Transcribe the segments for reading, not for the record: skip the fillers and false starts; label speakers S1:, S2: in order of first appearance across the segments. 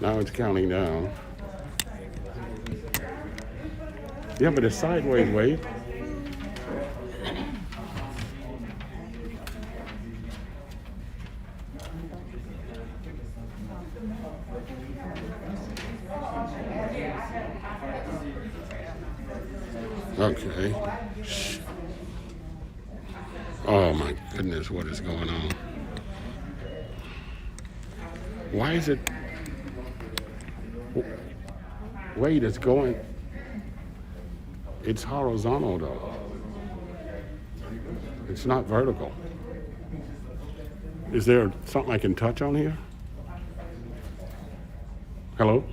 S1: Now it's counting down. Yeah, but it's sideways, Wade. Okay. Oh my goodness, what is going on? Why is it? Wait, it's going. It's horizontal though. It's not vertical. Is there something I can touch on here? Hello?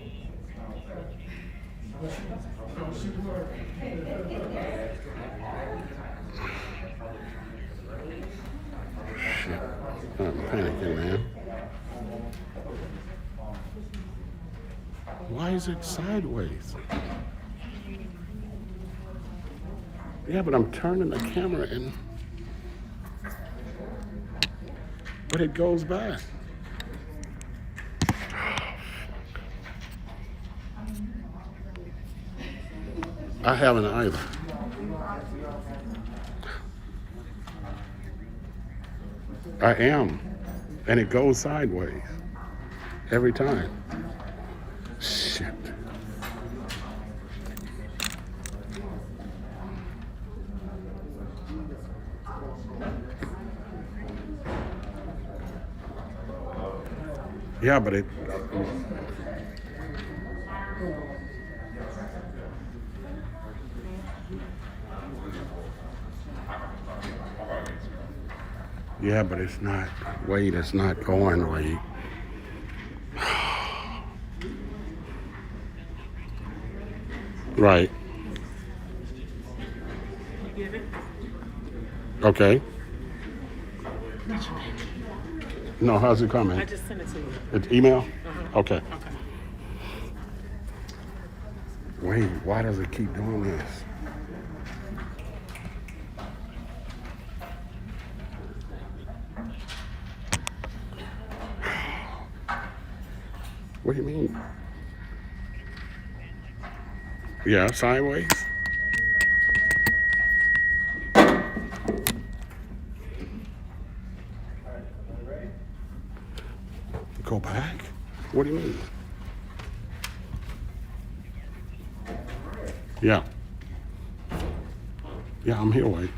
S1: Shit. I'm panicking, man. Why is it sideways? Yeah, but I'm turning the camera in. But it goes back. I haven't either. I am. And it goes sideways. Every time. Shit. Yeah, but it. Yeah, but it's not. Wait, it's not going. Wait. Right. Okay. No, how's it coming?
S2: I just sent it to you.
S1: It's email?
S2: Uh-huh.
S1: Okay.
S2: Okay.
S1: Wait, why does it keep doing this? What do you mean? Yeah, sideways? Go back? What do you mean? Yeah. Yeah, I'm here, Wade.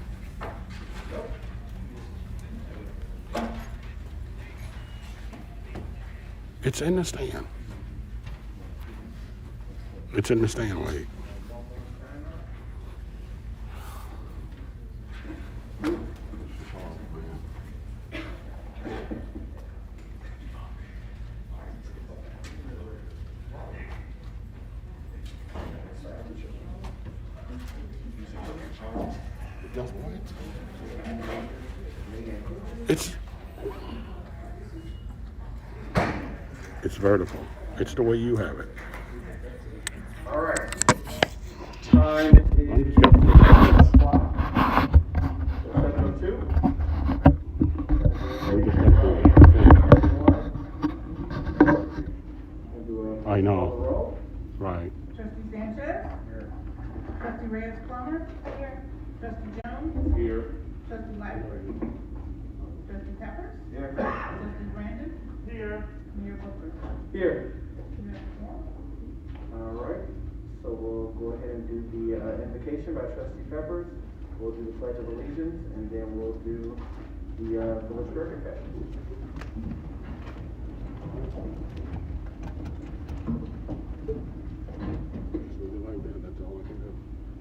S1: It's in the stand. It's in the stand, Wade. It's vertical. It's the way you have it.
S3: All right. Time is 7:02.
S1: I know. Right.
S4: Trustee Sanchez? Here. Trustee Reyes-Plummer? Here. Trustee Jones?
S3: Here.
S4: Trustee Lightfoot? Trustee Peppers?
S3: Here.
S4: Trustee Brandon?
S3: Here.
S4: Mayor Booker?
S3: Here.
S4: You have the floor.
S3: All right. So we'll go ahead and do the invocation by Trustee Peppers. We'll do the Pledge of Allegiance, and then we'll do the village prayer confession.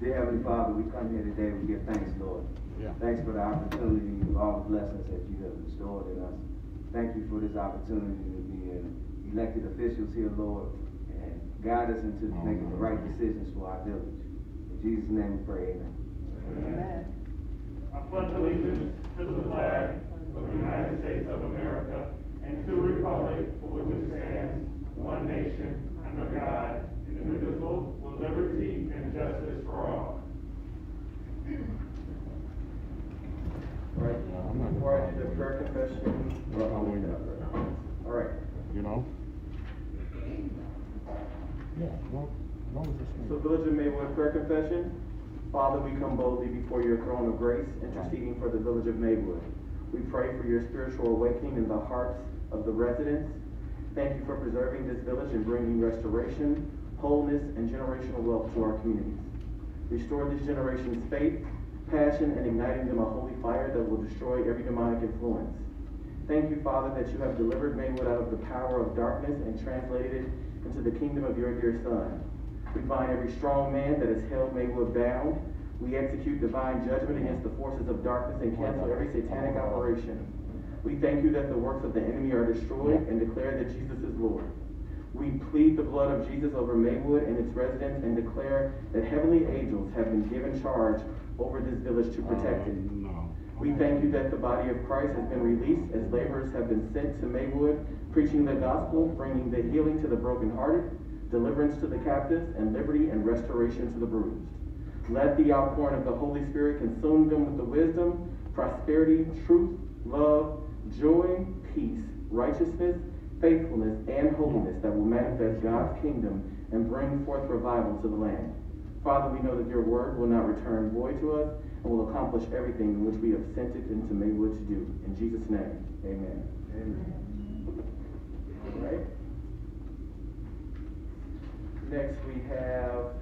S5: Dear Heavenly Father, we come here today and we give thanks, Lord.
S1: Yeah.
S5: Thanks for the opportunity, all the blessings that you have restored in us. Thank you for this opportunity to be elected officials here, Lord, and guide us into making the right decisions for our village. In Jesus' name we pray, amen.
S4: Amen.
S6: I pledge allegiance to the flag of the United States of America and to the republic for which it stands, one nation, under God, indivisible, with liberty and justice for all.
S3: All right. Before I do the prayer confession,
S1: Well,
S3: all right.
S1: you know?
S3: So Village of Maywood prayer confession. Father, we come boldly before your throne of grace, interceding for the Village of Maywood. We pray for your spiritual awakening in the hearts of the residents. Thank you for preserving this village and bringing restoration, wholeness, and generational wealth to our communities. Restore this generation's faith, passion, and igniting them a holy fire that will destroy every demonic influence. Thank you, Father, that you have delivered Maywood out of the power of darkness and translated it into the kingdom of your dear Son. We bind every strong man that has held Maywood bound. We execute divine judgment against the forces of darkness and cancel every satanic operation. We thank you that the works of the enemy are destroyed and declare that Jesus is Lord. We plead the blood of Jesus over Maywood and its residents and declare that heavenly angels have been given charge over this village to protect it. We thank you that the body of Christ has been released as laborers have been sent to Maywood, preaching the gospel, bringing the healing to the brokenhearted, deliverance to the captives, and liberty and restoration to the bruised. Let the outpouring of the Holy Spirit consume them with the wisdom, prosperity, truth, love, joy, peace, righteousness, faithfulness, and holiness that will manifest God's kingdom and bring forth revival to the land. Father, we know that your word will not return void to us and will accomplish everything in which we have sent it into Maywood to do. In Jesus' name, amen. Amen. All right. Next, we have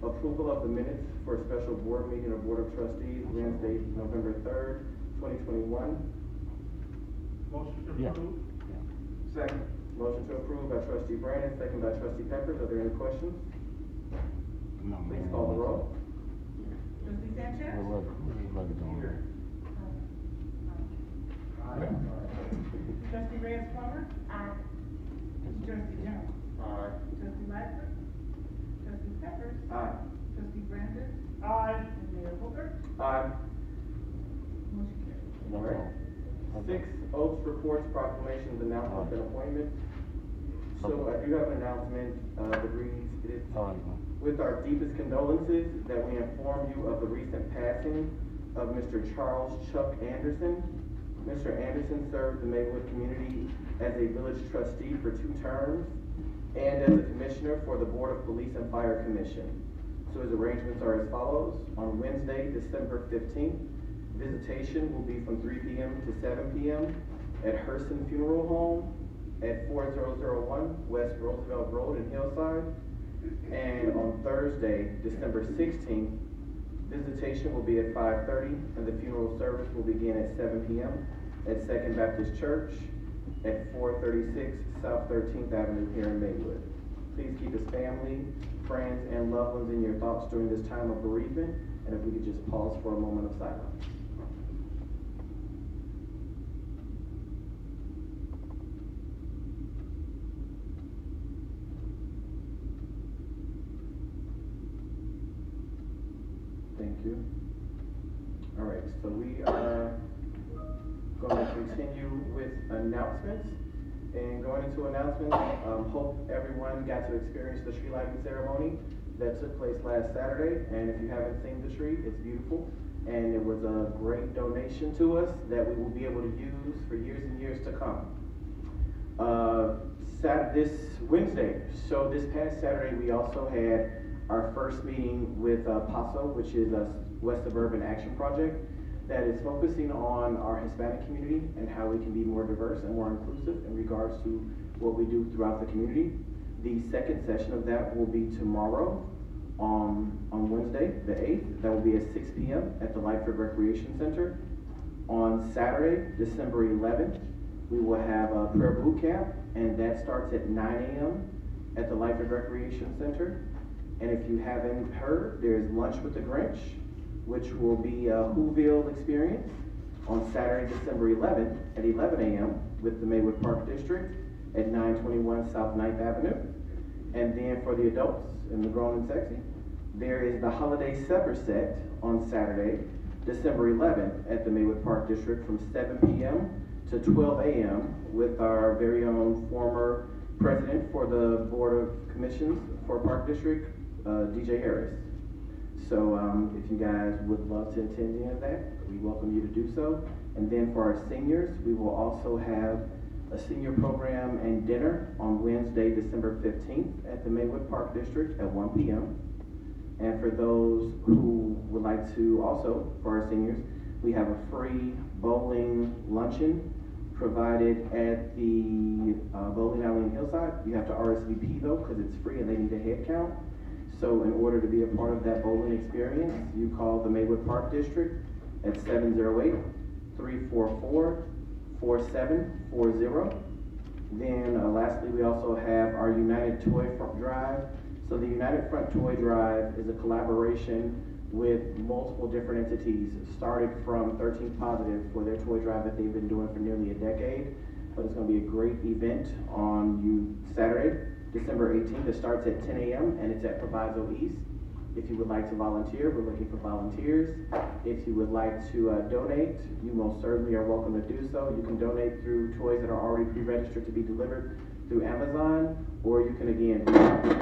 S3: approval of the minutes for a special board meeting of Board of Trustees, Wednesday, November 3rd, 2021.
S6: Motion to approve.
S5: Second.
S3: Motion to approve by Trustee Brandon, second by Trustee Peppers. Are there any questions? Please call the roll.
S4: Trustee Sanchez? Trustee Reyes-Plummer? Aye. Trustee Jones?
S3: Aye.
S4: Trustee Lightfoot? Trustee Peppers?
S5: Aye.
S4: Trustee Brandon?
S6: Aye.
S4: And Mayor Hooker?
S3: Aye.
S4: Motion carries.
S3: All right. 6, oaths, reports, proclamations, announcements, and appointments. So I do have an announcement that reads, it is with our deepest condolences that we inform you of the recent passing of Mr. Charles Chuck Anderson. Mr. Anderson served the Maywood community as a village trustee for 2 terms and as a commissioner for the Board of Police and Fire Commission. So his arrangements are as follows. On Wednesday, December 15th, visitation will be from 3 p.m. to 7 p.m. at Herson Funeral Home at 4001 West Roosevelt Road in Hillside. And on Thursday, December 16th, visitation will be at 5:30 and the funeral service will begin at 7 p.m. at Second Baptist Church at 436 South 13th Avenue here in Maywood. Please keep his family, friends, and loved ones in your thoughts during this time of bereavement. And if we could just pause for a moment of silence. Thank you. All right, so we are going to continue with announcements. And going into announcements, hope everyone got to experience the tree lighting ceremony that took place last Saturday. And if you haven't seen the tree, it's beautiful. And it was a great donation to us that we will be able to use for years and years to come. This Wednesday, so this past Saturday, we also had our first meeting with PASO, which is a West Suburban Action Project that is focusing on our Hispanic community and how we can be more diverse and more inclusive in regards to what we do throughout the community. The second session of that will be tomorrow on Wednesday, the 8th. That will be at 6 p.m. at the Lightford Recreation Center. On Saturday, December 11th, we will have a prayer boot camp, and that starts at 9 a.m. at the Lightford Recreation Center. And if you haven't heard, there's Lunch with the Grinch, which will be a Whoville experience on Saturday, December 11th at 11 a.m. with the Maywood Park District at 921 South 9th Avenue. And then for the adults and the grown and sexy, there is the Holiday Supper Set on Saturday, December 11th at the Maywood Park District from 7 p.m. to 12 a.m. with our very own former president for the Board of Commissions for Park District, DJ Harris. So if you guys would love to attend any of that, we welcome you to do so. And then for our seniors, we will also have a senior program and dinner on Wednesday, December 15th at the Maywood Park District at 1 p.m. And for those who would like to also, for our seniors, we have a free bowling luncheon provided at the bowling alley in Hillside. You have to RSVP though, because it's free and they need a head count. So in order to be a part of that bowling experience, you call the Maywood Park District at 708-344-4740. Then lastly, we also have our United Toy Front Drive. So the United Front Toy Drive is a collaboration with multiple different entities, started from 13 Positive for their toy drive that they've been doing for nearly a decade. But it's going to be a great event on Saturday, December 18th. It starts at 10 a.m. and it's at Proviso East. If you would like to volunteer, we're looking for volunteers. If you would like to donate, you most certainly are welcome to do so. You can donate through toys that are already pre-registered to be delivered through Amazon, or you can again reach out to the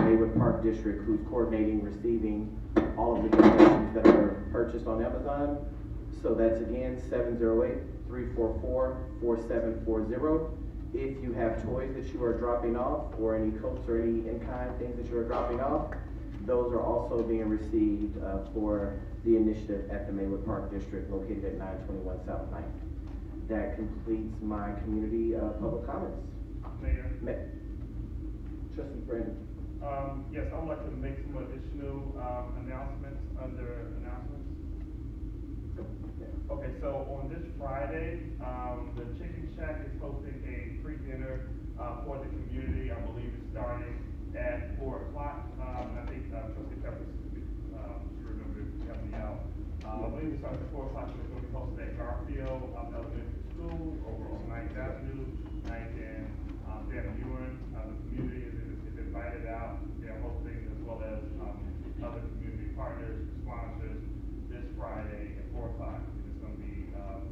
S3: Maywood Park District, who's coordinating receiving all of the donations that are purchased on Amazon. So that's again 708-344-4740. If you have toys that you are dropping off, or any coats or any in-kind things that you are dropping off, those are also being received for the initiative at the Maywood Park District located at 921 South 9th. That completes my community public comments.
S6: Mayor?
S3: Trustee Brandon.
S6: Yes, I would like to make some additional announcements under announcements. Okay, so on this Friday, the Chicken Shack is hosting a free dinner for the community. I believe it's starting at 4 o'clock. I think Trustee Peppers remember helping me out. I believe it starts at 4 o'clock. It's going to be hosted at Garfield Elementary School over on 9th Avenue. And Dan Ewan, the community is invited out. They're hosting as well as other community partners, sponsors this Friday at 4 o'clock. It's going to be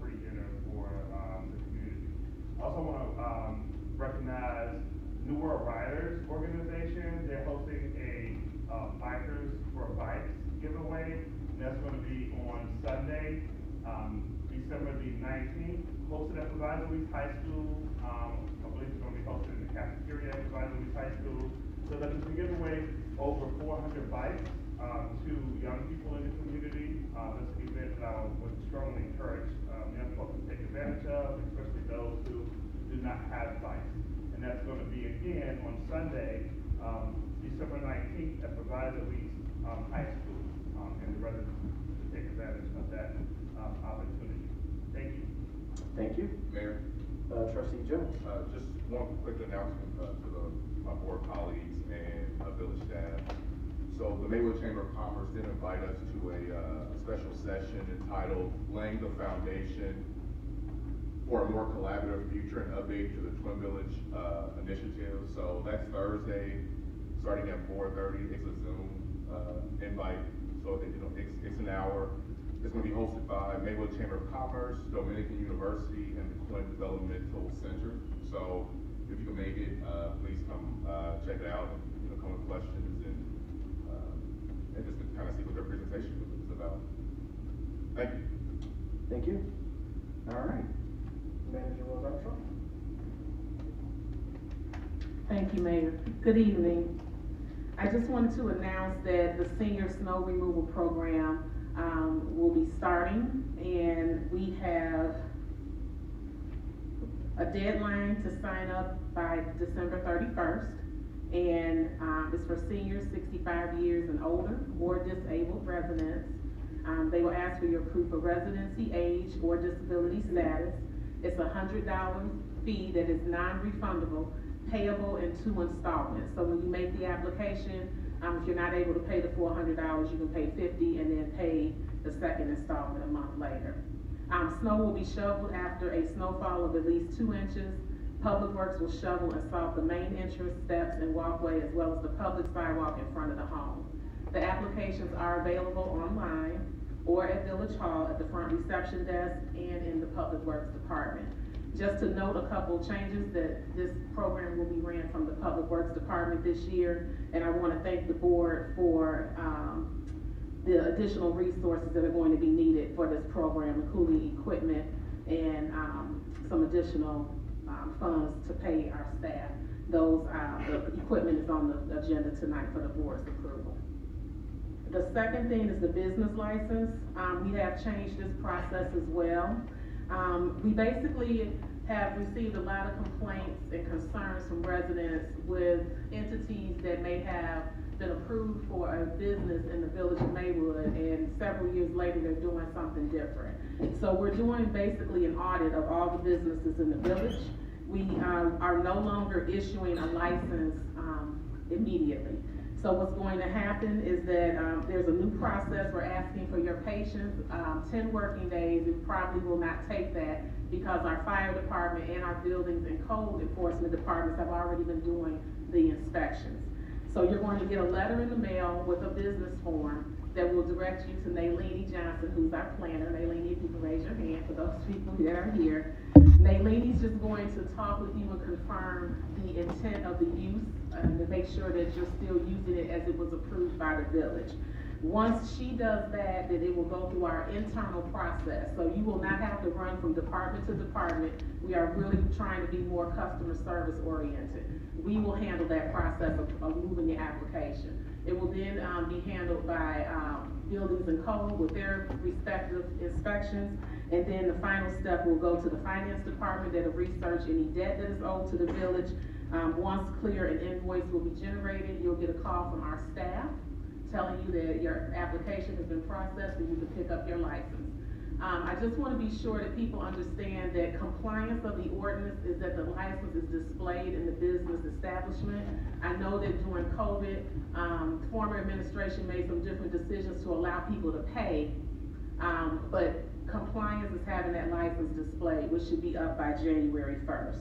S6: free dinner for the community. I also want to recognize New World Riders Organization. They're hosting a Bikers for Bikes giveaway. And that's going to be on Sunday, December the 19th, hosted at Proviso East High School. I believe it's going to be hosted in the cafeteria at Proviso East High School. So that we can give away over 400 bikes to young people in the community. This is an event that I would strongly encourage young folks to take advantage of, especially those who do not have bikes. And that's going to be again on Sunday, December 19th at Proviso East High School. And the residents to take advantage of that opportunity. Thank you.
S3: Thank you.
S2: Mayor,
S3: Trustee Jones.
S2: just one quick announcement to my board colleagues and village staff. So the Maywood Chamber of Commerce did invite us to a special session entitled Laying the Foundation for a More Collaborative Future and Update to the Twin Village Initiative. So that's Thursday, starting at 4:30. It's a Zoom invite. So it's an hour. It's going to be hosted by Maywood Chamber of Commerce, Dominican University, and the Quinn Developmental Center. So if you can make it, please come check it out. Come with questions and just to kind of see what their presentation is about. Thank you.
S3: Thank you. All right. Manager Rose Armstrong.
S7: Thank you, Mayor. Good evening. I just wanted to announce that the senior snow removal program will be starting, and we have a deadline to sign up by December 31st, and it's for seniors 65 years and older or disabled residents. They will ask for your proof of residency, age, or disability status. It's a $100 fee that is non-refundable, payable in 2 installments. So when you make the application, if you're not able to pay the $400, you can pay $50 and then pay the second installment a month later. Snow will be shoveled after a snowfall of at least 2 inches. Public Works will shovel and salt the main entrance, steps, and walkway, as well as the public sidewalk in front of the home. The applications are available online or at Village Hall at the front reception desk and in the Public Works Department. Just to note a couple changes, that this program will be ran from the Public Works Department this year, and I want to thank the board for the additional resources that are going to be needed for this program, including equipment and some additional funds to pay our staff. Those, the equipment is on the agenda tonight for the board's approval. The second thing is the business license. We have changed this process as well. We basically have received a lot of complaints and concerns from residents with entities that may have been approved for a business in the village of Maywood, and several years later, they're doing something different. So we're doing basically an audit of all the businesses in the village. We are no longer issuing a license immediately. So what's going to happen is that there's a new process. We're asking for your patience, 10 working days. It probably will not take that because our fire department and our buildings and code enforcement departments have already been doing the inspections. So you're going to get a letter in the mail with a business form that will direct you to Naylene Johnson, who's our planner. Naylene, if you can raise your hand for those people that are here. Naylene's just going to talk with you and confirm the intent of the use and to make sure that you're still using it as it was approved by the village. Once she does that, then it will go through our internal process. So you will not have to run from department to department. We are really trying to be more customer service oriented. We will handle that process of moving the application. It will then be handled by buildings and code with their respective inspections. And then the final step will go to the finance department that'll research any debt that is owed to the village. Once clear, an invoice will be generated. You'll get a call from our staff telling you that your application has been processed and you can pick up your license. I just want to be sure that people understand that compliance of the ordinance is that the license is displayed in the business establishment. I know that during COVID, former administration made some different decisions to allow people to pay, but compliance is having that license displayed, which should be up by January 1st.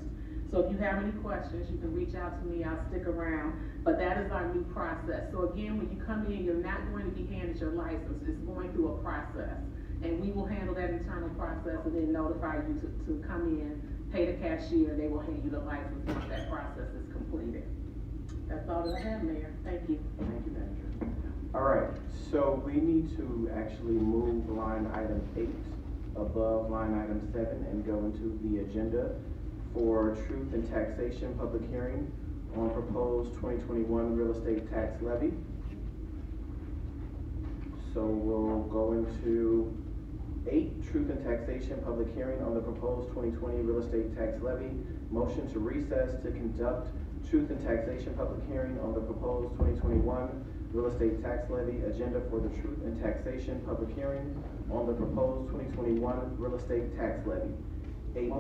S7: So if you have any questions, you can reach out to me, I'll stick around, but that is our new process. So again, when you come in, you're not going to be handed your license, it's going through a process. And we will handle that internal process and then notify you to come in, pay the cashier, they will hand you the license once that process is completed. That's all that I have, Mayor, thank you.
S3: Thank you, Manager. All right, so we need to actually move line item 8 above line item 7 and go into the agenda for Truth and Taxation public hearing on proposed 2021 real estate tax levy. So we'll go into 8, Truth and Taxation public hearing on the proposed 2020 real estate tax levy. Motion to recess to conduct Truth and Taxation public hearing on the proposed 2021 real estate tax levy. Agenda for the Truth and Taxation public hearing on the proposed 2021 real estate tax levy. 8,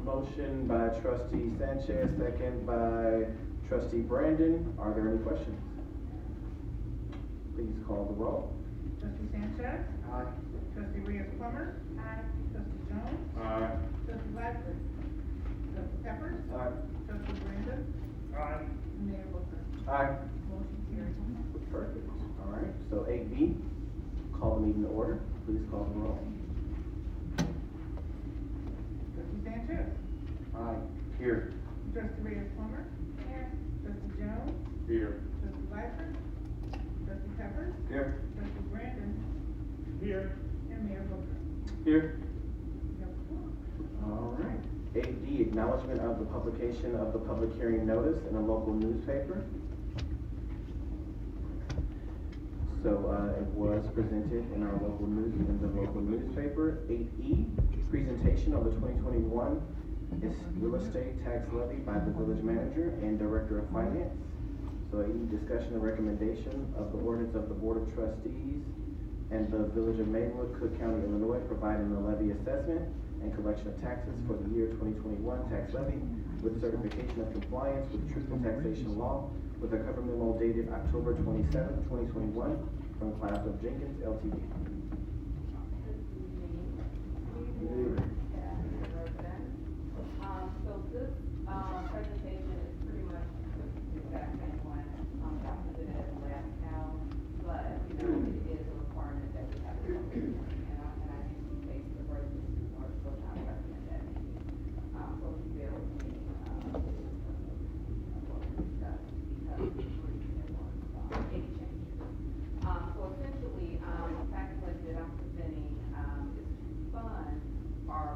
S3: motion by Trustee Sanchez, second by Trustee Brandon. Are there any questions? Please call the roll.
S4: Trustee Sanchez?
S3: Aye.
S4: Trustee Reyes-Plummer? Aye. Trustee Jones?
S2: Aye.
S4: Trustee Lightfoot? Trustee Peppers?
S3: Aye.
S4: Trustee Brandon?
S6: Aye.
S4: Mayor Booker?
S3: Aye.
S4: Motion carries.
S3: Perfect. All right, so 8B, call the meeting to order. Please call the roll.
S4: Trustee Sanchez?
S3: Aye. Here.
S4: Trustee Reyes-Plummer? Here. Trustee Jones?
S2: Here.
S4: Trustee Lightfoot? Trustee Peppers?
S3: Here.
S4: Trustee Brandon?
S6: Here.
S4: And Mayor Booker?
S3: Here.
S4: You have the floor.
S3: All right. 8D, acknowledgement of the publication of the public hearing notice in a local newspaper. So it was presented in our local newspaper. 8E, presentation of the 2021 real estate tax levy by the village manager and director of finance. So 8E, discussion and recommendation of the ordinance of the Board of Trustees and the Village of Maywood, Cook County, Illinois, providing the levy assessment and collection of taxes for the year 2021 tax levy with certification of compliance with truth and taxation law with a cover memo dated October 27, 2021 from Class of Jenkins, LTD.
S8: So this, presentation is pretty much the exact same one, that was it as last now, but, you know, it is a requirement that we have to public hearing, and I usually take the first and two more, so I recommend that. So if you bear with me, what we discussed, because it's pretty similar, any changes. So essentially, the tax levy that I'm presenting, is to fund our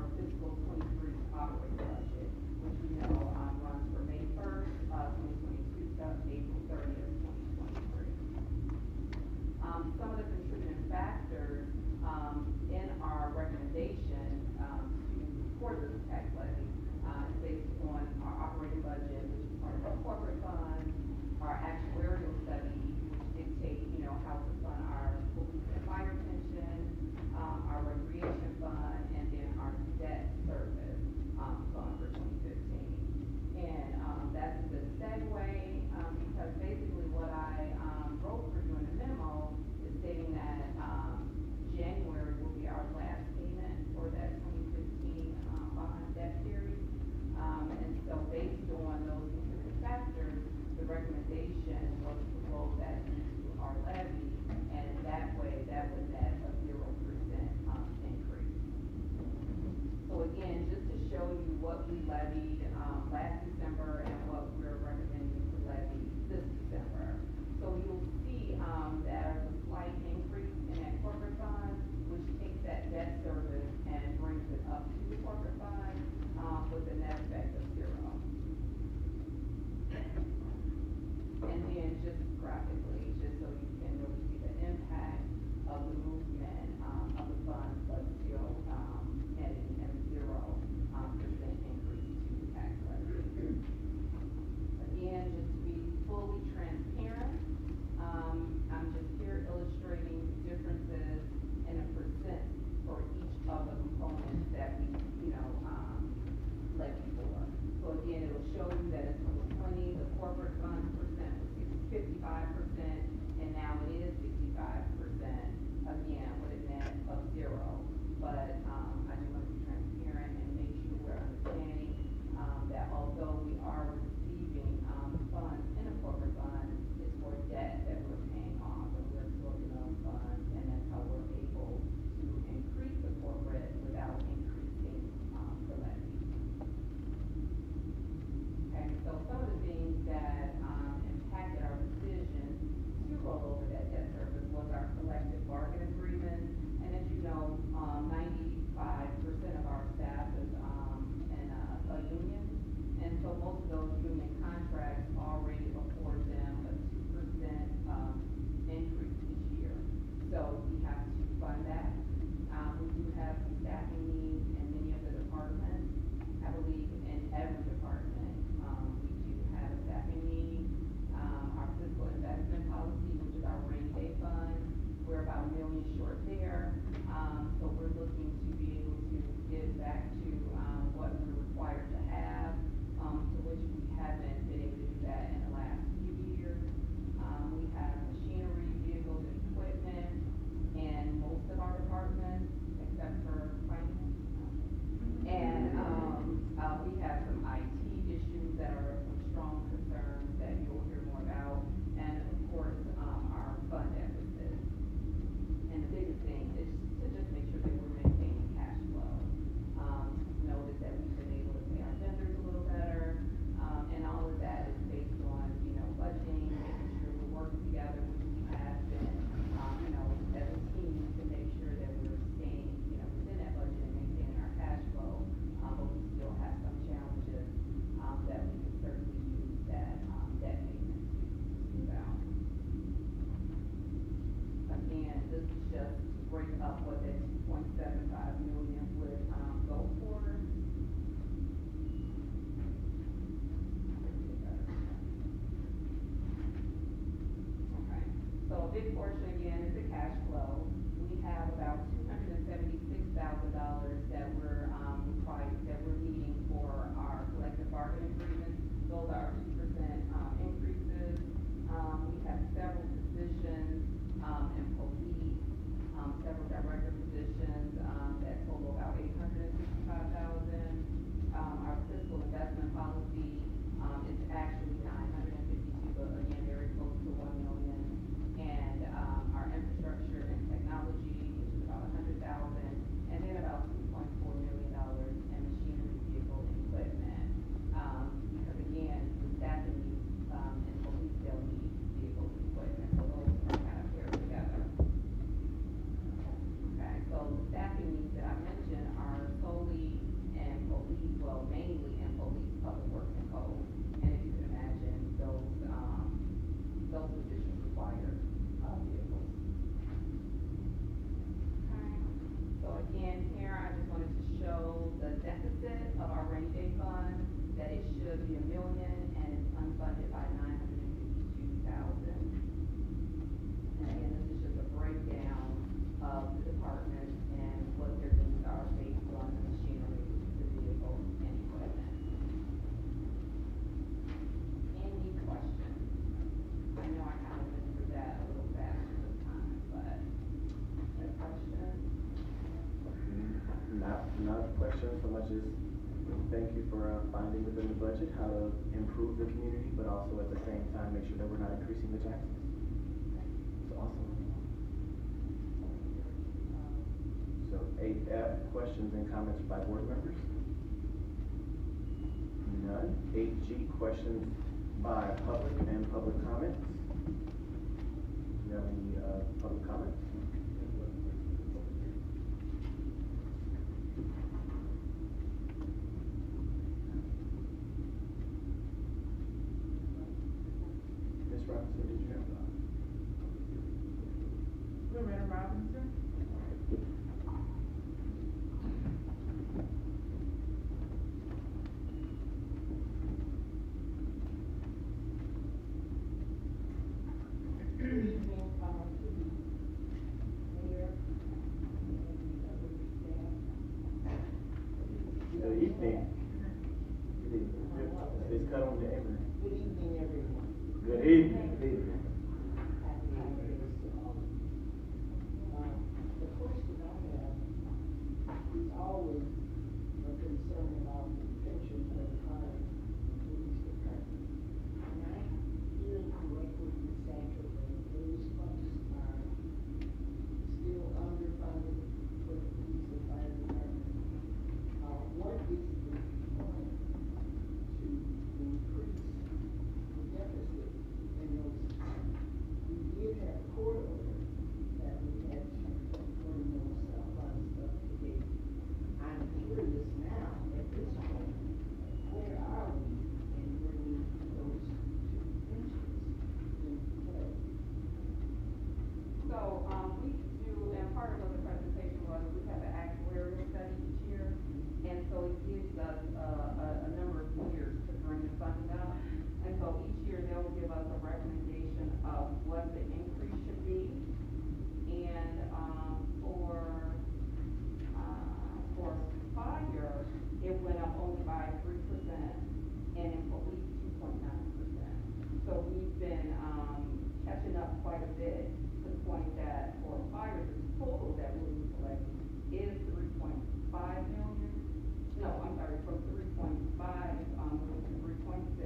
S8: recommendation was to roll that into our levy, and in that way, that would net a 0%, increase. So again, just to show you what we levied, last December and what we're recommending to levy this December. So you'll see, there's a slight increase in that corporate fund, which takes that debt service and brings it up to the corporate fund, with a net effect of 0. And then just graphically, just so you can really see the impact of the movement, of the funds, but still, netting at a 0% increase to the tax levy. Again, just to be fully transparent, I'm just here illustrating differences in a percent for each of the components that we, levy for. So again, it'll show you that in 2020, the corporate fund percent was 55%, and now it is 65%, again, with a net of 0. But, I just want to be transparent and make sure we're understanding, that although we are receiving, funds in a corporate fund, it's for debt that we're paying off, and we're absorbing those funds, and that's how we're able to increase the corporate without increasing, the levy. Okay, so some of the things that, impacted our decision to roll over that debt service was our collective bargain agreement. And as you know, 95% of our staff is, in a union. And so most of those union contracts already afford them a 2%, increase each year. So we have to fund that. We do have some staffing needs in many of the departments. I believe in every department, we do have a staffing need. Our fiscal investment policy, which is our rainy day fund, we're about $1 million short there. So we're looking to be able to give back to, what we're required to have, to which we haven't been able to do that in the last few years. We have machinery, vehicles, and equipment in most of our departments, except for finance. And, we have some IT issues that are some strong concerns that you'll hear more about, and of course, our fund deficit. And the biggest thing is to just make sure that we're maintaining cash flow. Notice that we've been able to pay our vendors a little better, and all of that is based on, budgeting, making sure we're working together, which we have been, as a team to make sure that we're staying, within that budget and maintaining our cash flow. But we still have some challenges, that we can certainly use that, debt payment to smooth out. Again, this is just to break up what that 2.75 million would, go for. Okay, so a big portion again is the cash flow. We have about $276,000 that we're, that we're needing for our collective bargaining agreements. Those are 2%, increases. We have several positions, in police, several director positions, that total about $865,000. Our fiscal investment policy, is actually $952, but again, very close to $1 million. And, our infrastructure and technology, which is about $100,000, and then about $2.4 million in machinery, vehicle, and equipment. Because again, the staffing needs, in police, they'll need vehicles and equipment, so those are kind of paired together. Okay, so the staffing needs that I mentioned are solely in police, well, mainly in police, public works and code. And if you can imagine, those positions require, vehicles. Okay, so again, here I just wanted to show the deficit of our rainy day fund, that it should be $1 million and it's unfunded by $952,000. And again, this is just a breakdown of the departments and what their needs are based on the machinery, the vehicles, and equipment. Any questions? I know I kind of went through that a little faster this time, but any questions?
S3: Not a question so much as thank you for finding within the budget how to improve the community, but also at the same time, make sure that we're not increasing the taxes. It's awesome. So 8F, questions and comments by board members? None. 8G, questions by public and public comments? Do you have any public comments? Ms. Robinson, did you have?
S7: Loretta Robinson.
S4: Good evening, to the mayor and other staff.
S3: Good evening. Good evening. It's cut on the Avery.
S4: Good evening, everyone.
S3: Good evening. Good evening.
S4: Happy holidays to all of you. The question I have is always a concern about the pension of the police department. And I hear correctly, Ms. Sancho, that those funds are still underfunded for the police and fire department. What is the plan to increase the deficit in those? We did have a court order that we had to bring those funds up to date. I'm curious now, at this point, where are we in bringing those two pensions in play?
S8: So, we do, and part of what the presentation was, we have an actuarial study each year. And so it gives us, a number of years to bring the funding up. And so each year they'll give us a recommendation of what the increase should be. And, for fire, it went up only by 3%, and in police, 2.9%. So we've been, catching up quite a bit to the point that for fire, the total that we'll be collecting is 3.5 million. No, I'm sorry, from 3.5, moving to 3.6,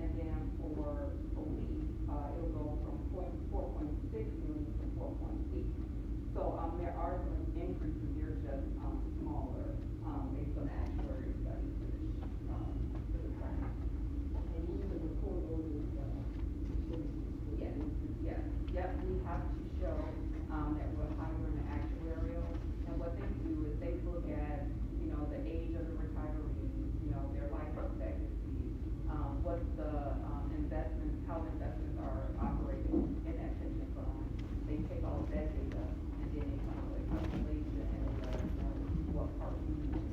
S8: and then for police, it'll go from 4.6 million to 4.8. So, there are some increases, they're just, smaller, based on actuary studies for the time.
S4: And even the court order,
S8: Yes, yes, yep, we have to show, that we're hiring an actuarial, and what they do is they look at, you know, the age of the retirees, you know, their life expectancy, what the, investments, how the investments are operating in that pension fund. They take all of that data, and then they come up with a calculation, and they let us know what part we need.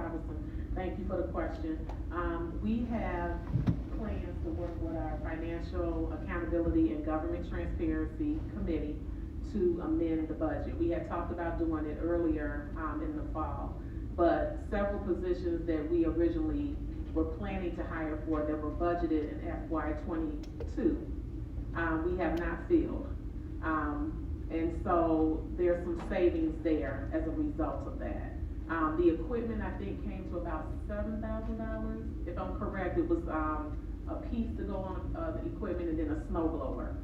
S7: Robertson. Thank you for the question. We have plans to work with our Financial Accountability and Government Transparency Committee to amend the budget. We had talked about doing it earlier, in the fall, but several positions that we originally were planning to hire for that were budgeted in FY '22, we have not filled. And so there's some savings there as a result of that. The equipment, I think, came to about $7,000. If I'm correct, it was, a piece to go on, the equipment and then a snow blower.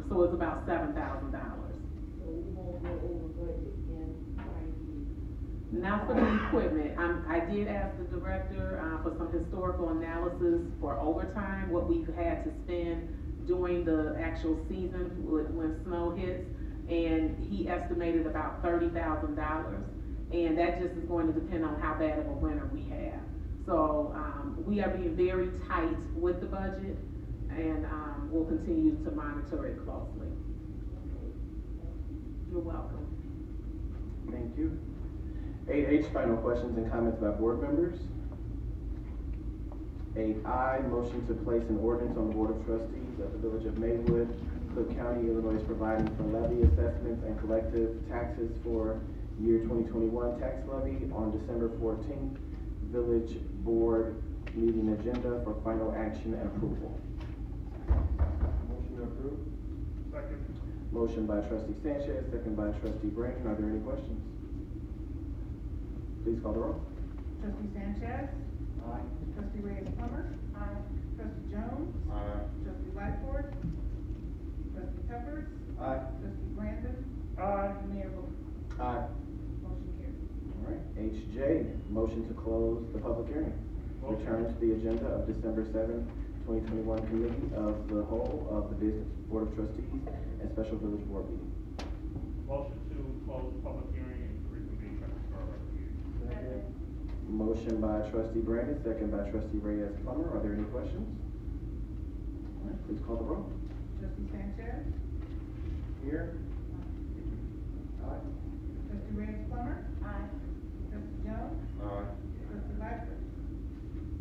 S7: So it's about $7,000.
S4: So we won't go over budget in trying
S7: Now for the equipment, I did ask the director, for some historical analysis for overtime, what we've had to spend during the actual season when snow hits. And he estimated about $30,000. And that just is going to depend on how bad of a winter we have. So, we are being very tight with the budget, and, we'll continue to monitor it closely. You're welcome.
S3: Thank you. 8H, final questions and comments by board members. 8I, motion to place an ordinance on the Board of Trustees of the Village of Maywood, Cook County, Illinois, providing for levy assessments and collective taxes for year 2021 tax levy on December 14th, Village Board meeting agenda for final action and approval. Motion to approve.
S6: Second.
S3: Motion by trustee Sanchez, second by trustee Brandon. Are there any questions? Please call the roll.
S9: Trustee Sanchez.
S3: Aye.
S9: Trustee Reyes-Plummer. Aye. Trustee Jones.
S3: Aye.
S9: Trustee Lightford. Trustee Peppers.
S3: Aye.
S9: Trustee Brandon.
S6: Aye.
S9: Mayor Booker.
S3: Aye.
S9: Motion carries.
S3: All right. HJ, motion to close the public hearing. Return to the agenda of December 7th, 2021 Committee of the Whole of the Business Board of Trustees and Special Village Board meeting.
S6: Motion to close the public hearing and reconvene for our review.
S3: Motion by trustee Brandon, second by trustee Reyes-Plummer. Are there any questions? All right, please call the roll.
S9: Trustee Sanchez.
S3: Here. Aye.
S9: Trustee Reyes-Plummer. Aye. Trustee Jones.
S3: Aye.
S9: Trustee Lightford.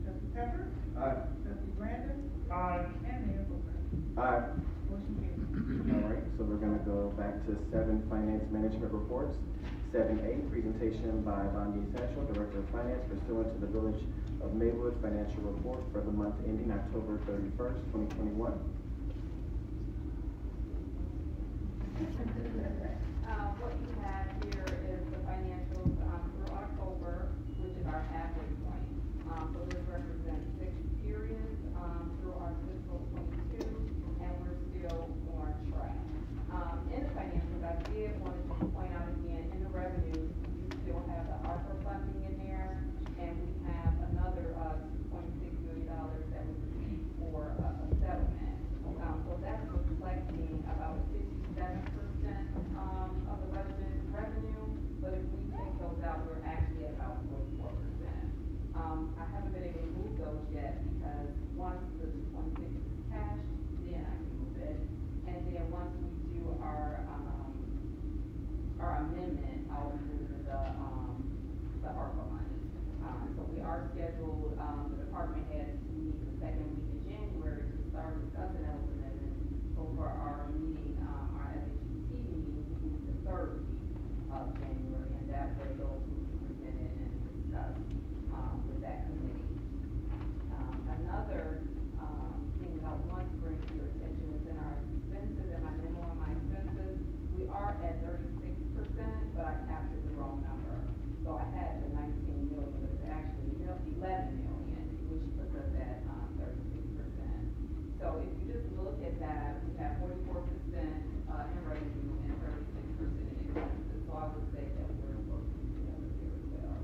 S9: Trustee Peppers.
S3: Aye.
S9: Trustee Brandon.
S6: Aye.
S9: And Mayor Booker.
S3: Aye.
S9: Motion carries.
S3: All right, so we're gonna go back to 7 finance management reports. 7A, presentation by Vanya Satchel, Director of Finance, pursuant to the Village of Maywood financial report for the month ending October 31st, 2021.
S8: What you have here is the financials, through October, which is our halfway point. So this represents 6 periods, through our fiscal '22, and we're still on track. In the financials, I did want to just point out again, in the revenues, you still have the ARPA funding in there, and we have another, $2.6 million that we received for a settlement. So that's reflecting about 57%, of the revenue, but if we take those out, we're actually at about 44%. I haven't been able to move those yet because once the 2.6 is cashed, then I can move it. And then once we do our amendment, I'll move the ARPA money. So we are scheduled, the department heads to meet the second week in January to start discussing those amendments. So for our meeting, our SHT meeting, we meet the third week of January, and that way those will be presented and discussed, with that committee. Another, thing that I want to bring to your attention is in our expenses, and my memo on my expenses, we are at 36%, but I captured the wrong number. So I had the 19 million, but it's actually 11 million, which puts us at, 36%. So if you just look at that, we have 44%, in revenue and 36% in expenses. So I would say that we're working together here as well.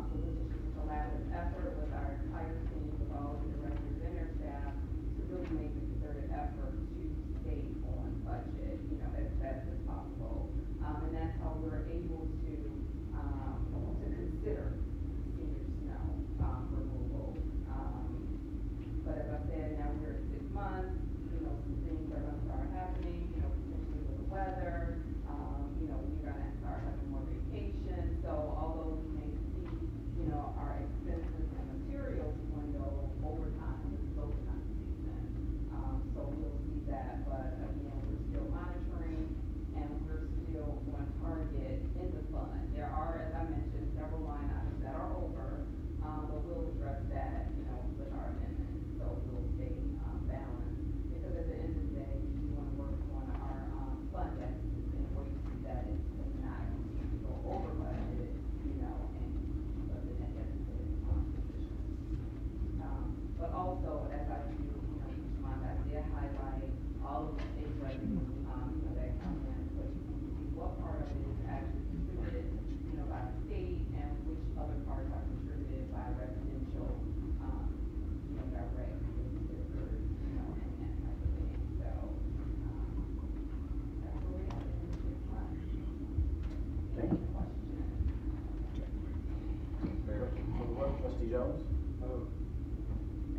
S8: So this is just a collaborative effort with our entire team, with all the directors and their staff, to really make a concerted effort to stay on budget, as best as possible. And that's how we're able to consider senior snow, removal. But as I said, now we're at 6 months, some things are gonna start happening, potentially with the weather. We're gonna start having more vacation. So although we may see, our
S3: Trustee Jones?
S2: Could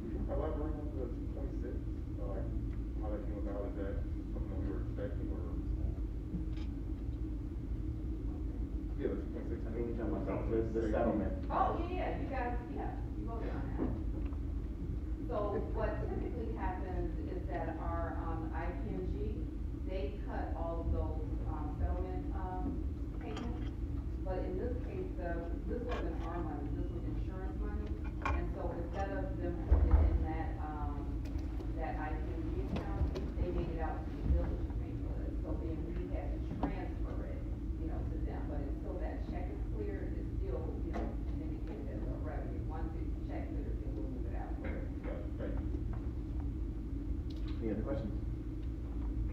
S2: you elaborate on the 2.6? How that came about? Is that something we were expecting or? Yeah, the 2.6.
S3: I think you're talking about the settlement.
S8: Oh, yeah, you guys, you voted on that. So what typically happens is that our, IPMG, they cut all of those, settlement, payments. But in this case, this wasn't our money, this was insurance money. And so instead of them putting it in that IPMG account, they made it out to the village to pay for it. So then we had to transfer it, to them. But until that check is cleared, it's still, indicated as a revenue. Once the check clears, then we'll move it out.
S2: Thank you.
S3: Any other questions?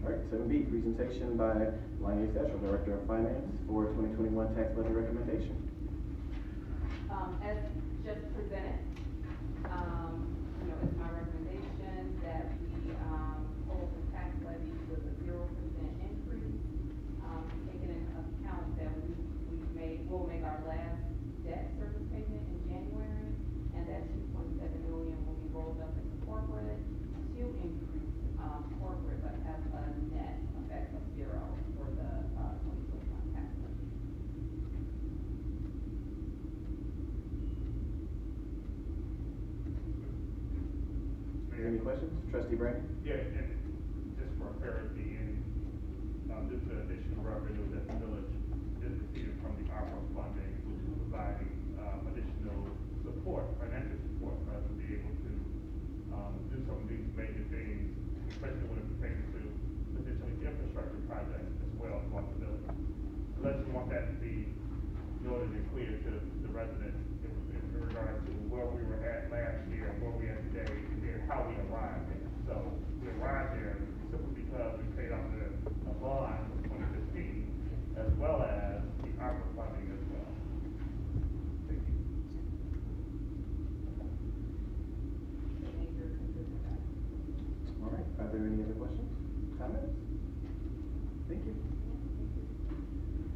S3: All right, 7B, presentation by Lonnie Satchel, Director of Finance for 2021 tax budget recommendation.
S8: As just presented, it's my recommendation that we, hold the tax levy with a 0% increase. Taking into account that we'll make our last debt service payment in January, and that 2.7 million will be rolled up into corporate to increase, corporate, but have a net effect of 0 for the, 2021 tax levy.
S3: Any questions? Trustee Brandon?
S6: Yeah, and just for clarity, and, due to additional revenue that the village is receiving from the ARPA funding, which is providing, additional support, financial support for us to be able to, do some of these major things, especially when it pertains to potentially infrastructure projects as well throughout the village. So I just want that to be noted and clear to the residents in regards to where we were at last year, where we are today, and how we arrived there. So we arrived there simply because we paid off a bond in 2015, as well as the ARPA funding as well. Thank you.
S3: All right, are there any other questions, comments? Thank you.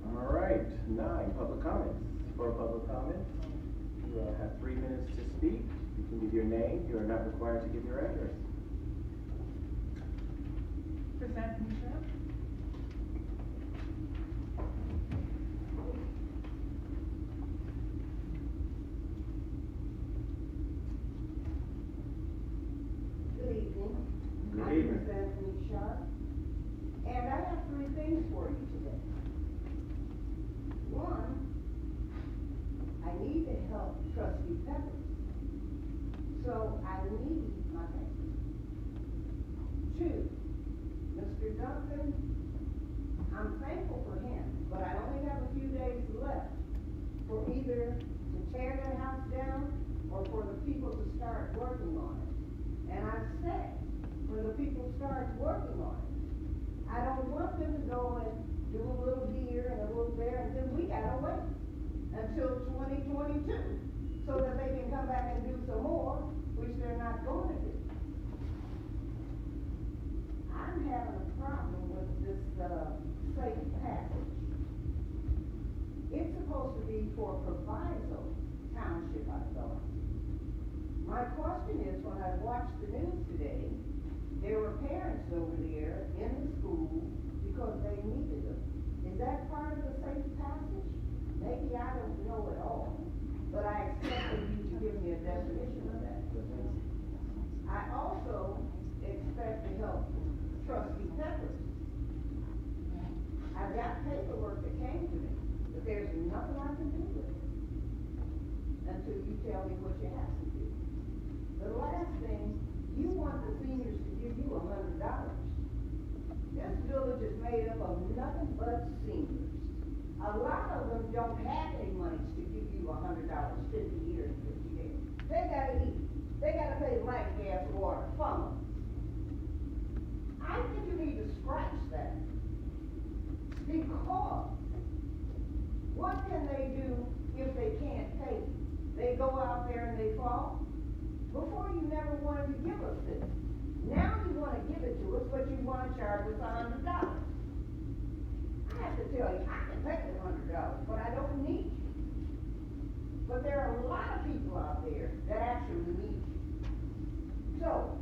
S3: All right, 9, public comments. For public comments, you have 3 minutes to speak. You can give your name. You are not required to give your address.
S9: Present Michelle.
S4: Good evening.
S3: Good
S4: I'm
S3: evening.
S4: Bethany Sharp, and I have 3 things for you today. One, I need to help Trustee Peppers, so I need my papers. 2, Mr. Duncan, I'm thankful for him, but I only have a few days left for either to tear the house down or for the people to start working on it. And I said, when the people start working on it, I don't want them to go and do a little here and a little there, and then we gotta wait until 2022, so that they can come back and do some more, which they're not going to do. I'm having a problem with this, safe passage. It's supposed to be for Proviso Township, I thought. My question is, when I watched the news today, there were parents over there in the school because they needed them. Is that part of the safe passage? Maybe I don't know it all, but I expected you to give me a definition of that. I also expect to help Trustee Peppers. I've got paperwork that came to me, but there's nothing I can do with it until you tell me what you have to do. The last thing, you want the seniors to give you $100. This village is made up of nothing but seniors. A lot of them don't have any money to give you $100, 50 years, 50 days. They gotta eat. They gotta pay light, gas, water, phones. I think you need to scratch that. Because what can they do if they can't pay? They go out there and they fall? Before you never wanted to give us this. Now you wanna give it to us, but you wanna charge us $100. I have to tell you, I can pay the $100, but I don't need you. But there are a lot of people out there that actually need you. So,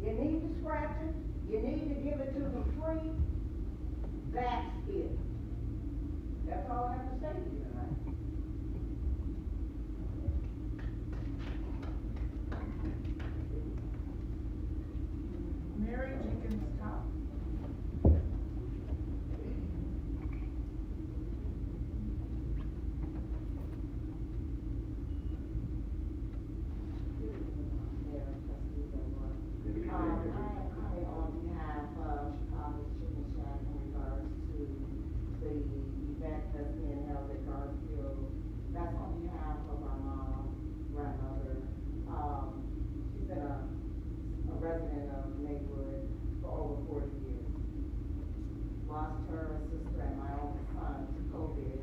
S4: you need to scratch it, you need to give it to them free, that's it. That's all I have to say to you tonight.
S9: Mary Jenkins Top.
S10: I, on behalf of Chicago's Chicken Shack in regards to the event that's being held at Garfield, that's on behalf of our mom, grandmother. She's been a resident of Maywood for over 40 years. Lost her sister and my own son to COVID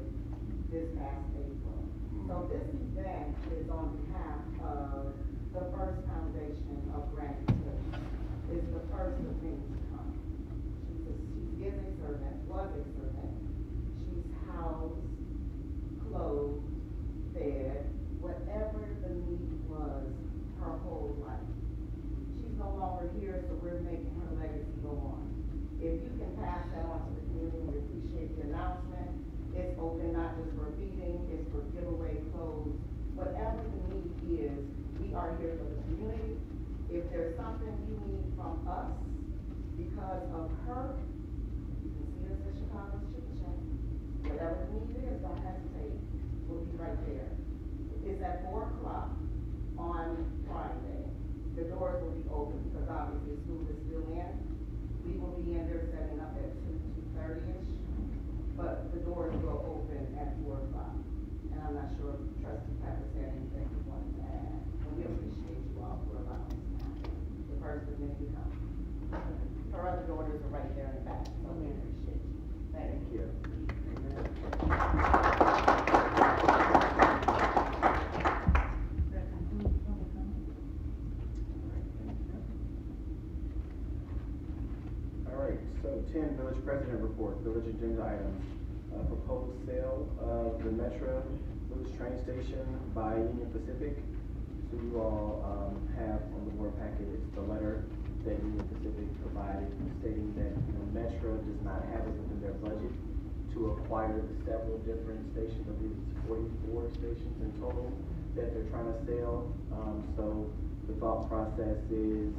S10: this past April. So this event is on behalf of the First Foundation of Granny Smith. It's the first of things to come. She is a servant, was a servant. She's housed, clothed, fed, whatever the need was her whole life. She's no longer here, so we're making her legacy go on. If you can pass that on to the community, we appreciate the announcement. It's open not just for feeding, it's for giveaway clothes. Whatever the need is, we are here for the community. If there's something you need from us because of her, you can see us at Chicago's Chicken Shack. Whatever the need is, don't hesitate. We'll be right there. It's at 4 o'clock on Friday. The doors will be open because obviously school is still in. We will be in there setting up at 2:30ish, but the doors will open at 4 o'clock. And I'm not sure if Trustee Pepper said anything he wanted to add. And we appreciate you all for allowing us now. The first of many to come. Her other daughters are right there in the back, so we appreciate you. Thank you.
S9: That concludes public comment.
S3: All right, so 10, Village President Report, Village Agenda Items. Proposed sale of the Metro Village Train Station by Union Pacific. So you all have on the board packet, it's the letter that Union Pacific provided stating that Metro does not have it within their budget to acquire the several different stations. I believe it's 44 stations in total that they're trying to sell. So the thought process is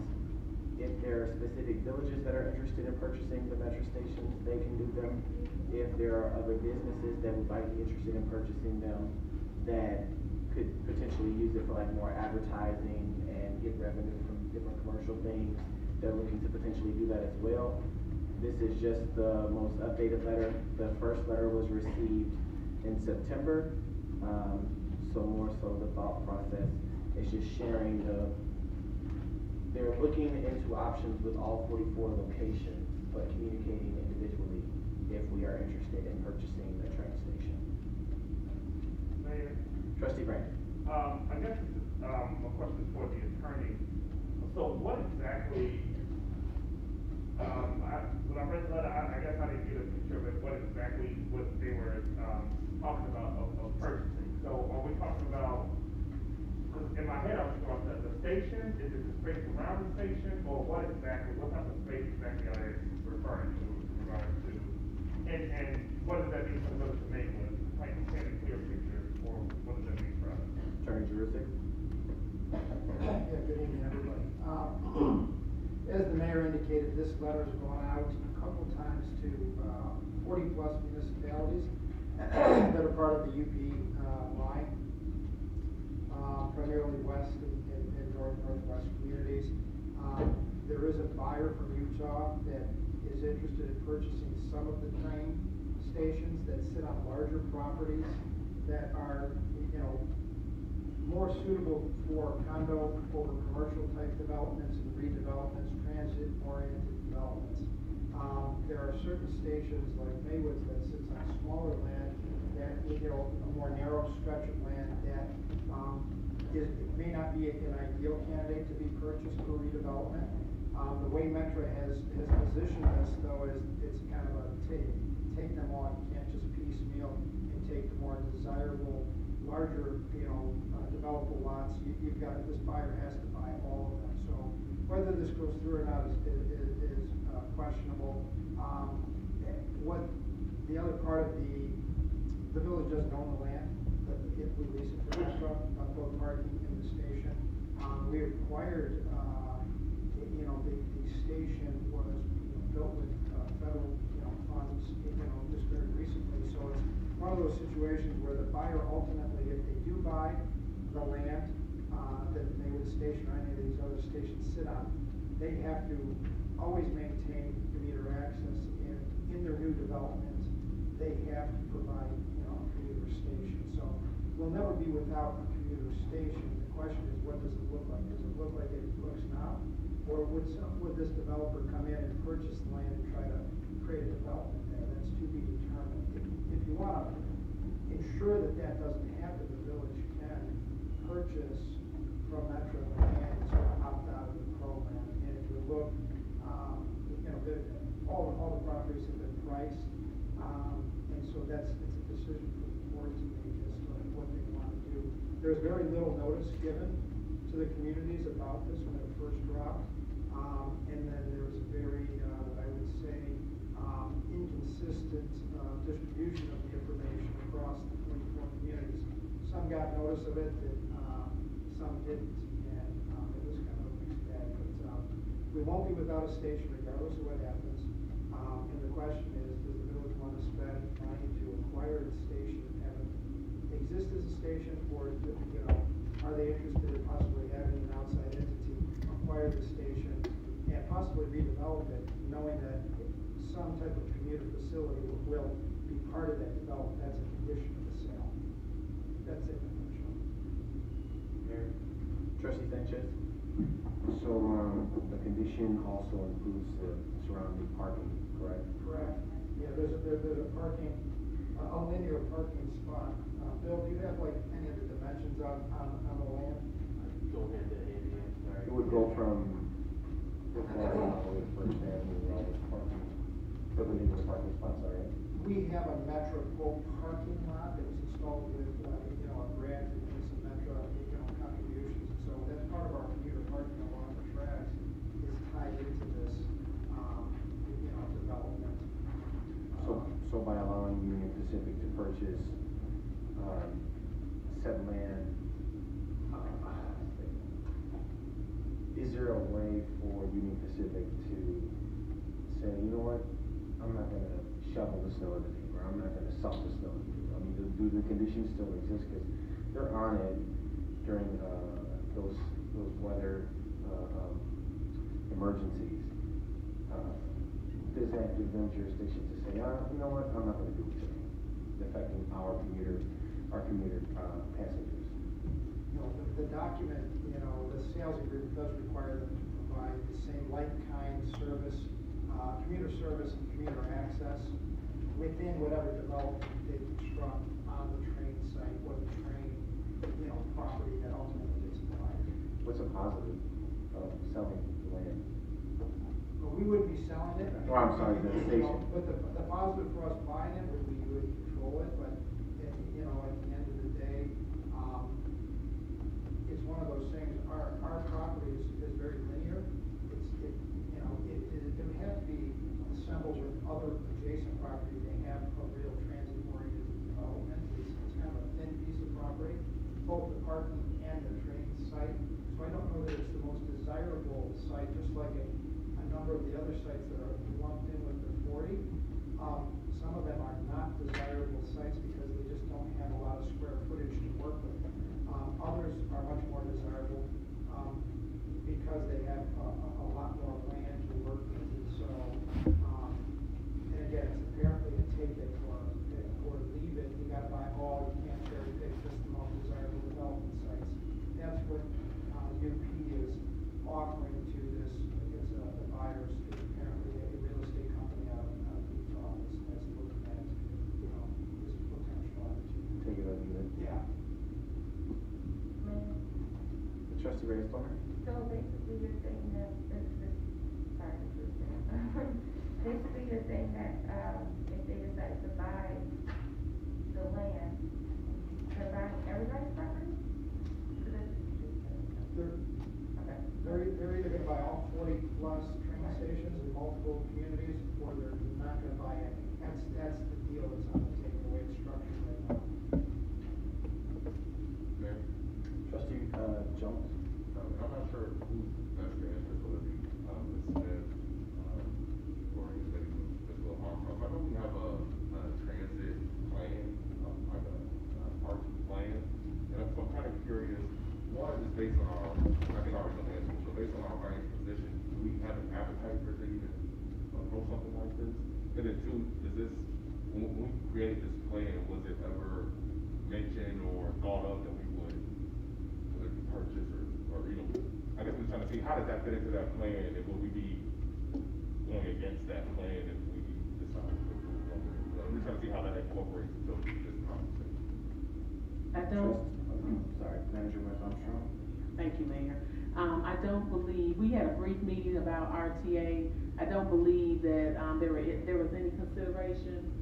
S3: if there are specific villages that are interested in purchasing the Metro stations, they can do them. If there are other businesses that might be interested in purchasing them that could potentially use it for like more advertising and get revenue from different commercial things, they're looking to potentially do that as well. This is just the most updated letter. The first letter was received in September. So more so the thought process is just sharing they're looking into options with all 44 locations, but communicating individually if we are interested in purchasing the train station.
S6: Mayor,
S3: Trustee Brandon.
S6: I guess this is, a question for the attorney. So what exactly, when I read the letter, I guess I didn't get a picture of it, what they were, talking about of purchasing. So are we talking about, in my head, I was talking about the station, is it the space around the station, or what type of space exactly are they referring to in regards to? And what does that mean for the village of Maywood? Like, paint a clear picture, or what does that mean for us?
S3: Attorney Jurusik.
S11: Yeah, good evening, everybody. As the mayor indicated, this letter has gone out a couple of times to 40-plus municipalities that are part of the UP line, primarily west and northwest communities. There is a buyer from Utah that is interested in purchasing some of the train stations that sit on larger properties that are, more suitable for condo or commercial type developments and redevelopments, transit oriented developments. There are certain stations like Maywood that sits on smaller land that, a more narrow stretch of land that it may not be an ideal candidate to be purchased for redevelopment. The way Metro has positioned this though is it's kind of a take them all. You can't just piecemeal and take the more desirable larger, developable lots, you've got, this buyer has to buy all of them. So whether this goes through or not is questionable. What, the other part of the village doesn't own the land, but if we lease it for metro, both parking and the station. We acquired, the station was built with federal, funds, just very recently. So it's one of those situations where the buyer ultimately, if they do buy the land that Maywood Station or any of these other stations sit on, they have to always maintain commuter access, and in their new developments, they have to provide, a commuter station. So we'll never be without a commuter station. The question is, what does it look like? Does it look like it looks now? Or would this developer come in and purchase the land and try to create a development there? That's to be determined. If you want to ensure that that doesn't happen, the village can purchase from Metro land and sort of opt out of the program. And if you look, all the properties have been priced, and so it's a decision for the board to make as to what they want to do. There's very little notice given to the communities about this when it first dropped, and then there was a very, what I would say, inconsistent distribution of the information across the 24 communities. Some got notice of it, and some didn't, and it was kind of a mixed bag. But we won't be without a station regardless of what happens. And the question is, does the village want to spend money to acquire a station and have it exist as a station, or are they interested in possibly having an outside entity acquire the station and possibly redevelop it, knowing that some type of commuter facility will be part of that development? That's a condition of the sale. That's it.
S3: Mayor, Trustee Sanchez.
S5: So, the condition also includes the surrounding parking, correct?
S11: Correct. Yeah, there's a parking, a linear parking spot. Bill, do you have like any of the dimensions on the land?
S3: Don't have that handy, I'm sorry.
S5: It would go from the corner all the way to First Avenue, all those parking, the linear parking spots, all right?
S11: We have a Metro parking lot that was installed with, a grant and some Metro, contributions. And so that's part of our commuter parking along the tracks is tied into this, development.
S5: So by allowing Union Pacific to purchase, said land, is there a way for Union Pacific to say, you know what, I'm not gonna shovel the snow in the neighbor, I'm not gonna salt the snow in the neighbor? I mean, do the conditions still exist? Because they're on it during, those weather, emergencies. Does that give them jurisdiction to say, you know what, I'm not gonna do it today, affecting our commuter passengers?
S11: The document, the sales agreement does require them to provide the same like-kind service, commuter service and commuter access within whatever development they construct on the train site or the train, property that ultimately gets acquired.
S5: What's a positive of selling the land?
S11: But we wouldn't be selling it.
S5: Oh, I'm sorry, the station.
S11: But the positive for us buying it would be you would control it, but, at the end of the day, it's one of those things, our property is very linear. It would have to be assembled with other adjacent property to have a real transit-oriented development. It's kind of a thin piece of property, both the parking and the train site. So I don't know that it's the most desirable site, just like a number of the other sites that are lumped in with the 40. Some of them are not desirable sites because they just don't have a lot of square footage to work with. Others are much more desirable because they have a lot more land to work with. And so, and again, it's apparently to take it or leave it. You got to buy all. You can't cherry pick just the most desirable development sites. That's what UP is offering to this. The buyers is apparently a real estate company out of Utah that's looking at, this potential opportunity.
S5: Take it as you did.
S11: Yeah.
S3: Trustee Reyes Palmer.
S12: So basically you're saying that, sorry, basically you're saying that, if they decide to buy the land, they're buying everybody's preference? Is it- Okay.
S11: They're either gonna buy all 40+ train stations in multiple communities, or they're not gonna buy any. That's the deal that's on the table, the way it's structured right now.
S2: Mayor?
S3: Trustee, Jones?
S2: I'm not sure who's best to answer this, whether it be, Ms. Smith, or anybody with Ms. Armstrong. I know we have a transit plan, like a parking plan, and so I'm kind of curious, one is based on our, I think I already know the answer, so based on our financial position, do we have an appetite for to even approach something like this? And then two, is this, when we created this plan, was it ever mentioned or thought of that we would purchase or, you know, I guess we're trying to see how does that fit into that plan, and will we be going against that plan if we decide to move on with it? We're trying to see how that incorporates into this conversation.
S7: I don't,
S3: Sorry, Manager West Armstrong?
S7: thank you, Mayor. I don't believe, we had a brief meeting about RTA. I don't believe that, there was any consideration,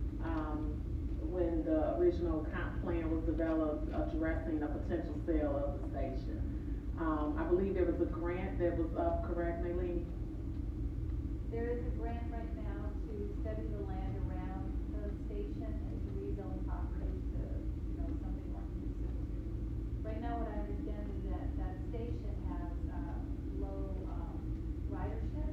S7: when the original comp plan was developed, addressing a potential sale of the station. I believe there was a grant that was up, correct, Maylene?
S8: There is a grant right now to study the land around the station and to rezone properties to, something more conducive to. Right now, what I understand is that that station has, low, ridership.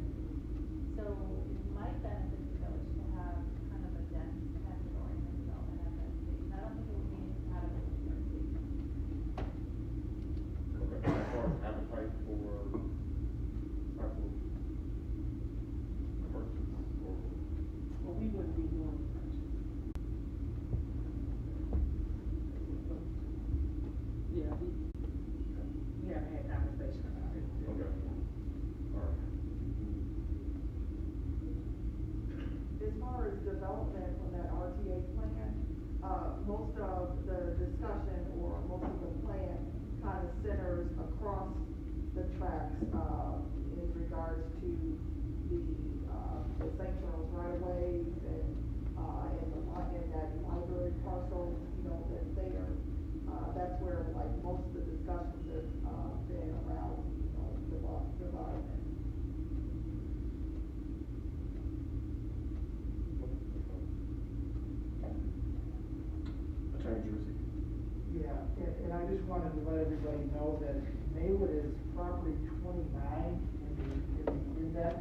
S8: So it might benefit the village to have kind of a dense transit-oriented development at that station. I don't think it would be incompatible with our station.
S2: Okay, as far as appetite for type of purchase or.
S7: Well, we wouldn't be doing the purchase. Yeah, we haven't had conversation about it.
S2: Okay. All right.
S9: As far as development on that RTA plan, most of the discussion or most of the plan kind of centers across the tracks, in regards to the St. Charles right-of-ways and that library parcel, that's there. That's where like most of the discussions have been around, development.
S3: Attorney Jersey?
S11: Yeah, and I just wanted to let everybody know that Maywood is property 29 in the index.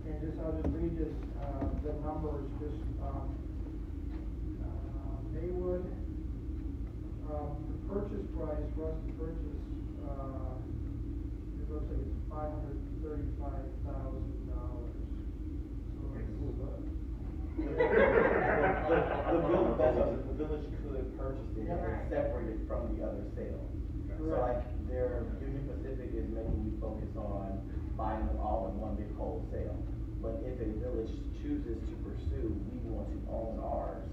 S11: And I'll just read this, the numbers, Maywood, the purchase price for us to purchase, it looks like it's $535,000.
S3: The village could purchase it and separate it from the other sale. So like their Union Pacific is making you focus on buying them all in one big wholesale. But if a village chooses to pursue, we want to own ours,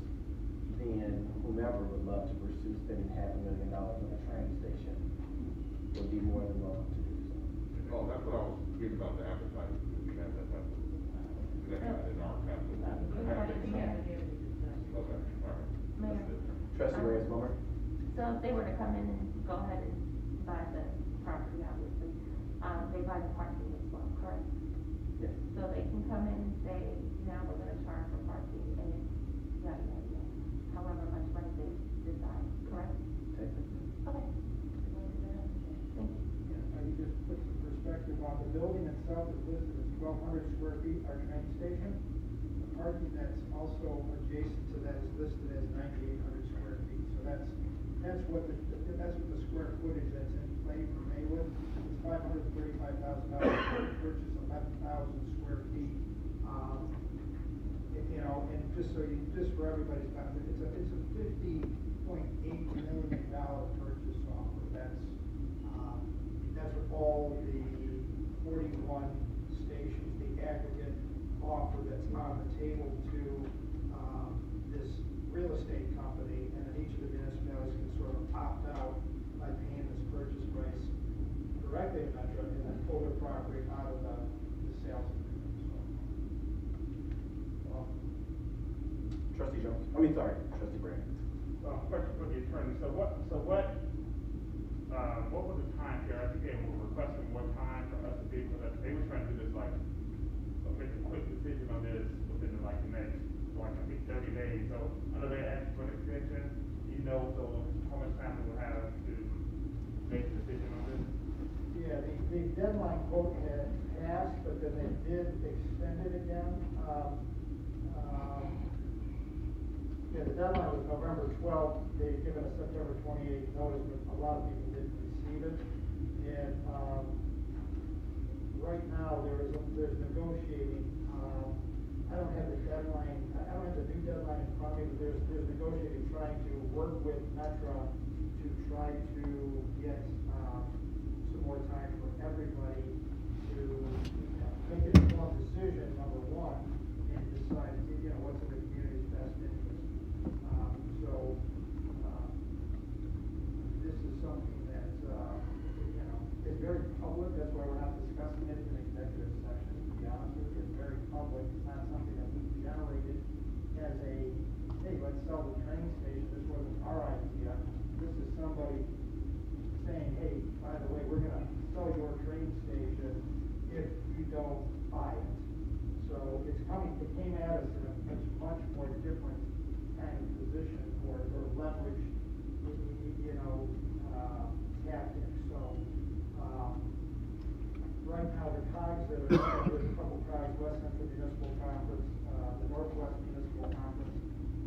S3: then whomever would love to pursue spending $500,000 on a train station would be more than welcome to do so.
S2: Oh, that's what I was reading about the appetite, if we have that type of, that's not in our capital. Okay, all right.
S12: Mayor.
S3: Trustee Reyes Moore?
S12: So if they were to come in and go ahead and buy the property, obviously, they buy the parking as well, correct?
S3: Yes.
S12: So they can come in and say, now we're gonna charge for parking and it's yada, yada, yada, however much money they decide, correct?
S3: Technically.
S12: Okay. Thank you.
S11: I can just put some perspective on the building itself is listed as 1,200 square feet, our train station. The parking that's also adjacent to that is listed as 9,800 square feet. So that's what the square footage that's in play for Maywood. It's $535,000 to purchase 11,000 square feet. And just for everybody's benefit, it's a $50.8 million purchase offer. That's for all the 41 stations, the aggregate offer that's on the table to this real estate company, and then each of the municipalities can sort of opt out by paying this purchase price directly to Metro and then pull their property out of the sales agreement.
S3: Trustee Jones? Trustee Brand.
S6: Question for the attorney. So what there, I think they were requesting more time for us to be able to, they were trying to do this like, make a quick decision on this within like the next, like I think 30 days. So I know they asked for an extension, so how much time we will have to make a decision on this?
S11: Yeah, the deadline quote had passed, but then they did extend it again. Yeah, the deadline was November 12th. They've given us September 28th notice, but a lot of people didn't receive it. And right now, there's negotiating. I don't have the deadline, I don't have the new deadline in front of me, but there's negotiating, trying to work with Metra to try to get some more time for everybody to make an informed decision, number one, and decide, what's in the community's best interest. This is something that, is very public. That's why we're not discussing it in executive session, to be honest with you. It's very public. It's not something that we generated as a, hey, let's sell the train station. This wasn't our idea. This is somebody saying, hey, by the way, we're gonna sell your train station if you don't buy it. So it came at us in a much more different kind of position or leverage, tactics. So, right now, the COGs that are, there's a couple COGs, West Central Municipal Conference, the Northwest Municipal Conference,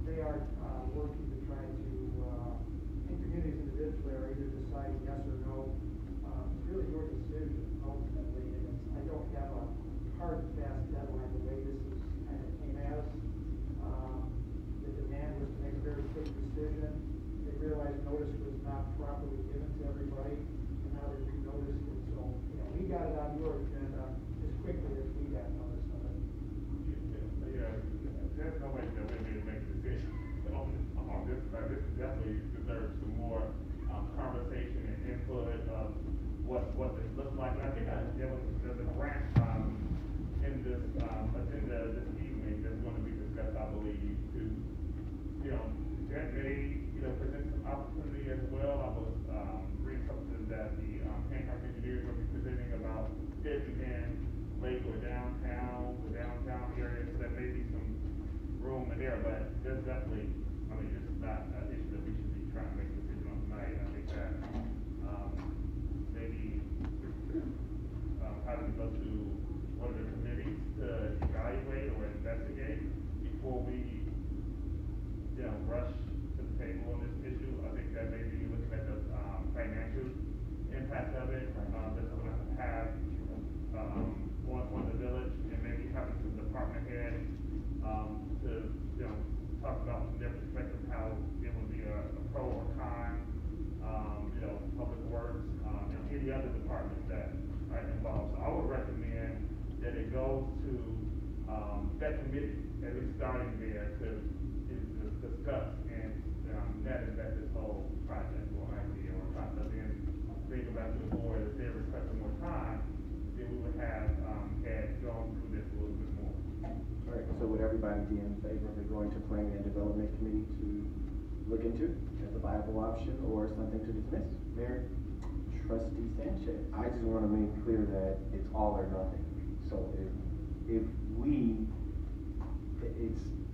S11: they are, working to try to, in communities individually are either deciding yes or no. It's really your decision ultimately, and I don't have a hard and fast deadline the way this is kind of came at us. The demand was to make a very quick decision. They realized notice was not properly given to everybody, and now they're re-noticed it. So, we got it on your agenda as quickly as we got notice of it.
S6: Yeah, there's no way that we can make a decision on this, but this definitely deserves some more conversation and input of what this looks like. And I think there's a grant in this agenda this evening that's going to be discussed, I believe, to that may present some opportunity as well. I was reading something that the Hancock engineers will be presenting about fitting in Maywood downtown, the downtown area, so there may be some room in there, but there's definitely, this is not an issue that we should be trying to make a decision on tonight. I think that maybe how do we go to one of the committees to evaluate or investigate before we rush to the table on this issue. I think that maybe looking at the financial impact of it, that's going to have on the village, and maybe having some department heads to talk about from their perspective how it would be a pro or con, public works, and any other departments that are involved. So I would recommend that it goes to that committee, at least starting there, to discuss and net this whole project or idea or concept, and think about the board if they're requesting more time, then we would have had gone through this a little bit more.
S3: All right, so would everybody be in favor of it going to Planning and Development Committee to look into as a viable option or something to dismiss? Mayor, Trustee Sanchez.
S5: I just want to make clear that it's all or nothing. So if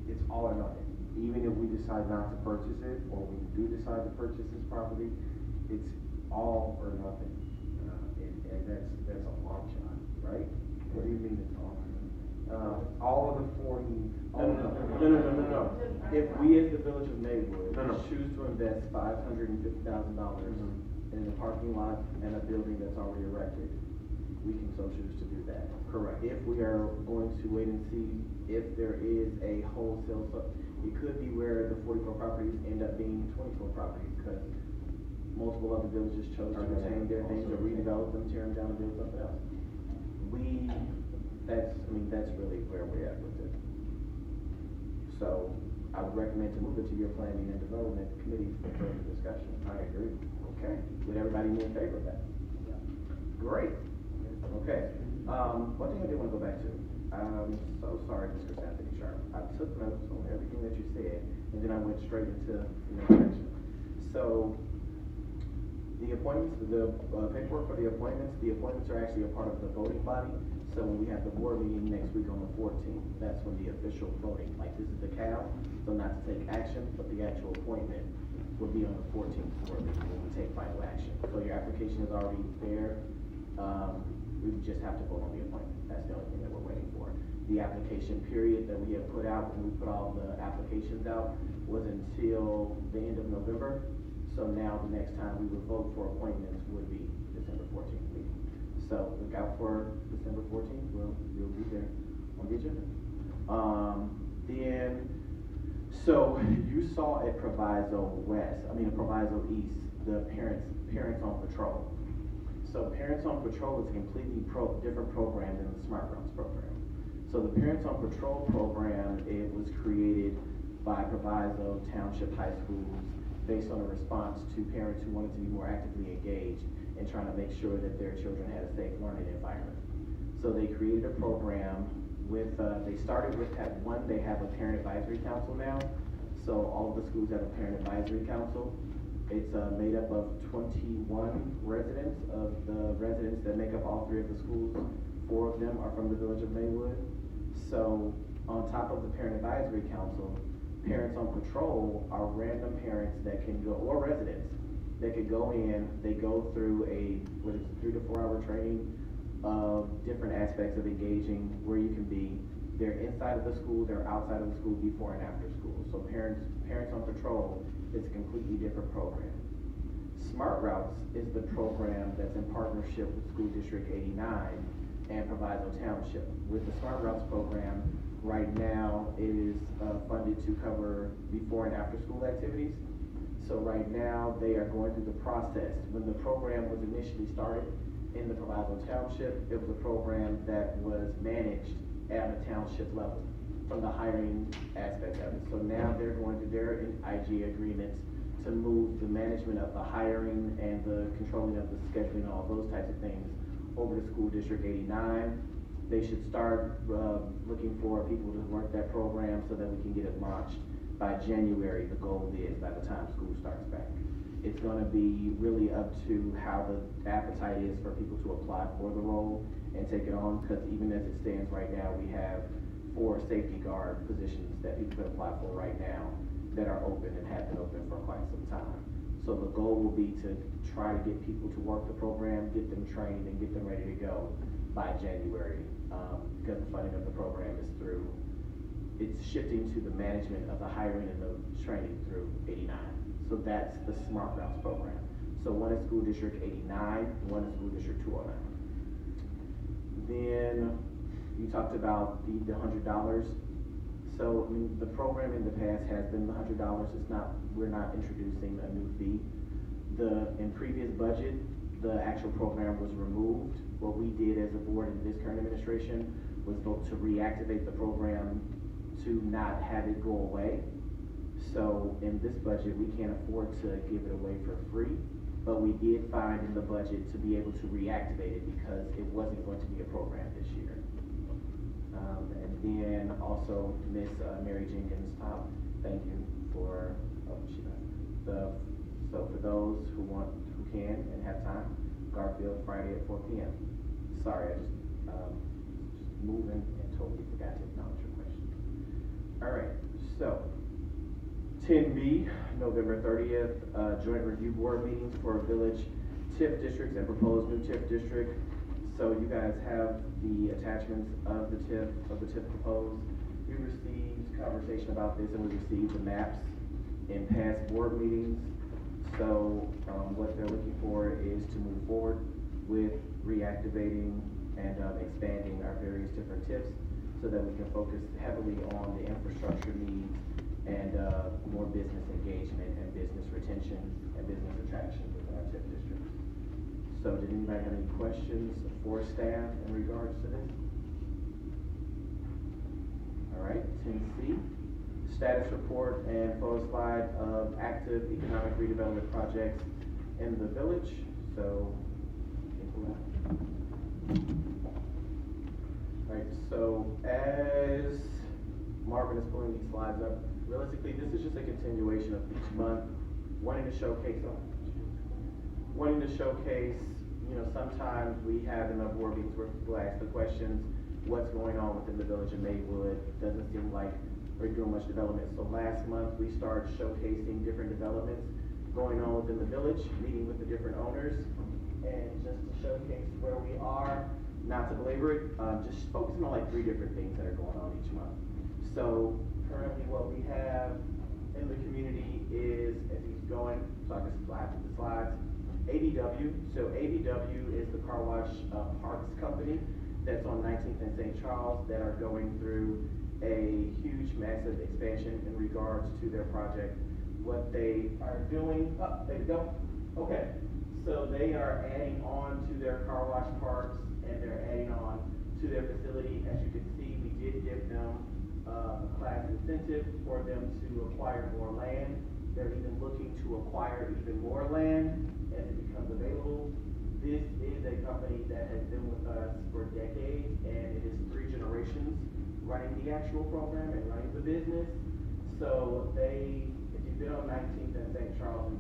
S5: it's all or nothing. Even if we decide not to purchase it, or we do decide to purchase this property, it's all or nothing. And that's a long shot, right? What do you mean it's all or nothing? All of the 40.
S3: No. If we as the Village of Maywood
S1: No.
S3: choose to invest $550,000 in the parking lot and a building that's already erected, we can so choose to do that.
S5: Correct.
S3: If we are going to wait and see if there is a wholesale, it could be where the 44 properties end up being 24 properties, because multiple other villages chose to retain their things or redevelop them, tear them down and build something else. That's really where we're at with it. So I would recommend to move it to your Planning and Development Committee for further discussion.
S5: I agree.
S3: Okay, would everybody be in favor of that? Great. Okay, one thing I did want to go back to, I'm so sorry, Mr. Anthony Sharp. I took notes on everything that you said, and then I went straight into the next section. So, The appointments, the paperwork for the appointments are actually a part of the voting body. So when we have the board meeting next week on the 14th, that's when the official voting, like this is the CAL, so not to take action, but the actual appointment will be on the 14th board meeting when we take final action. So your application is already there. We just have to vote on the appointment. That's the only thing that we're waiting for. The application period that we have put out, when we put all the applications out, was until the end of November. So now the next time we would vote for appointments would be December 14th meeting. So look out for December 14th, you'll be there on the agenda. So you saw at Proviso East, the parents on patrol. So Parents on Patrol is a completely different program than the Smart Routes program. So the Parents on Patrol program, it was created by Proviso Township High Schools based on a response to parents who wanted to be more actively engaged and trying to make sure that their children had a safe learning environment. So they created a program with, they started with, they have a parent advisory council now. So all of the schools have a parent advisory council. It's made up of 21 residents. Of the residents that make up all 3 of the schools, 4 of them are from the village of Maywood. So on top of the parent advisory council, Parents on Patrol are random parents that can go, or residents, that could go in, they go through a 3 to 4 hour training of different aspects of engaging where you can be. They're inside of the school, they're outside of the school, before and after school. So Parents on Patrol is a completely different program. Smart Routes is the program that's in partnership with School District 89 and Proviso Township. With the Smart Routes program, right now it is funded to cover before and after school activities. So right now they are going through the process. When the program was initially started in the Proviso Township, it was a program that was managed at a township level from the hiring aspect of it. So now they're going through their IG agreements to move the management of the hiring and the controlling of the scheduling, all those types of things over to School District 89. They should start looking for people to work that program so that we can get it launched by January. The goal is by the time school starts back. It's going to be really up to how the appetite is for people to apply for the role and take it on, because even as it stands right now, we have 4 safety guard positions that people can apply for right now that are open and have been open for quite some time. So the goal will be to try to get people to work the program, get them trained, and get them ready to go by January, because the funding of the program is through, it's shifting to the management of the hiring and the training through 89. So that's the Smart Routes program. So one is School District 89, one is School District 209. Then you talked about the $100. So I mean, the program in the past has been the $100. It's not, we're not introducing a new fee. In previous budget, the actual program was removed. What we did as a board in this current administration was vote to reactivate the program to not have it go away. So in this budget, we can't afford to give it away for free, but we did find in the budget to be able to reactivate it because it wasn't going to be a program this year. And then also Miss Mary Jenkins, thank you for, so for those who can and have time, Garfield Friday at 4 p.m. Sorry, I just moving and totally forgot to acknowledge your question. All right, so 10B, November 30th, joint review board meetings for village TIF districts and proposed new TIF district. So you guys have the attachments of the TIF proposed. We received conversation about this and we received the maps in past board meetings. So what they're looking for is to move forward with reactivating and expanding our various different TIFs so that we can focus heavily on the infrastructure needs and more business engagement and business retention and business attraction within our TIF districts. So did anybody have any questions for staff in regards to this? All right, 10C, status report and photo slide of active economic redevelopment projects in the village. So, all right, so as Marvin is pulling these slides up, realistically, this is just a continuation of each month wanting to showcase wanting to showcase, sometimes we have in our board meetings where people ask the questions, what's going on within the village of Maywood? Doesn't seem like we're doing much development. So last month, we started showcasing different developments going on within the village, meeting with the different owners, and just to showcase where we are, not to belabor it, just focusing on like 3 different things that are going on each month. So currently what we have in the community is, as he's going, so I can slide through the slides, ABW. So ABW is the car wash parts company that's on 19th and St. Charles that are going through a huge, massive expansion in regards to their project. What they are doing, there you go. Okay, so they are adding on to their car wash parks and they're adding on to their facility. As you can see, we did give them a class incentive for them to acquire more land. They're even looking to acquire even more land as it becomes available. This is a company that has been with us for decades, and it is 3 generations running the actual program and running the business. So if you've been on 19th and St. Charles and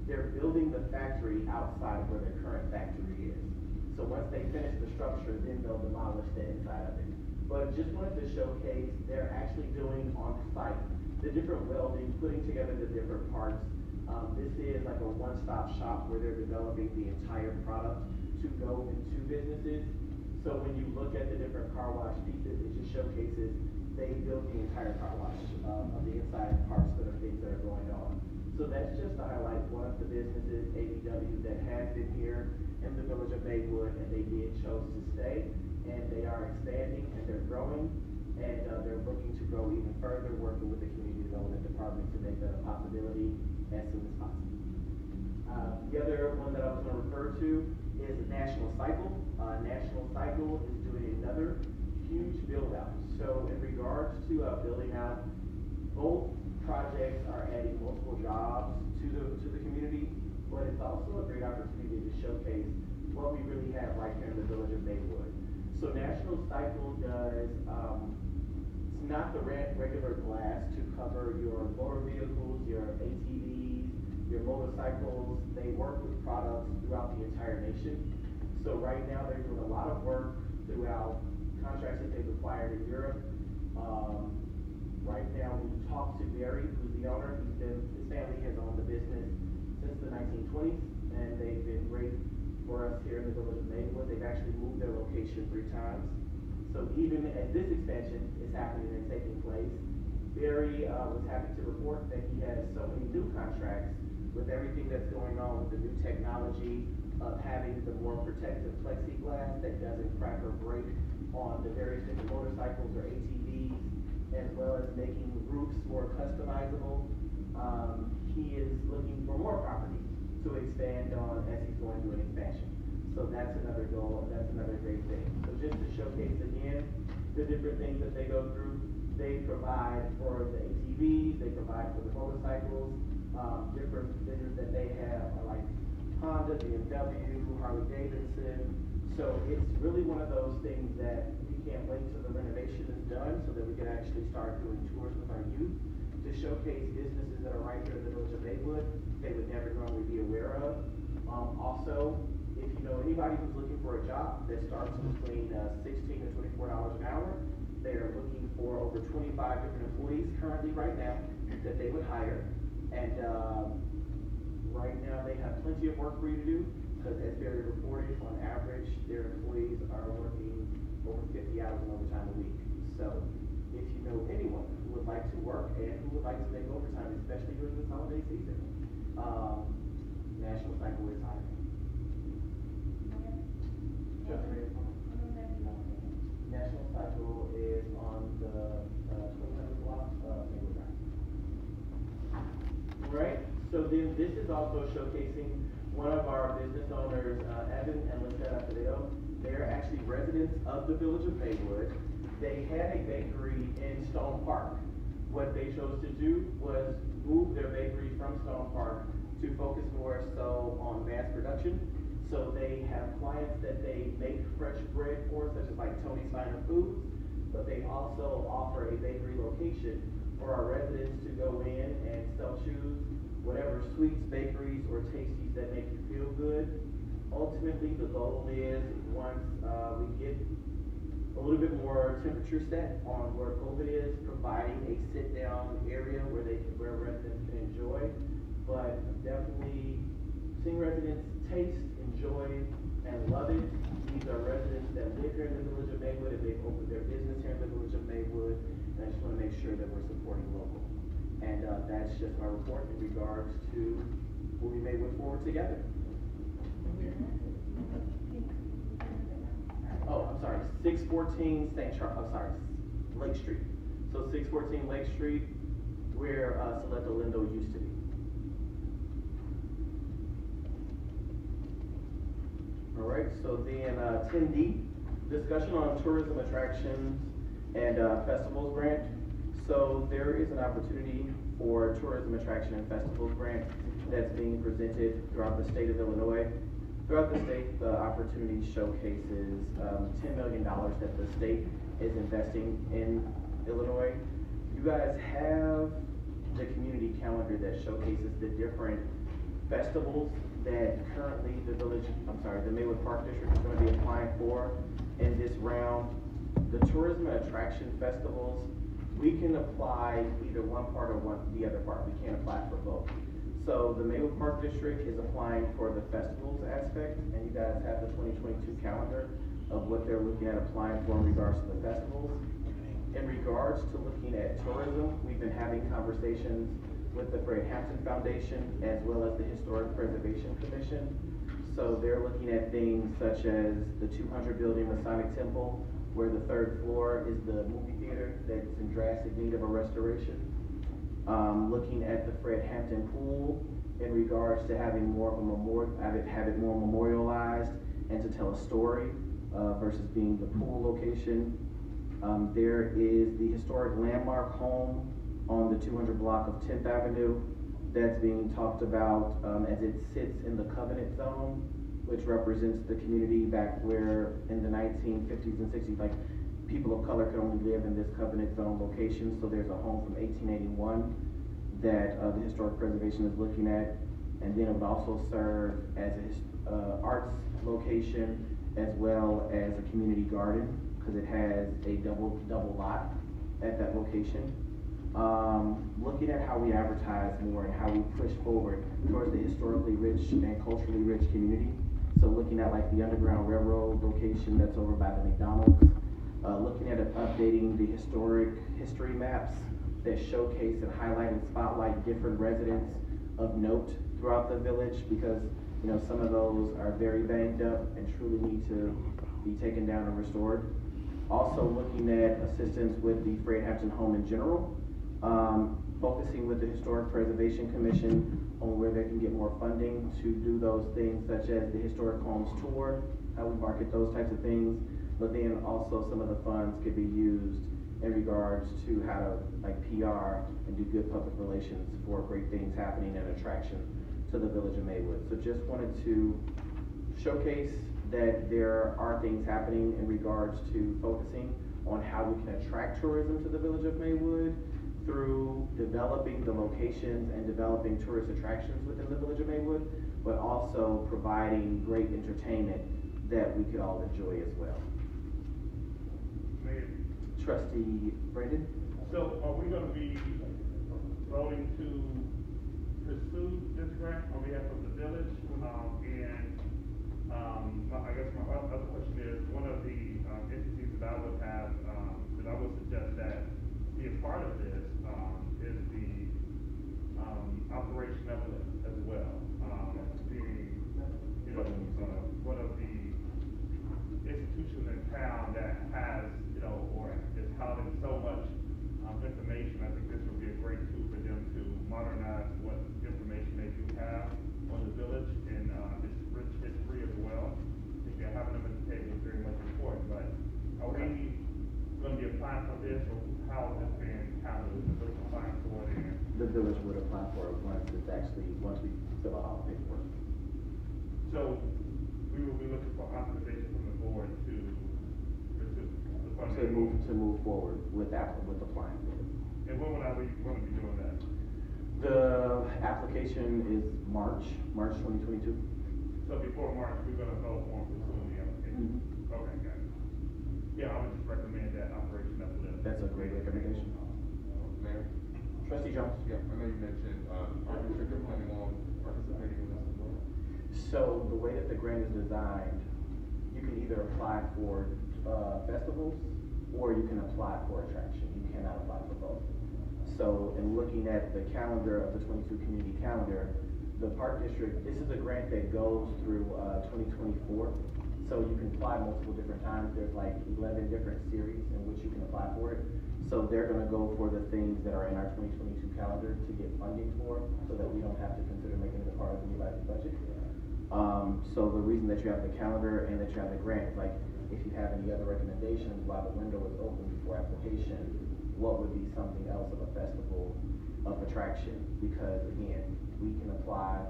S3: they're building the factory outside of where their current factory is. So once they finish the structure, then they'll demolish the inside of it. But just wanted to showcase, they're actually doing on site the different welding, putting together the different parts. This is like a one-stop shop where they're developing the entire product to go into businesses. So when you look at the different car wash pieces, it just showcases they built the entire car wash of the inside parts that are things that are going on. So that's just to highlight one of the businesses, ABW, that has been here in the village of Maywood, and they chose to stay, and they are expanding and they're growing, and they're looking to grow even further, working with the community development department to make that a possibility as soon as possible. The other one that I was going to refer to is National Cycle. National Cycle is doing another huge build out. So in regards to building out, both projects are adding multiple jobs to the community, but it's also a great opportunity to showcase what we really have right here in the village of Maywood. So National Cycle does, it's not the regular glass to cover your motor vehicles, your ATVs, your motorcycles. They work with products throughout the entire nation. So right now they're doing a lot of work throughout contracts that they've acquired in Europe. Right now we talked to Barry, who's the owner. His family has owned the business since the 1920s, and they've been great for us here in the village of Maywood. They've actually moved their location 3 times. So even as this expansion is happening and taking place, Barry was happy to report that he has so many new contracts with everything that's going on with the new technology of having the more protective plexiglass that doesn't crack or break on the various different motorcycles or ATVs, as well as making roofs more customizable. He is looking for more property to expand on as he's going through an expansion. So that's another goal, that's another great thing. So just to showcase again, the different things that they go through, they provide for the ATVs, they provide for the motorcycles, different vendors that they have are like Honda, BMW, Harley Davidson. So it's really one of those things that we can't wait till the renovation is done so that we can actually start doing tours with our youth to showcase businesses that are right here in the village of Maywood they would never normally be aware of. Also, if you know anybody who's looking for a job that starts between $16 to $24 an hour, they are looking for over 25 different employees currently right now that they would hire. And right now they have plenty of work for you to do, because as Barry reported, on average, their employees are working over 50 hours in overtime a week. So if you know anyone who would like to work and who would like to make overtime, especially during this holiday season, National Cycle is hiring. National Cycle is on the 27th block of Maywood Drive. Right, so then this is also showcasing one of our business owners, Evan and Lisetta Fidel. They're actually residents of the village of Maywood. They had a bakery in Stone Park. What they chose to do was move their bakery from Stone Park to focus more so on mass production. So they have clients that they make fresh bread for, such as like Tony's Finer Foods, but they also offer a bakery location for our residents to go in and sell shoes, whatever sweets, bakeries, or tasties that make you feel good. Ultimately, the goal is once we get a little bit more temperature set on where COVID is, providing a sit-down area where residents can enjoy. But definitely seeing residents taste, enjoy, and love it. These are residents that live here in the village of Maywood, and they've opened their business here in the village of Maywood. And I just want to make sure that we're supporting local. And that's just my report in regards to moving Maywood forward together. Oh, I'm sorry, 614 St. Charles, I'm sorry, Lake Street. So 614 Lake Street, where Saletta Lindo used to be. All right, so then 10D, discussion on tourism attractions and festivals grant. So there is an opportunity for tourism attraction and festivals grant that's being presented throughout the state of Illinois. Throughout the state, the opportunity showcases $10 million that the state is investing in Illinois. You guys have the community calendar that showcases the different festivals that currently the Maywood Park District is going to be applying for in this round. The tourism and attraction festivals, we can apply either one part or the other part. We can't apply for both. So the Maywood Park District is applying for the festivals aspect, and you guys have the 2022 calendar of what they're looking at applying for in regards to the festivals. In regards to looking at tourism, we've been having conversations with the Fred Hampton Foundation as well as the Historic Preservation Commission. So they're looking at things such as the 200 building Masonic Temple, where the third floor is the movie theater that's in drastic need of a restoration. Looking at the Fred Hampton Pool in regards to having more of a have it more memorialized and to tell a story versus being the pool location. There is the historic landmark home on the 200 block of 10th Avenue that's being talked about as it sits in the Covenant Zone, which represents the community back where in the 1950s and 60s, like people of color could only live in this Covenant Zone location. So there's a home from 1881 that the Historic Preservation is looking at, and then it would also serve as a arts location as well as a community garden because it has a double lot at that location. Looking at how we advertise more and how we push forward towards the historically rich and culturally rich community. So looking at like the Underground Railroad location that's over by the McDonald's. Looking at updating the history maps that showcase and highlight and spotlight different residents of note throughout the village because some of those are very banged up and truly need to be taken down and restored. Also looking at assistance with the Fred Hampton home in general, focusing with the Historic Preservation Commission on where they can get more funding to do those things such as the Historic Homes Tour, how we market those types of things, but then also some of the funds could be used in regards to how to like PR and do good public relations for great things happening and attraction to the village of Maywood. So just wanted to showcase that there are things happening in regards to focusing on how we can attract tourism to the village of Maywood through developing the locations and developing tourist attractions within the village of Maywood, but also providing great entertainment that we could all enjoy as well. Trustee Brandon?
S6: So are we going to be voting to pursue this grant on behalf of the village? I guess my other question is, one of the entities that I would have, that I would suggest that be a part of this is the operation of it as well. Being, one of the institutions in town that has, or is housing so much information. I think this would be a great tool for them to modernize what information they do have on the village and its rich history as well. I think having them at the table is very much important. But are we going to be applying for this, or how is this being handled? Is the village applying for it?
S3: The village would apply for it once we fill out all the paperwork.
S6: So we will be looking for authorization from the board to pursue the funding.
S3: To move forward with applying for it.
S6: And when would I be going to be doing that?
S3: The application is March 2022.
S6: So before March, we're gonna go on pursuing the application? Okay, got it. Yeah, I would just recommend that operation up to
S3: That's a great recommendation.
S2: Mayor?
S3: Trustee Jones?
S2: Yeah, I know you mentioned, our district are planning on participating in this as well.
S3: So the way that the grant is designed, you can either apply for festivals or you can apply for attraction. You cannot apply for both. So in looking at the calendar of the 22 community calendar, the Park District, this is a grant that goes through 2024. So you can apply multiple different times. There's like 11 different series in which you can apply for it. So they're gonna go for the things that are in our 2022 calendar to get funding for, so that we don't have to consider making it a part of anybody's budget. So the reason that you have the calendar and that you have the grant, like, if you have any other recommendations while the window is open before application, what would be something else of a festival of attraction? Because again, we can apply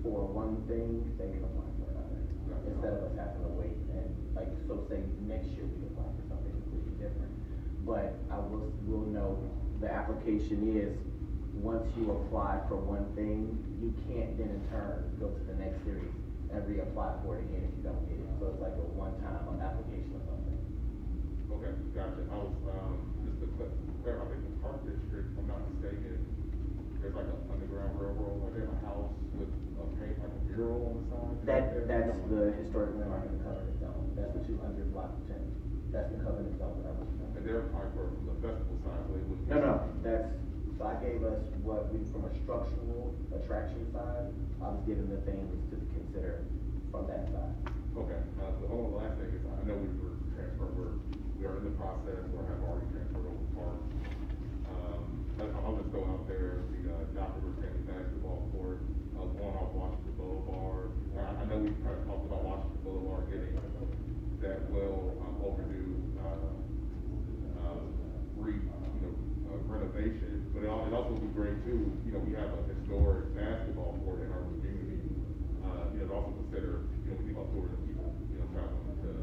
S3: for one thing, they can apply for another, instead of us having to wait and, like, so say next year we apply for something completely different. But I will know the application is, once you apply for one thing, you can't then in turn go to the next series and reapply for it again if you don't get it. So it's like a one-time application or something.
S2: Okay, gotcha. I was, just to clarify, I think the Park District, if I'm not mistaken, there's like an underground railroad, like they have a house with a paint, like a mural on the side.
S3: That's the historic landmark in the covenant zone. That's the 200 block of 10. That's the covenant zone that I was.
S2: And they're applying for from the festival side, so they would.
S3: No, so I gave us what we, from a structural attraction side, I was given the things to consider from that side.
S2: Okay, the only last thing is, I know we were we are in the process, or have already transferred over parks. I'll just go out there, the Dr. Family basketball court, going off Washington Boulevard. I know we've kind of talked about Washington Boulevard getting that well overdue, renovation, but it also would be great too, we have a historic basketball court in our community. Also consider, we think about tourism people, traveling to,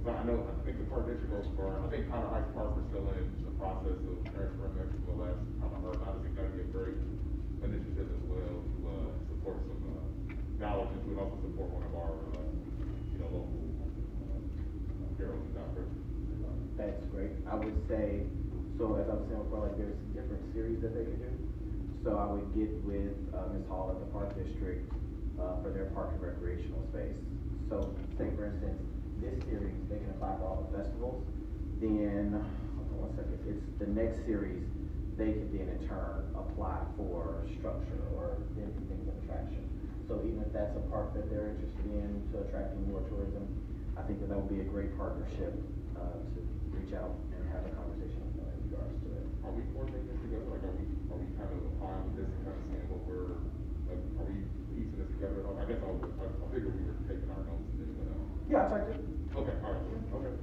S2: so I think the Park District goes for, I think Connor Heights Park is still in the process of transferring that to the last time I heard. I think that'd be a great initiative as well to, support some, knowledge and to also support one of our, local, heroes out there.
S3: That's great. I would say, so as I was saying before, like there's different series that they could do. So I would get with Ms. Hall at the Park District for their park and recreational space. So say for instance, this series, they can apply for all the festivals. Then, hold on 1 second, it's the next series, they could then in turn apply for structure or anything of attraction. So even if that's a park that they're interested in to attracting more tourism, I think that would be a great partnership to reach out and have a conversation with them in regards to it.
S2: Are we coordinating this together? Like, are we kind of applying with this and kind of seeing what we're, like, are we piecing this together? I guess I figured we were taking our notes and then,
S3: Yeah, I checked it.
S2: Okay, all right, okay.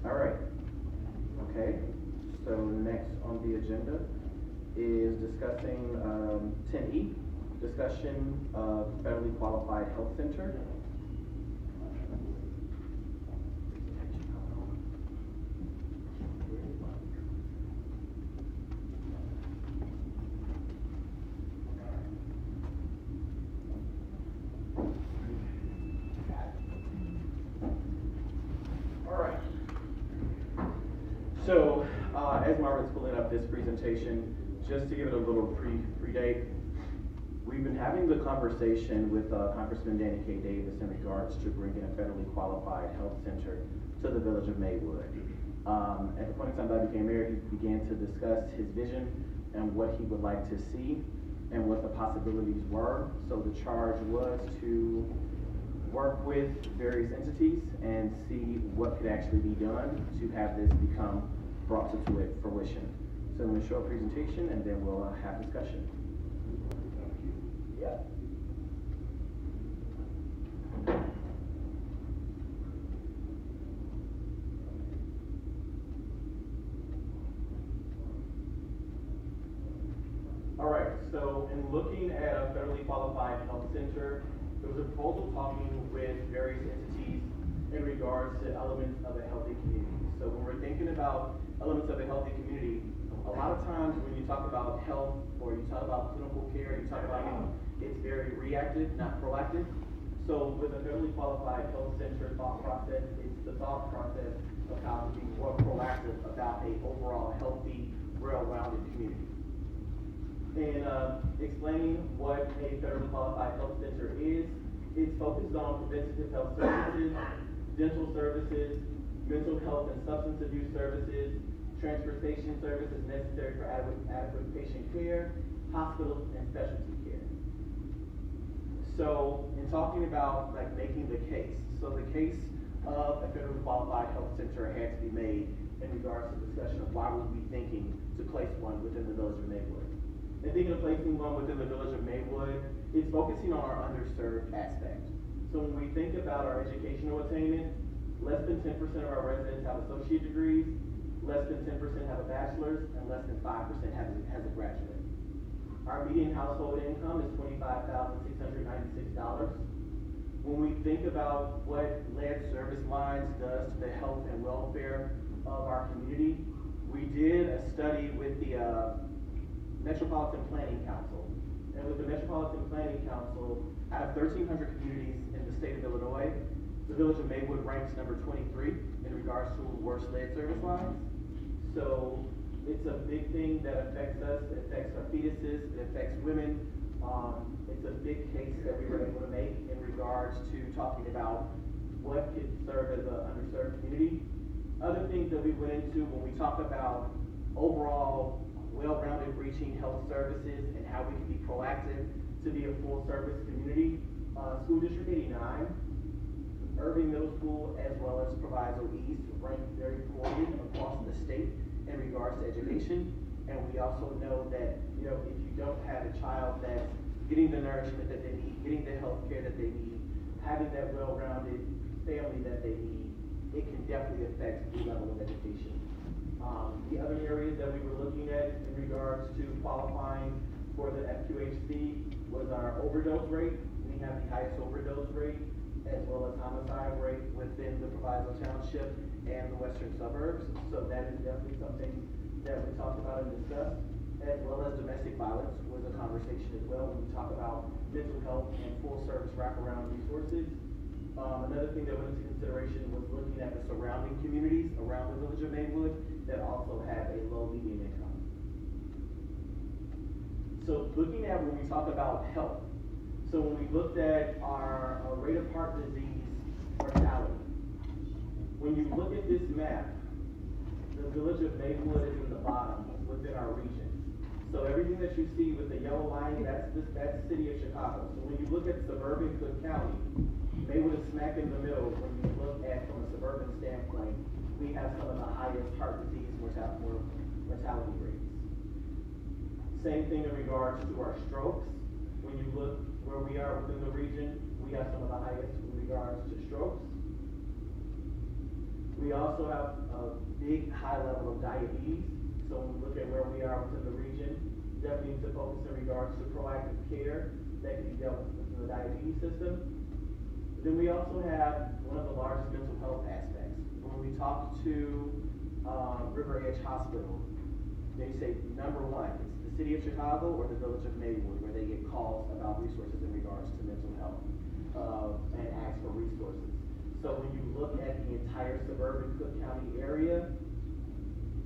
S3: All right. Okay, so next on the agenda is discussing 10E, discussion of federally qualified health center. So, as Margaret's pulling up this presentation, just to give it a little predate, we've been having the conversation with Congressman Danny K. Davis in regards to bringing a federally qualified health center to the village of Maywood. At the point in time that I became mayor, he began to discuss his vision and what he would like to see and what the possibilities were. So the charge was to work with various entities and see what could actually be done to have this become brought to fruition. So I'm going to show a presentation and then we'll have discussion. Yeah. All right, so in looking at a federally qualified health center, there was a proposal talking with various entities in regards to elements of a healthy community. So when we're thinking about elements of a healthy community, A lot of times when you talk about health or you talk about clinical care, you talk about it's very reactive, not proactive. So with a federally qualified health center thought process, it's the thought process of how to be more proactive about a overall healthy, well-rounded community. And explaining what a federally qualified health center is, it's focused on preventative health services, dental services, mental health and substance abuse services, transportation services necessary for adequate patient care, hospitals, and specialty care. So, in talking about like making the case, so the case of a federally qualified health center had to be made in regards to discussion of why would we thinking to place one within the village of Maywood. And thinking of placing one within the village of Maywood, it's focusing on our underserved aspect. So when we think about our educational attainment, less than 10% of our residents have associate degrees, less than 10% have a bachelor's, and less than 5% has a graduate. Our median household income is $25,696. When we think about what lead service lines does to the health and welfare of our community, we did a study with the Metropolitan Planning Council. And with the Metropolitan Planning Council, out of 1,300 communities in the state of Illinois, the village of Maywood ranks number 23 in regards to worst lead service lines. So it's a big thing that affects us. It affects our fetuses. It affects women. It's a big case that we were able to make in regards to talking about what could serve as an underserved community. Other things that we went into when we talk about overall well-rounded reaching health services and how we can be proactive to be a full-service community. School District 89, Irving Middle School, as well as Proviso East, ranked very poorly across the state in regards to education. And we also know that, if you don't have a child that's getting the nourishment that they need, getting the health care that they need, having that well-rounded family that they need, it can definitely affect the level of education. The other areas that we were looking at in regards to qualifying for the FQHC was our overdose rate. We have the highest overdose rate as well as homicide rate within the Proviso Township and the western suburbs. So that is definitely something that we talked about and discussed, as well as domestic violence was a conversation as well when we talk about mental health and full service wraparound resources. Another thing that went into consideration was looking at the surrounding communities around the village of Maywood that also have a low median income. So looking at when we talk about health, so when we looked at our rate of heart disease mortality, when you look at this map, the village of Maywood is in the bottom within our region. So everything that you see with the yellow line, that's the city of Chicago. So when you look at suburban Cook County, Maywood is smack in the middle. When you look at from a suburban standpoint, we have some of the highest heart disease mortality rates. Same thing in regards to our strokes. When you look where we are within the region, we have some of the highest in regards to strokes. We also have a big high level of diabetes. So when we look at where we are within the region, definitely need to focus in regards to proactive care that can be dealt with within the diabetes system. Then we also have one of the largest mental health aspects. When we talk to River Edge Hospital, they say number one, it's the city of Chicago or the village of Maywood where they get calls about resources in regards to mental health and ask for resources. So when you look at the entire suburban Cook County area,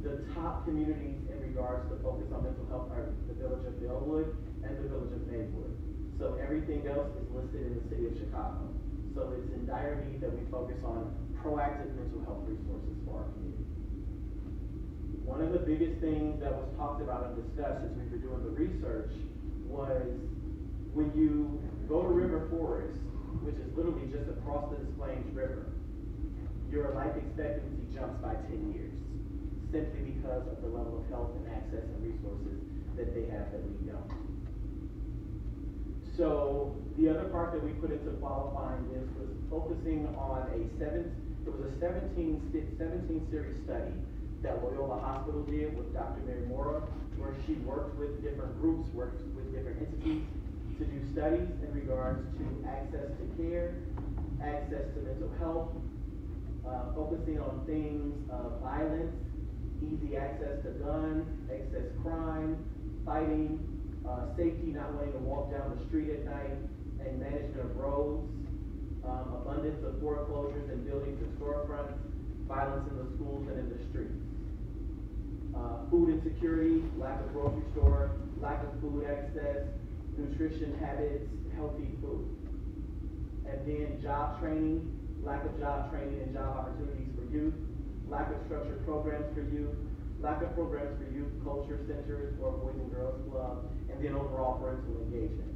S3: the top communities in regards to focus on mental health are the village of Bellwood and the village of Maywood. So everything else is listed in the city of Chicago. So it's in dire need that we focus on proactive mental health resources for our community. One of the biggest things that was talked about and discussed as we were doing the research was when you go to River Forest, which is literally just across the Des Plaines River, your life expectancy jumps by 10 years, simply because of the level of health and access and resources that they have that we don't. So the other part that we put into qualifying this was focusing on a 17 series study that Loyola Hospital did with Dr. Mary Mora, where she worked with different groups, worked with different entities to do studies in regards to access to care, access to mental health, focusing on things of violence, easy access to guns, excess crime, fighting, safety, not wanting to walk down the street at night, and management of roads, abundance of foreclosures and buildings and storefronts, violence in the schools and in the streets. Food insecurity, lack of grocery store, lack of food access, nutrition habits, healthy food. And then job training, lack of job training and job opportunities for youth, lack of structured programs for youth, lack of programs for youth culture centers or Boys and Girls Club, and then overall parental engagement.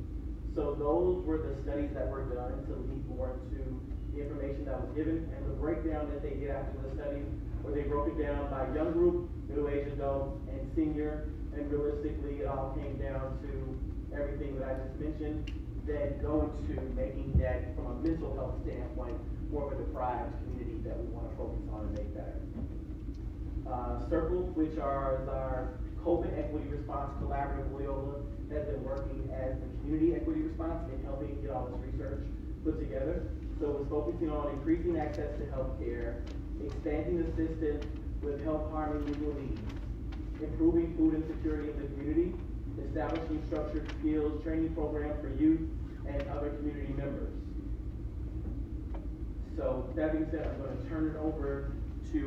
S3: So those were the studies that were done to lead more into the information that was given, and the breakdown that they did after the studies, where they broke it down by young group, middle-aged adults, and senior, and realistically it all came down to everything that I just mentioned, that go into making that, from a mental health standpoint, more of a deprived community that we want to focus on and make better. Circle, which is our COVID equity response collaborative, Loyola has been working as the community equity response in helping get all this research put together. So it's focusing on increasing access to health care, expanding assistance with health harming legal needs, improving food insecurity in the community, establishing structured skills training programs for youth and other community members. So with that being said, I'm going to turn it over to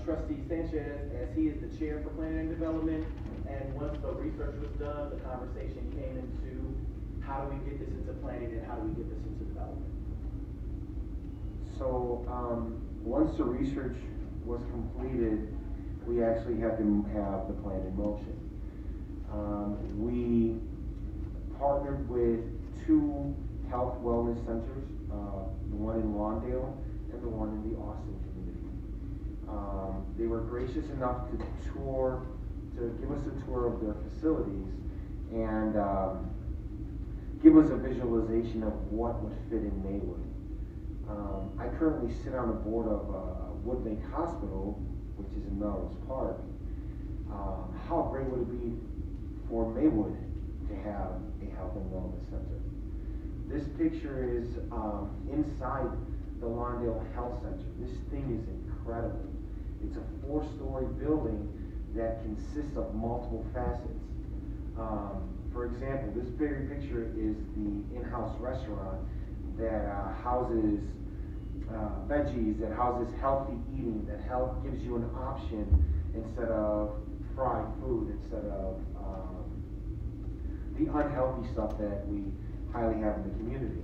S3: Trustee Sanchez, as he is the chair for planning and development. And once the research was done, the conversation came into how do we get this into planning and how do we get this into development.
S5: So, once the research was completed, we actually had to have the plan in motion. We partnered with 2 health wellness centers, the one in Lawndale and the one in the Austin community. They were gracious enough to give us a tour of their facilities and give us a visualization of what would fit in Maywood. I currently sit on the board of Wood Lake Hospital, which is in Melrose Park. How great would it be for Maywood to have a health and wellness center? This picture is inside the Lawndale Health Center. This thing is incredible. It's a 4-story building that consists of multiple facets. For example, this very picture is the in-house restaurant that houses veggies, that houses healthy eating, that gives you an option instead of fried food, instead of the unhealthy stuff that we highly have in the community.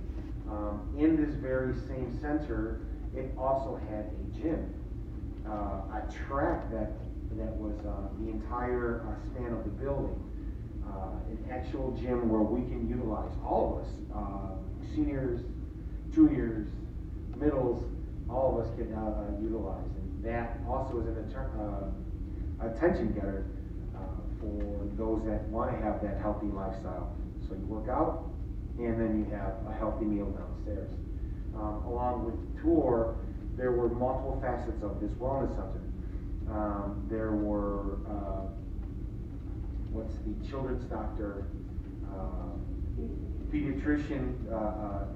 S5: In this very same center, it also had a gym, a track that was the entire span of the building, an actual gym where we can utilize, all of us, seniors, juniors, middles, all of us can utilize. And that also is an attention getter for those that want to have that healthy lifestyle. So you work out, and then you have a healthy meal downstairs. Along with the tour, there were multiple facets of this wellness center. There were, what's the children's doctor, pediatrician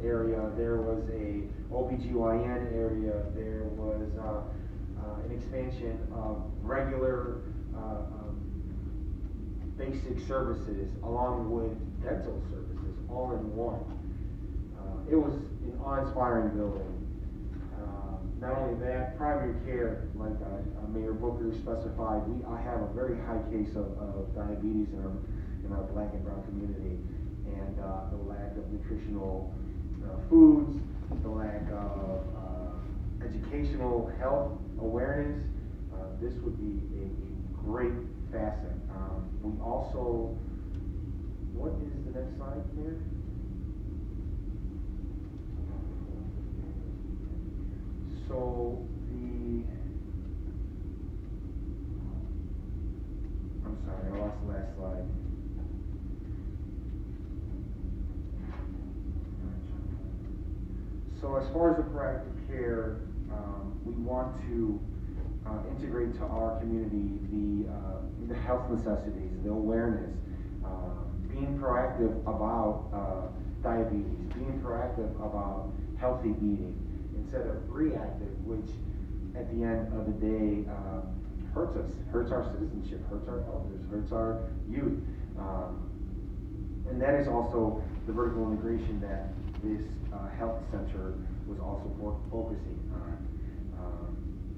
S5: area, there was a OBGYN area, there was an expansion of regular basic services along with dental services all in one. It was an awe-inspiring building. Not only that, primary care, like Mayor Booker specified, I have a very high case of diabetes in our Black and brown community, and the lack of nutritional foods, the lack of educational health awareness. This would be a great facet. We also, what is the next slide here? So I'm sorry, I lost the last slide. So as far as the proactive care, we want to integrate to our community the health necessities, the awareness, being proactive about diabetes, being proactive about healthy eating, instead of reactive, which at the end of the day hurts us, hurts our citizenship, hurts our elders, hurts our youth. And that is also the vertical integration that this health center was also focusing on.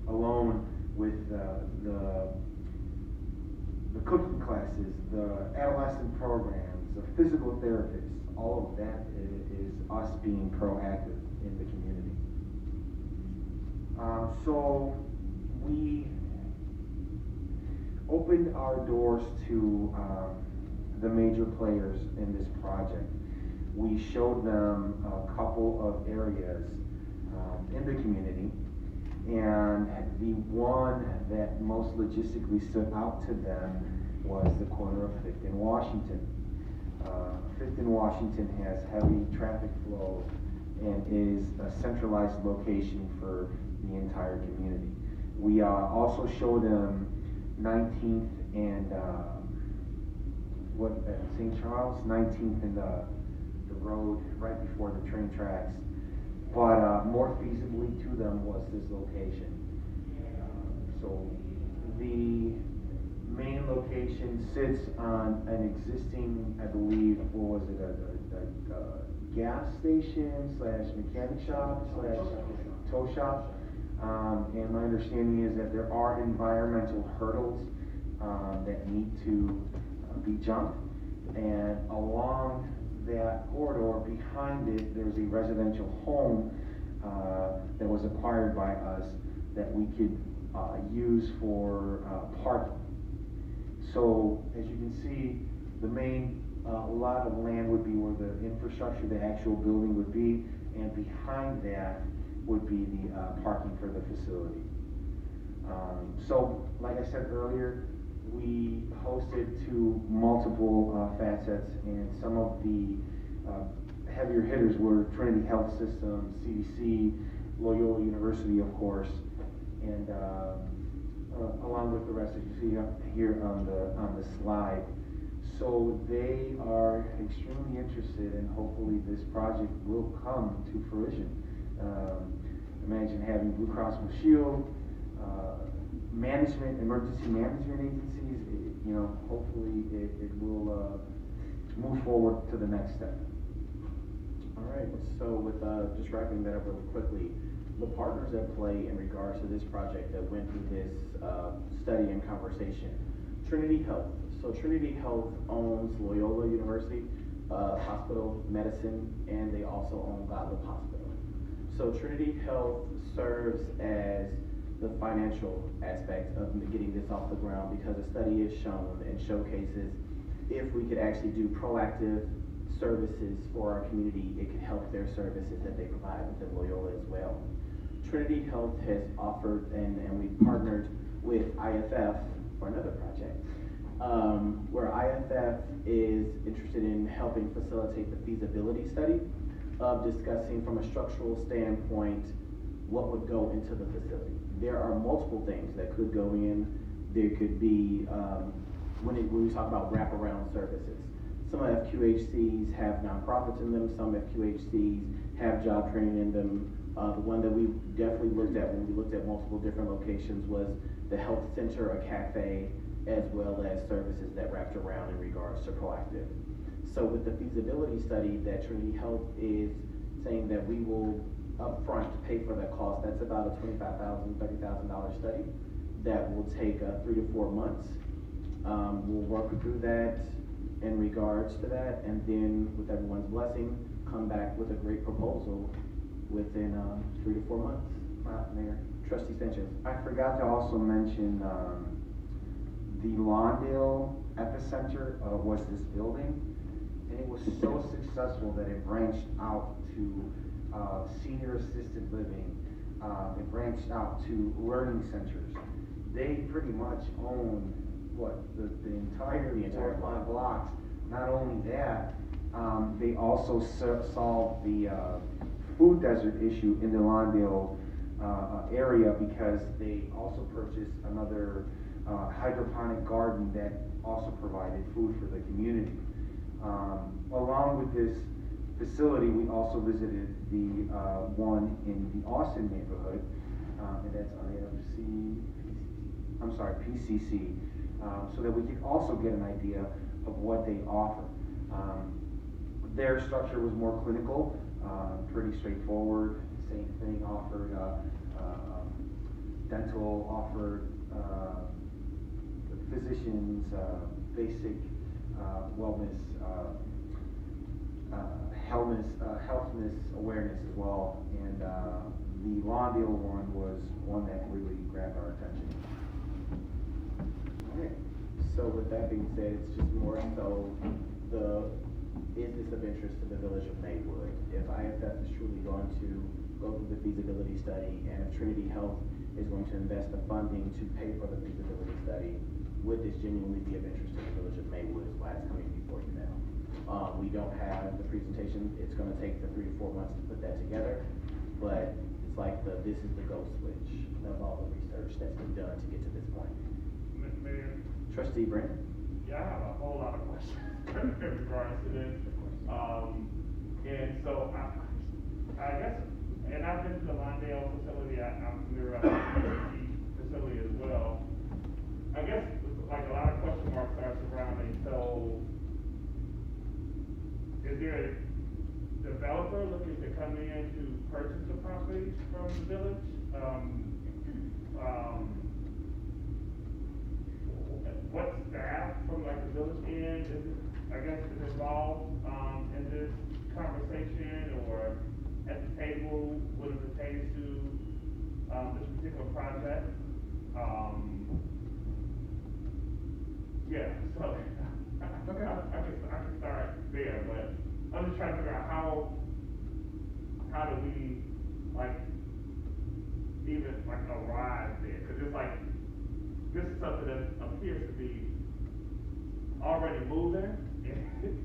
S5: Along with the cooking classes, the adolescent programs, the physical therapists, all of that is us being proactive in the community. So we opened our doors to the major players in this project. We showed them a couple of areas in the community, and the one that most logistically stood out to them was the corner of 5th and Washington. 5th and Washington has heavy traffic flow and is a centralized location for the entire community. We also showed them 19th and St. Charles, 19th and the road right before the train tracks. But more feasibly to them was this location. So the main location sits on an existing, I believe, what was it, a gas station / mechanic shop / tow shop. And my understanding is that there are environmental hurdles that need to be jumped. And along that corridor behind it, there's a residential home that was acquired by us that we could use for parking. So as you can see, the main lot of land would be where the infrastructure, the actual building would be, and behind that would be the parking for the facility. So like I said earlier, we hosted to multiple facets, and some of the heavier hitters were Trinity Health System, CDC, Loyola University, of course, and along with the rest that you see here on the slide. So they are extremely interested, and hopefully this project will come to fruition. Imagine having Blue Cross Blue Shield, emergency management agencies. Hopefully it will move forward to the next step.
S3: All right, so with just wrapping that up really quickly, the partners at play in regards to this project that went through this study and conversation, Trinity Health. So Trinity Health owns Loyola University Hospital Medicine, and they also own Gottlieb Hospital. So Trinity Health serves as the financial aspect of getting this off the ground, because a study is shown and showcases if we could actually do proactive services for our community, it could help their services that they provide within Loyola as well. Trinity Health has offered, and we partnered with IFF for another project, where IFF is interested in helping facilitate the feasibility study of discussing from a structural standpoint what would go into the facility. There are multiple things that could go in. There could be, when we talk about wraparound services, some FQHCs have nonprofits in them, some FQHCs have job training in them. The one that we definitely looked at when we looked at multiple different locations was the health center, a cafe, as well as services that wrapped around in regards to proactive. So with the feasibility study that Trinity Health is saying that we will upfront pay for that cost, that's about a $25,000, $30,000 study that will take 3 to 4 months. We'll work through that in regards to that, and then with everyone's blessing, come back with a great proposal within 3 to 4 months.
S5: Mayor,
S3: Trustee Sanchez.
S5: I forgot to also mention the Lawndale epicenter was this building, and it was so successful that it branched out to senior assisted living. It branched out to learning centers. They pretty much own the entire 4 or 5 blocks. Not only that, they also solved the food desert issue in the Lawndale area, because they also purchased another hydroponic garden that also provided food for the community. Along with this facility, we also visited the one in the Austin neighborhood, and that's IFC
S3: PCC, so that we could also get an idea of what they offer. Their structure was more clinical, pretty straightforward. Same thing, offered dental, offered physicians, basic wellness, healthness awareness as well. And the Lawndale one was one that really grabbed our attention. Okay, so with that being said, it's just more so is this of interest to the village of Maywood? If IFF is truly going to go through the feasibility study, and if Trinity Health is going to invest the funding to pay for the feasibility study, would this genuinely be of interest to the village of Maywood is why it's coming before you now. We don't have the presentation. It's gonna take the 3 to 4 months to put that together, but it's like this is the go switch of all the research that's been done to get to this point.
S6: Mayor?
S3: Trustee Brandon?
S6: Yeah, I have a whole lot of questions in regards to this. And so I guess, and I've been to the Lawndale facility, I'm familiar with the PCC facility as well. I guess, like, a lot of question marks are surrounding, so, is there a developer looking to come in to purchase the properties from the village? What staff from, like, the village end is involved, in this conversation, or at the table when it pertains to, this particular project? Yeah, so,
S3: Okay.
S6: I can start there, but I'm just trying to figure out how do we, like, even, like, arrive there? Cause it's like, this is something that appears to be already moving,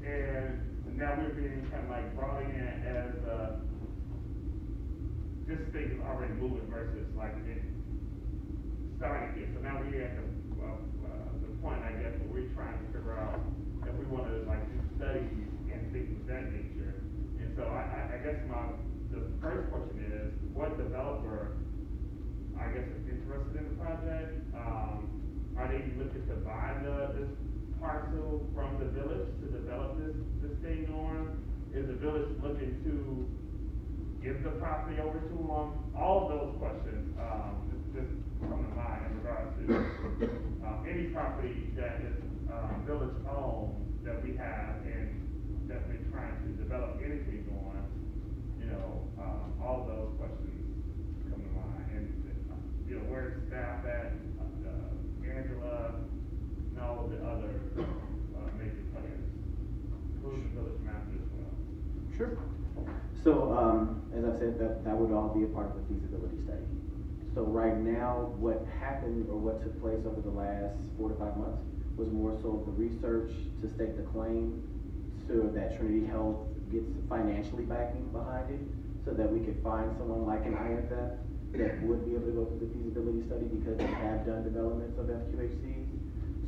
S6: and now we're being kind of like brought in as, this thing is already moving versus like it starting here. So now we're at the point, I guess, where we're trying to figure out if we want to like do studies and things of that nature. And so I guess the first question is, what developer, I guess, is interested in the project? Are they looking to buy this parcel from the village to develop this thing on? Is the village looking to give the property over to them? All of those questions just come to mind in regards to any property that is village owned that we have and that we're trying to develop anything on. You know, all of those questions come to mind. And you know, where's staff at? Angela, and all of the other major players, including the village manager as well.
S3: Sure. So, as I said, that would all be a part of the feasibility study. So right now, what happened or what took place over the last 4 to 5 months was more so the research to stake the claim so that Trinity Health gets financially backing behind it, so that we could find someone like an IFF that would be able to go through the feasibility study because they have done developments of FQHCs.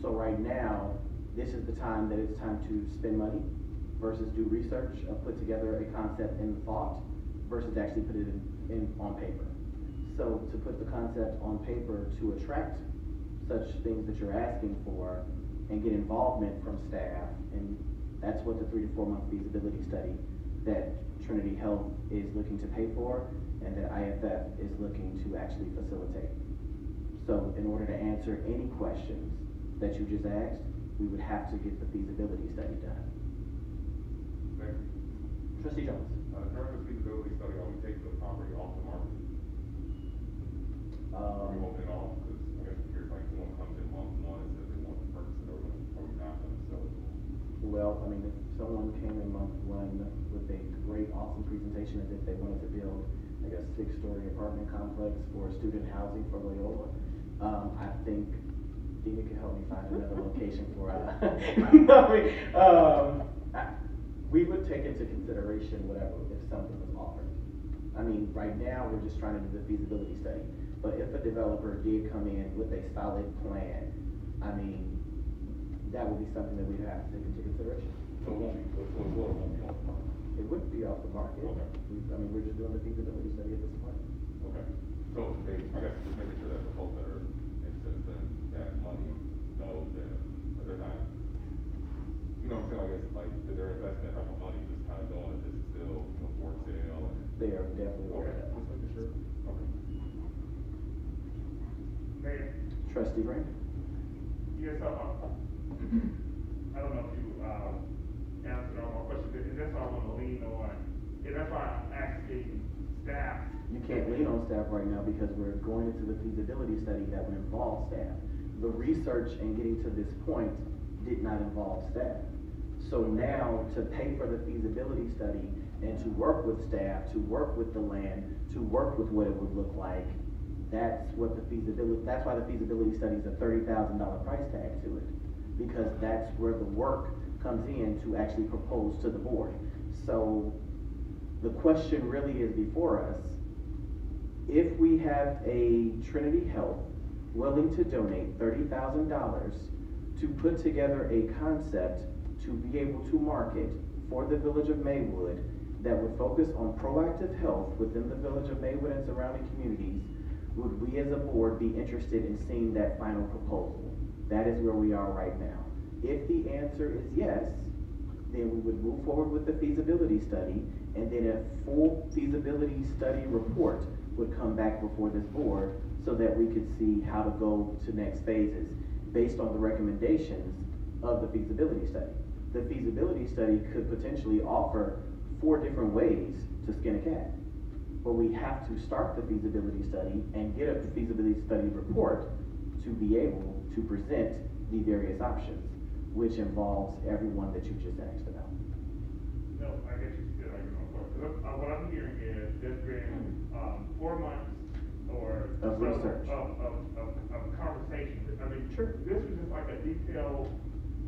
S3: So right now, this is the time that it's time to spend money versus do research, put together a concept in thought versus actually put it in on paper. So to put the concept on paper to attract such things that you're asking for and get involvement from staff, and that's what the 3 to 4 month feasibility study that Trinity Health is looking to pay for and that IFF is looking to actually facilitate. So in order to answer any questions that you just asked, we would have to get the feasibility study done.
S2: Thank you.
S3: Trustee Jones.
S2: During the feasibility study, are we taking the property off the market? Are we holding it off? Because I guess here's like someone comes in month 1 and says they want to purchase it, or are we not going to sell it?
S3: Well, I mean, if someone came in month 1 with a great, awesome presentation as if they wanted to build like a 6-story apartment complex for student housing for Loyola, I think Dina could help me find another location for it. We would take into consideration whatever if something was offered. I mean, right now, we're just trying to do the feasibility study. But if a developer did come in with a solid plan, I mean, that would be something that we'd have to take into consideration.
S2: So it won't be off the market?
S3: It wouldn't be off the market.
S2: Okay.
S3: I mean, we're just doing the feasibility study at this point.
S2: Okay. So I guess just making sure that the folks that are interested in investment type of money, just kind of knowing that this is still, for sale and.
S3: They are definitely aware
S2: Okay,
S3: of that.
S2: just making sure. Okay.
S6: Mayor,
S3: Trustee Grant?
S6: yes, I don't know if you, answered all my questions, and that's why I want to lean on, and that's why I'm asking staff.
S3: You can't lean on staff right now because we're going into the feasibility study that would involve staff. The research and getting to this point did not involve staff. So now, to pay for the feasibility study and to work with staff, to work with the land, to work with what it would look like, that's what the feasibility, that's why the feasibility study is a $30,000 price tag to it. Because that's where the work comes in to actually propose to the board. So the question really is before us, if we have a Trinity Health willing to donate $30,000 to put together a concept to be able to market for the village of Maywood that would focus on proactive health within the village of Maywood and surrounding communities, would we as a board be interested in seeing that final proposal? That is where we are right now. If the answer is yes, then we would move forward with the feasibility study, and then a full feasibility study report would come back before this board so that we could see how to go to next phases based on the recommendations of the feasibility study. The feasibility study could potentially offer 4 different ways to skin a cat. But we have to start the feasibility study and get a feasibility study report to be able to present the various options, which involves everyone that you just asked about.
S6: No, I guess you still are going for it. What I'm hearing is there's been, 4 months or.
S3: Of
S6: so
S3: research.
S6: Of conversation. I mean,
S3: Sure.
S6: this was just like a detailed,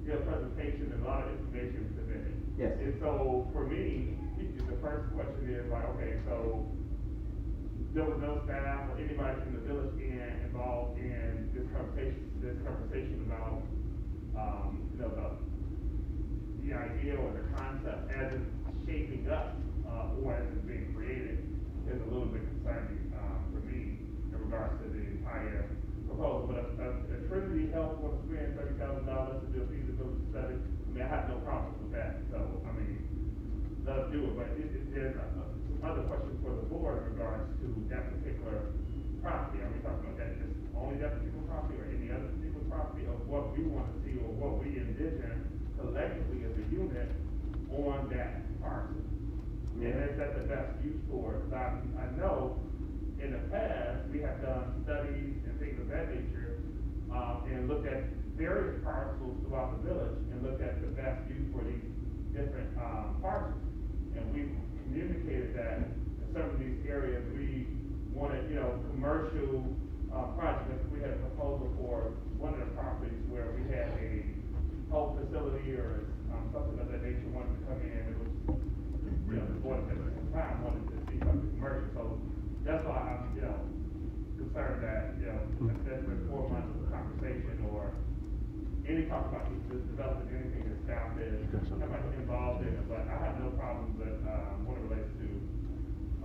S6: presentation and a lot of information presented.
S3: Yes.
S6: And so for me, the first question is like, okay, so there was no staff or anybody from the village involved in this conversation about, the idea or the concept as it's shaping up, or as it's being created is a little bit concerning, for me in regards to the entire proposal. But a Trinity Health wants to spend $30,000 to do a feasibility study. I mean, I have no problem with that. So, I mean, let us do it. But there's some other questions for the board in regards to that particular property. Are we talking about that just only that particular property or any other particular property of what we want to see or what we envision collectively as a unit on that parcel? And is that the best use for it? I know in the past, we have done studies and things of that nature, and looked at various parcels throughout the village and looked at the best use for these different, parcels. And we communicated that in some of these areas, we wanted, commercial, projects. We had a proposal for one of the properties where we had a health facility or, something of that nature wanted to come in. It was, the board at the time wanted to see something commercial. So that's why I'm, concerned that, there's been 4 months of conversation or any talk about this development, anything that staff is involved in it. But I have no problem with, when it relates to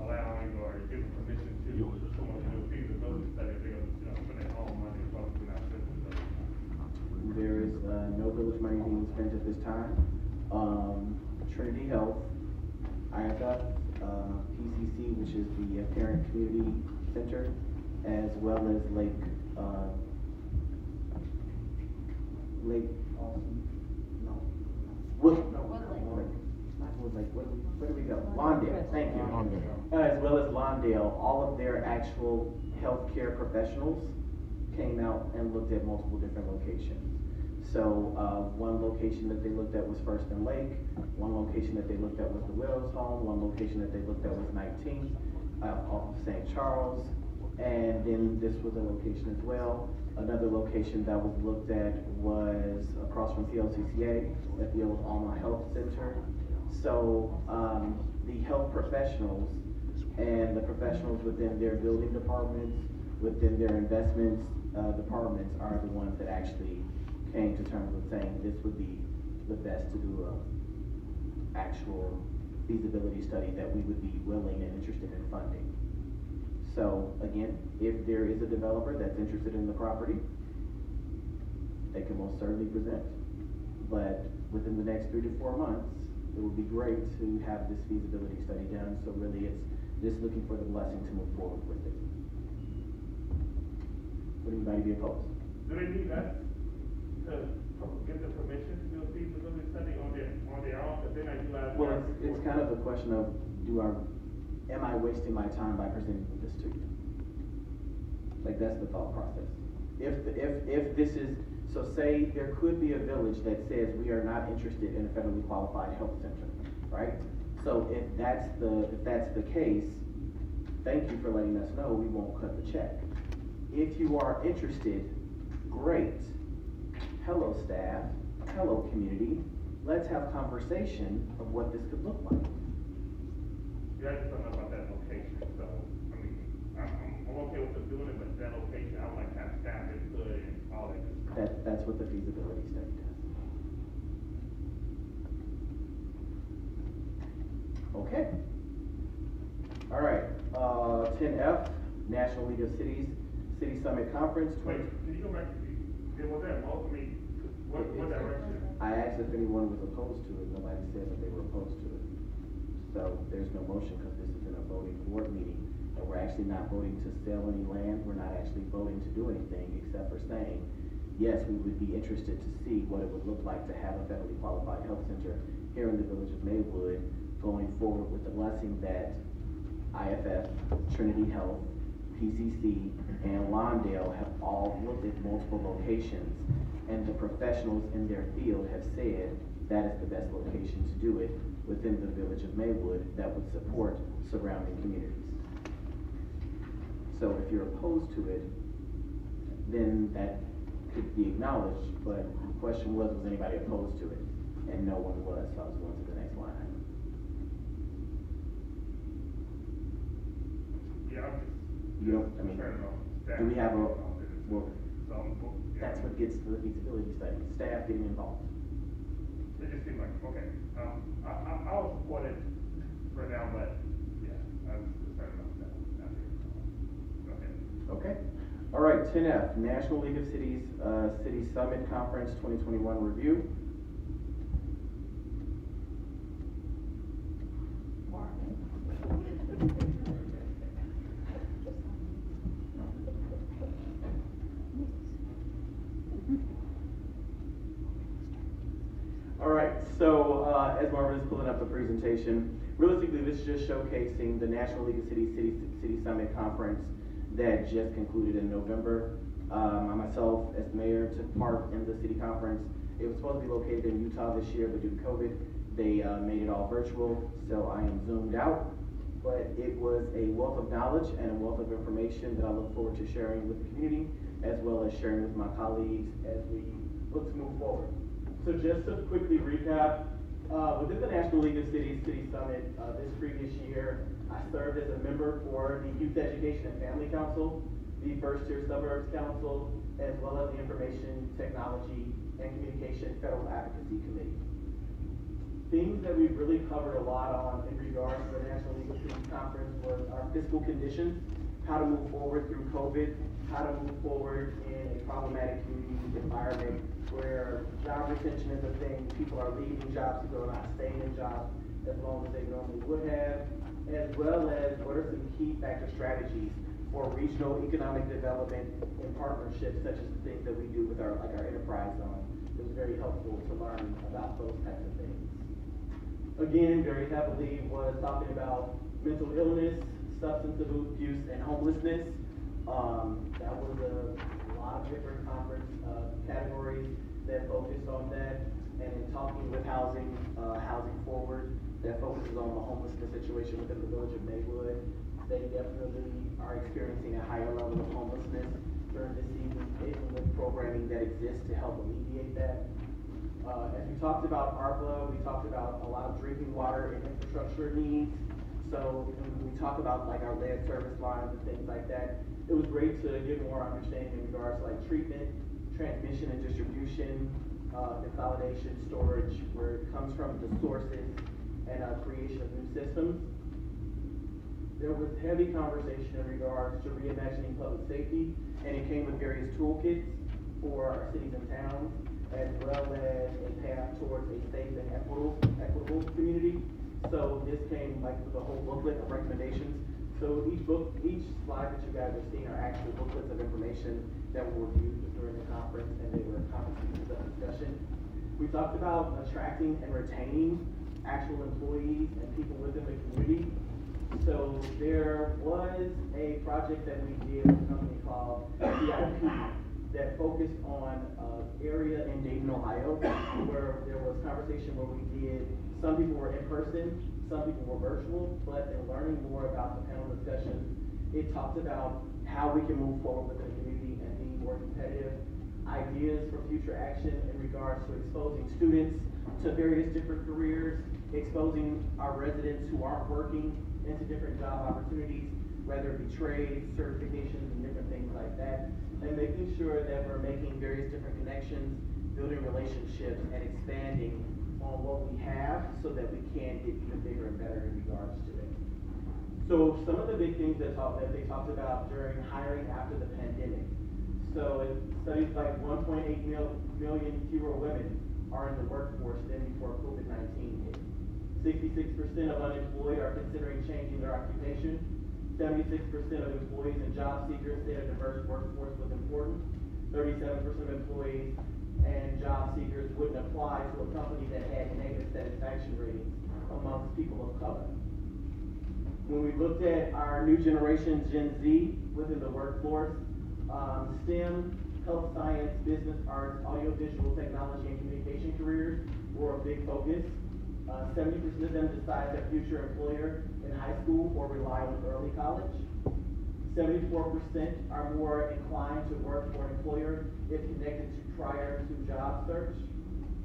S6: allowing or giving permission to someone to do a feasibility study if they're gonna, put their own money as well as we're not spending it.
S3: There is no village money being spent at this time. Trinity Health, IFF, PCC, which is the Parent Community Center, as well as Lake Austin, no, where do we go? Lawndale, thank you. As well as Lawndale, all of their actual healthcare professionals came out and looked at multiple different locations. So, one location that they looked at was First and Lake, one location that they looked at was the Widow's Home, one location that they looked at was 19th, off of St. Charles, and then this was a location as well. Another location that was looked at was across from PLCCA at the old Alma Health Center. So, the health professionals and the professionals within their building departments, within their investments departments are the ones that actually came to terms with saying this would be the best to do a actual feasibility study that we would be willing and interested in funding. So again, if there is a developer that's interested in the property, they can most certainly present. But within the next 3 to 4 months, it would be great to have this feasibility study done, so really it's just looking for the blessing to move forward with it. Would anybody be opposed?
S6: Do they need us to get the permission to do a feasibility study on their own, because then I utilize.
S3: Well, it's kind of a question of, am I wasting my time by presenting this to you? Like, that's the thought process. If this is, so say there could be a village that says we are not interested in a federally qualified health center, right? So if that's the case, thank you for letting us know, we won't cut the check. If you are interested, great. Hello staff, hello community, let's have conversation of what this could look like.
S6: Yeah, I just don't know about that location, so, I mean, I'm okay with them doing it, but that location, I would like to have staff input and all that good stuff.
S3: That's what the feasibility study does. Okay. All right, 10F, National League of Cities, City Summit Conference.
S6: Wait, can you go back to was that most, I mean, what direction?
S3: I asked if anyone was opposed to it, nobody said that they were opposed to it. So there's no motion because this isn't a voting board meeting, and we're actually not voting to sell any land, we're not actually voting to do anything except for saying, yes, we would be interested to see what it would look like to have a federally qualified health center here in the village of Maywood, going forward with the blessing that IFF, Trinity Health, PCC, and Lawndale have all looked at multiple locations, and the professionals in their field have said that is the best location to do it within the village of Maywood that would support surrounding communities. So if you're opposed to it, then that could be acknowledged, but the question was anybody opposed to it? And no one was, so I was going to the next line item.
S6: Yeah, I'm just.
S3: You don't, I mean, do we have a, well, that's what gets to the feasibility study, staff getting involved.
S6: It just seemed like, okay, I'll support it for now, but, yeah, I'm concerned about that. Okay.
S3: Okay. All right, 10F, National League of Cities, City Summit Conference 2021 review. All right, so as Marvin is pulling up the presentation, realistically, this is just showcasing the National League of Cities City Summit Conference that just concluded in November. I myself, as mayor, took part in the city conference. It was supposed to be located in Utah this year, but due to COVID, they made it all virtual, so I am zoomed out. But it was a wealth of knowledge and a wealth of information that I look forward to sharing with the community, as well as sharing with my colleagues as we look to move forward. So just to quickly recap, within the National League of Cities City Summit this previous year, I served as a member for the Youth Education and Family Council, the First Tier Suburbs Council, as well as the Information Technology and Communication Federal Advocacy Committee. Things that we've really covered a lot on in regards to the National League of Cities Conference was our fiscal conditions, how to move forward through COVID, how to move forward in a problematic community environment where job retention is a thing, people are leaving jobs, people are not staying in jobs as long as they normally would have, as well as what are some key factor strategies for regional economic development in partnerships such as the things that we do with our enterprise zone. It was very helpful to learn about those types of things. Again, very heavily was talking about mental illness, substance abuse, and homelessness. That was a lot of different conference categories that focused on that, and in talking with Housing Forward, that focuses on the homelessness situation within the village of Maywood. They definitely are experiencing a higher level of homelessness during this season, even with programming that exists to help alleviate that. As we talked about ARPA, we talked about a lot of drinking water and infrastructure needs. So when we talk about like our lead service lines and things like that, it was great to get more understanding in regards to like treatment, transmission and distribution, consolidation, storage, where it comes from, the sources, and creation of new systems. There was heavy conversation in regards to reimagining public safety, and it came with various toolkits for our cities and towns. as well as a path towards a safe and equitable community. So this came like with a whole booklet of recommendations. So each slide that you guys have seen are actual booklets of information that were reviewed during the conference, and they were conference pieces of discussion. We talked about attracting and retaining actual employees and people within the community. So there was a project that we did with a company called CIP that focused on an area in Dayton, Ohio, where there was conversation where we did, some people were in person, some people were virtual, but in learning more about the panel discussions, it talked about how we can move forward with the community and being more competitive, ideas for future action in regards to exposing students to various different careers, exposing our residents who aren't working into different job opportunities, whether it be trades, certifications, and different things like that, and making sure that we're making various different connections, building relationships, and expanding on what we have so that we can get even bigger and better in regards to it. So some of the big things that they talked about during hiring after the pandemic. So in studies like 1.8 million fewer women are in the workforce than before COVID-19 hit. 66% of unemployed are considering changing their occupation. 76% of employees and job seekers said a diverse workforce was important. 37% of employees and job seekers wouldn't apply to a company that had negative satisfaction ratings amongst people of color. When we looked at our new generation, Gen Z, within the workforce, STEM, health science, business, arts, audiovisual, technology, and communication careers were a big focus. 70% of them decide their future employer in high school or rely on early college. 74% are more inclined to work for an employer if connected to prior to job search.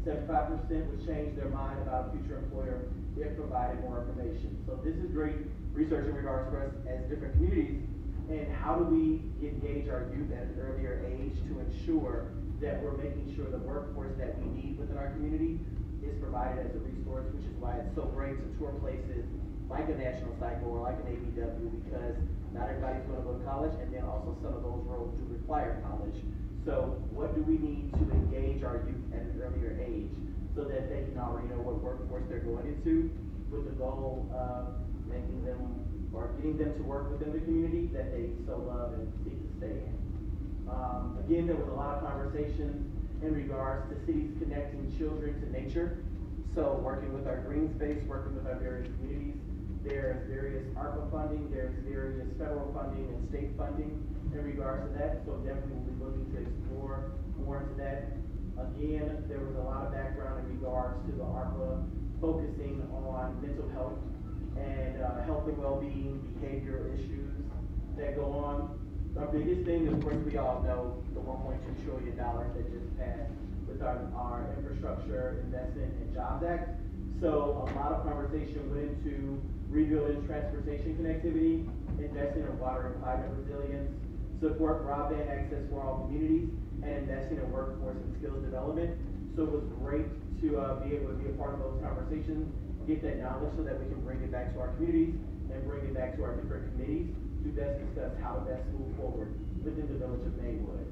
S3: 75% would change their mind about a future employer if provided more information. So this is great research in regards to us as different communities, and how do we engage our youth at an earlier age to ensure that we're making sure the workforce that we need within our community is provided as a resource, which is why it's so great to tour places like a National Cycle or like an ABW, because not everybody's going to go to college, and then also some of those roles do require college. So what do we need to engage our youth at an earlier age so that they can already know what workforce they're going into, with the goal of making them or getting them to work within the community that they so love and seek to stay in. Again, there was a lot of conversations in regards to cities connecting children to nature. So working with our green space, working with our various communities. There's various ARPA funding, there's various federal funding and state funding in regards to that. So definitely we'll be looking to explore more into that. Again, there was a lot of background in regards to the ARPA focusing on mental health and health and well-being, behavioral issues that go on. Our biggest thing, of course, we all know the $1.2 trillion that just passed with our Infrastructure Investment and Jobs Act. So a lot of conversation went into rebuilding transportation connectivity, investing in water and climate resilience, support broadband access for all communities, and investing in workforce and skills development. So it was great to be able to be a part of those conversations, get that knowledge so that we can bring it back to our communities and bring it back to our different committees to best discuss how to best move forward within the village of Maywood.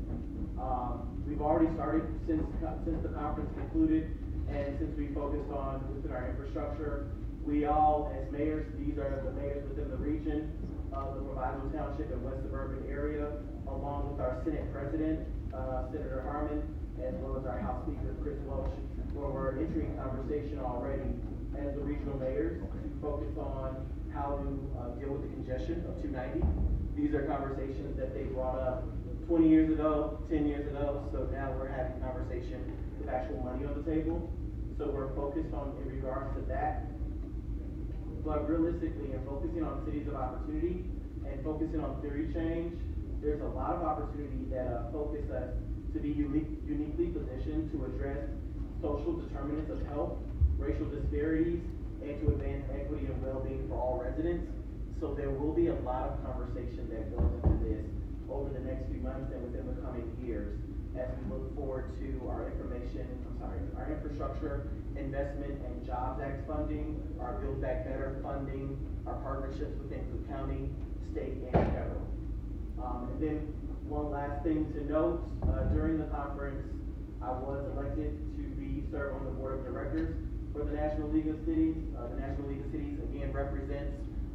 S3: We've already started since the conference concluded, and since we focused on within our infrastructure, we all, as mayors, these are the mayors within the region of the Proviso Township and West Suburban area, along with our Senate President, Senator Harmon, as well as our House Speaker, Chris Welch, where we're entering conversation already as the regional mayors to focus on how to deal with the congestion of 290. These are conversations that they brought up 20 years ago, 10 years ago, so now we're having conversation with actual money on the table. So we're focused on in regards to that. But realistically, in focusing on cities of opportunity and focusing on theory change, there's a lot of opportunity that focus us to be uniquely positioned to address social determinants of health, racial disparities, and to advance equity and well-being for all residents. So there will be a lot of conversation that goes into this over the next few months and within the coming years as we look forward to our infrastructure investment and Jobs Act funding, our Build Back Better funding, our partnerships within Cook County, state, and federal. And then one last thing to note, during the conference, I was elected to serve on the board of directors for the National League of Cities. The National League of Cities, again, represents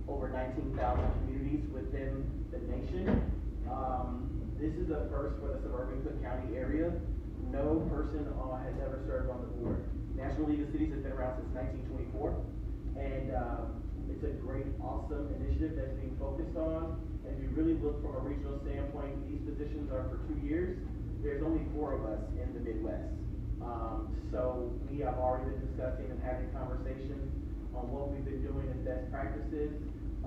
S3: over 19,000 communities within the nation. This is a first for the suburban Cook County area. No person has ever served on the board. National League of Cities has been around since 1924, and it's a great, awesome initiative that's being focused on. And if you really look from a regional standpoint, these positions are for 2 years. There's only 4 of us in the Midwest. So we have already been discussing and having conversations on what we've been doing as best practices.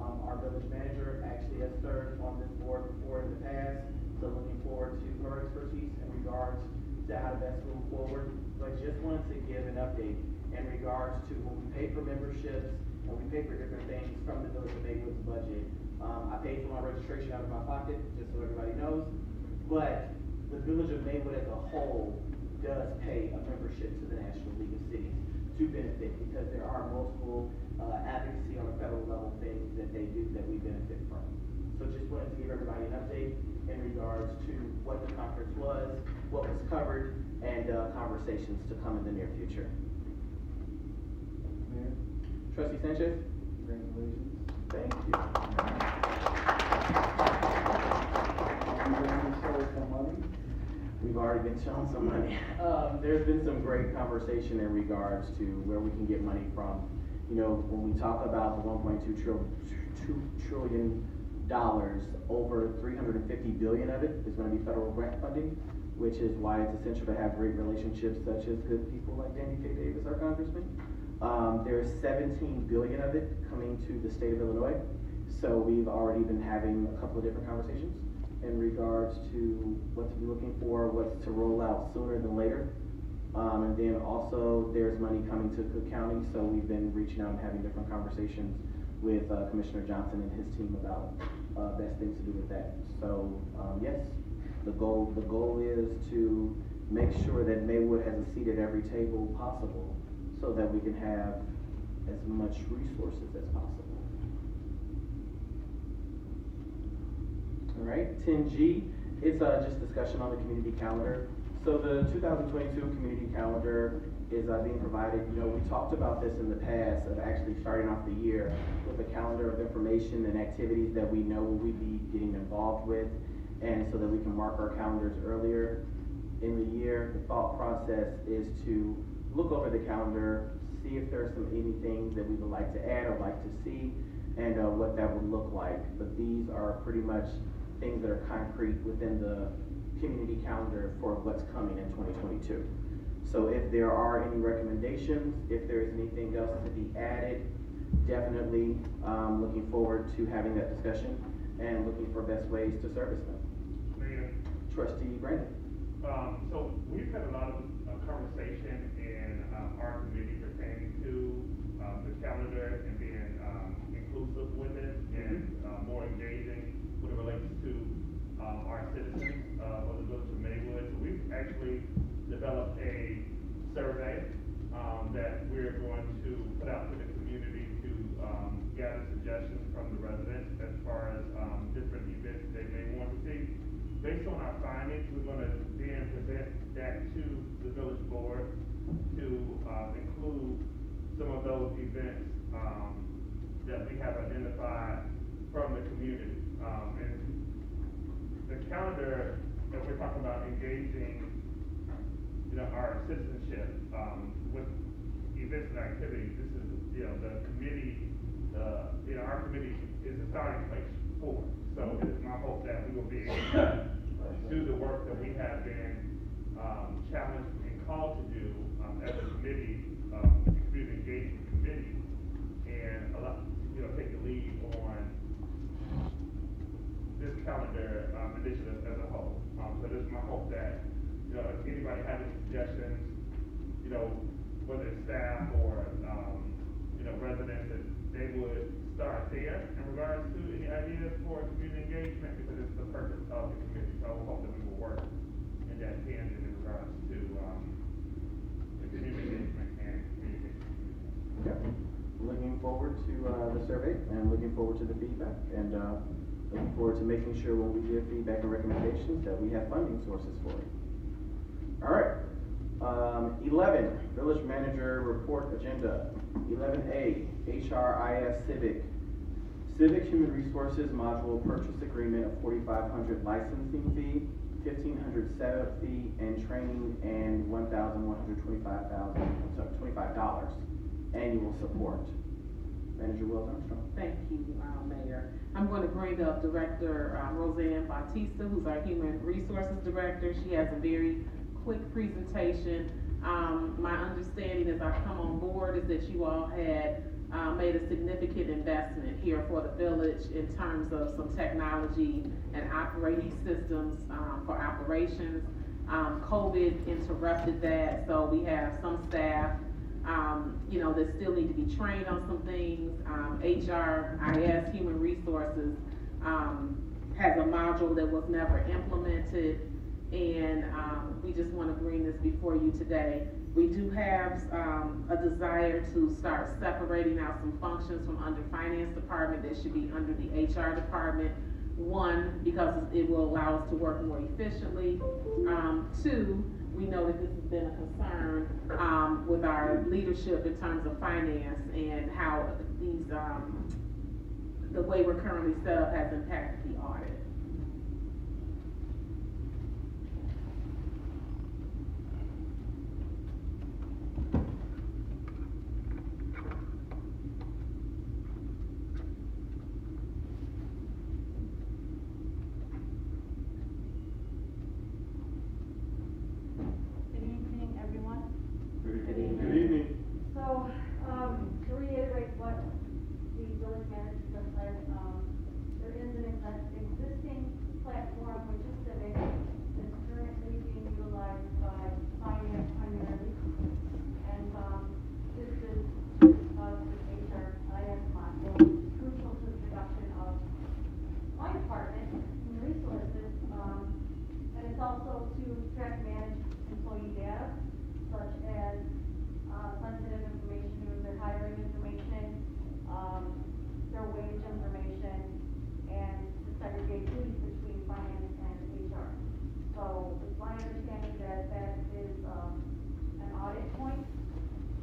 S3: Our village manager actually has served on this board before in the past, so looking forward to her expertise in regards to how to best move forward. But just wanted to give an update in regards to when we pay for memberships and we pay for different things from the Village of Maywood's budget. I paid for my registration out of my pocket, just so everybody knows. But the Village of Maywood as a whole does pay a membership to the National League of Cities to benefit, because there are multiple advocacy on a federal level things that they do that we benefit from. So just wanted to give everybody an update in regards to what the conference was, what was covered, and conversations to come in the near future.
S5: Mayor,
S3: Trustee Sanchez?
S5: congratulations.
S3: Thank you.
S5: You ready to show us some money?
S3: We've already been shown some money. There's been some great conversation in regards to where we can get money from. You know, when we talk about the $1.2 trillion, over $350 billion of it is going to be federal grant funding, which is why it's essential to have great relationships such as good people like Danny K. Davis, our congressman. There's $17 billion of it coming to the state of Illinois. So we've already been having a couple of different conversations in regards to what to be looking for, what's to roll out sooner than later. And then also there's money coming to Cook County, so we've been reaching out and having different conversations with Commissioner Johnson and his team about best things to do with that. So yes, the goal is to make sure that Maywood has a seat at every table possible, so that we can have as much resources as possible. All right, 10G, it's just discussion on the community calendar. So the 2022 community calendar is being provided. You know, we talked about this in the past of actually starting off the year with a calendar of information and activities that we know we'd be getting involved with, and so that we can mark our calendars earlier in the year. The thought process is to look over the calendar, see if there's anything that we would like to add or like to see, and what that would look like. But these are pretty much things that are concrete within the community calendar for what's coming in 2022. So if there are any recommendations, if there is anything else to be added, definitely looking forward to having that discussion and looking for best ways to service them.
S6: Mayor,
S3: Trustee Brandon.
S6: so we've had a lot of conversation in our committee pertaining to the calendar and being inclusive with it and more engaging when it relates to our citizens of the Village of Maywood. So we've actually developed a survey that we're going to put out to the community to gather suggestions from the residents as far as different events they may want to see. Based on our findings, we're going to then present that to the village board to include some of those events that we have identified from the community. And the calendar that we're talking about engaging, our citizenship with events and activities. This is, the committee, our committee is a starting place for it. So it is my hope that we will be able to do the work that we have been challenged and called to do as a committee, community engagement committee, and take the lead on this calendar initiative as a whole. So this is my hope that if anybody has any suggestions, whether it's staff or residents, that they would start there in regards to any ideas for community engagement, because it's the purpose of the committee. So I hope that we will work in that tangent in regards to the community engagement and communication.
S3: Okay. Looking forward to the survey and looking forward to the feedback, and looking forward to making sure when we give feedback and recommendations that we have funding sources for it. All right, 11, Village Manager Report Agenda. 11A, HRIS Civic. Civic Human Resources Module Purchase Agreement of $4,500 licensing fee, $1,500 setup fee, and training, and $25 annual support. Manager Wills Armstrong.
S7: Thank you, Mayor. I'm going to bring up Director Roseanne Bautista, who's our Human Resources Director. She has a very quick presentation. My understanding as I come on board is that you all had made a significant investment here for the village in terms of some technology and operating systems for operations. COVID interrupted that, so we have some staff that still need to be trained on some things. HRIS, Human Resources, has a module that was never implemented, and we just want to bring this before you today. We do have a desire to start separating out some functions from under Finance Department that should be under the HR Department. One, because it will allow us to work more efficiently. Two, we know that this has been a concern with our leadership in terms of finance and how these the way we're currently set up has impacted the audit.
S12: Good evening, everyone.
S3: Good evening.
S12: So, to reiterate what the village manager just said, there is an existing platform, which is Civic, that's currently being utilized by finance primarily. And, this is, this HRIS module, crucial to the production of my department, human resources, and it's also to track and manage employee data, such as sensitive information, their hiring information, their wage information, and to segregate duties between finance and HR. So it's my understanding that that is an audit point.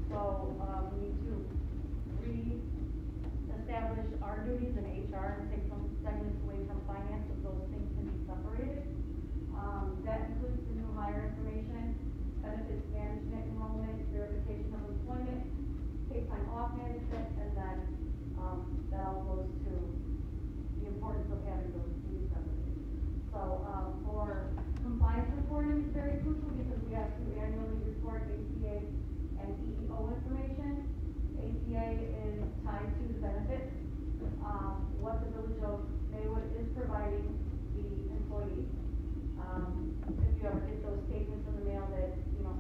S12: So we need to re-establish our duties in HR and take some segments away from finance so those things can be separated. That includes the new hire information, benefits management, enrollment, verification of employment, paid time off management, and then that all goes to the importance of having those duties separated. So for compliance reporting is very crucial because we have to annually report ACA and EEO information. ACA is tied to the benefits, what the village of Maywood is providing the employees. If you ever get those statements in the mail that,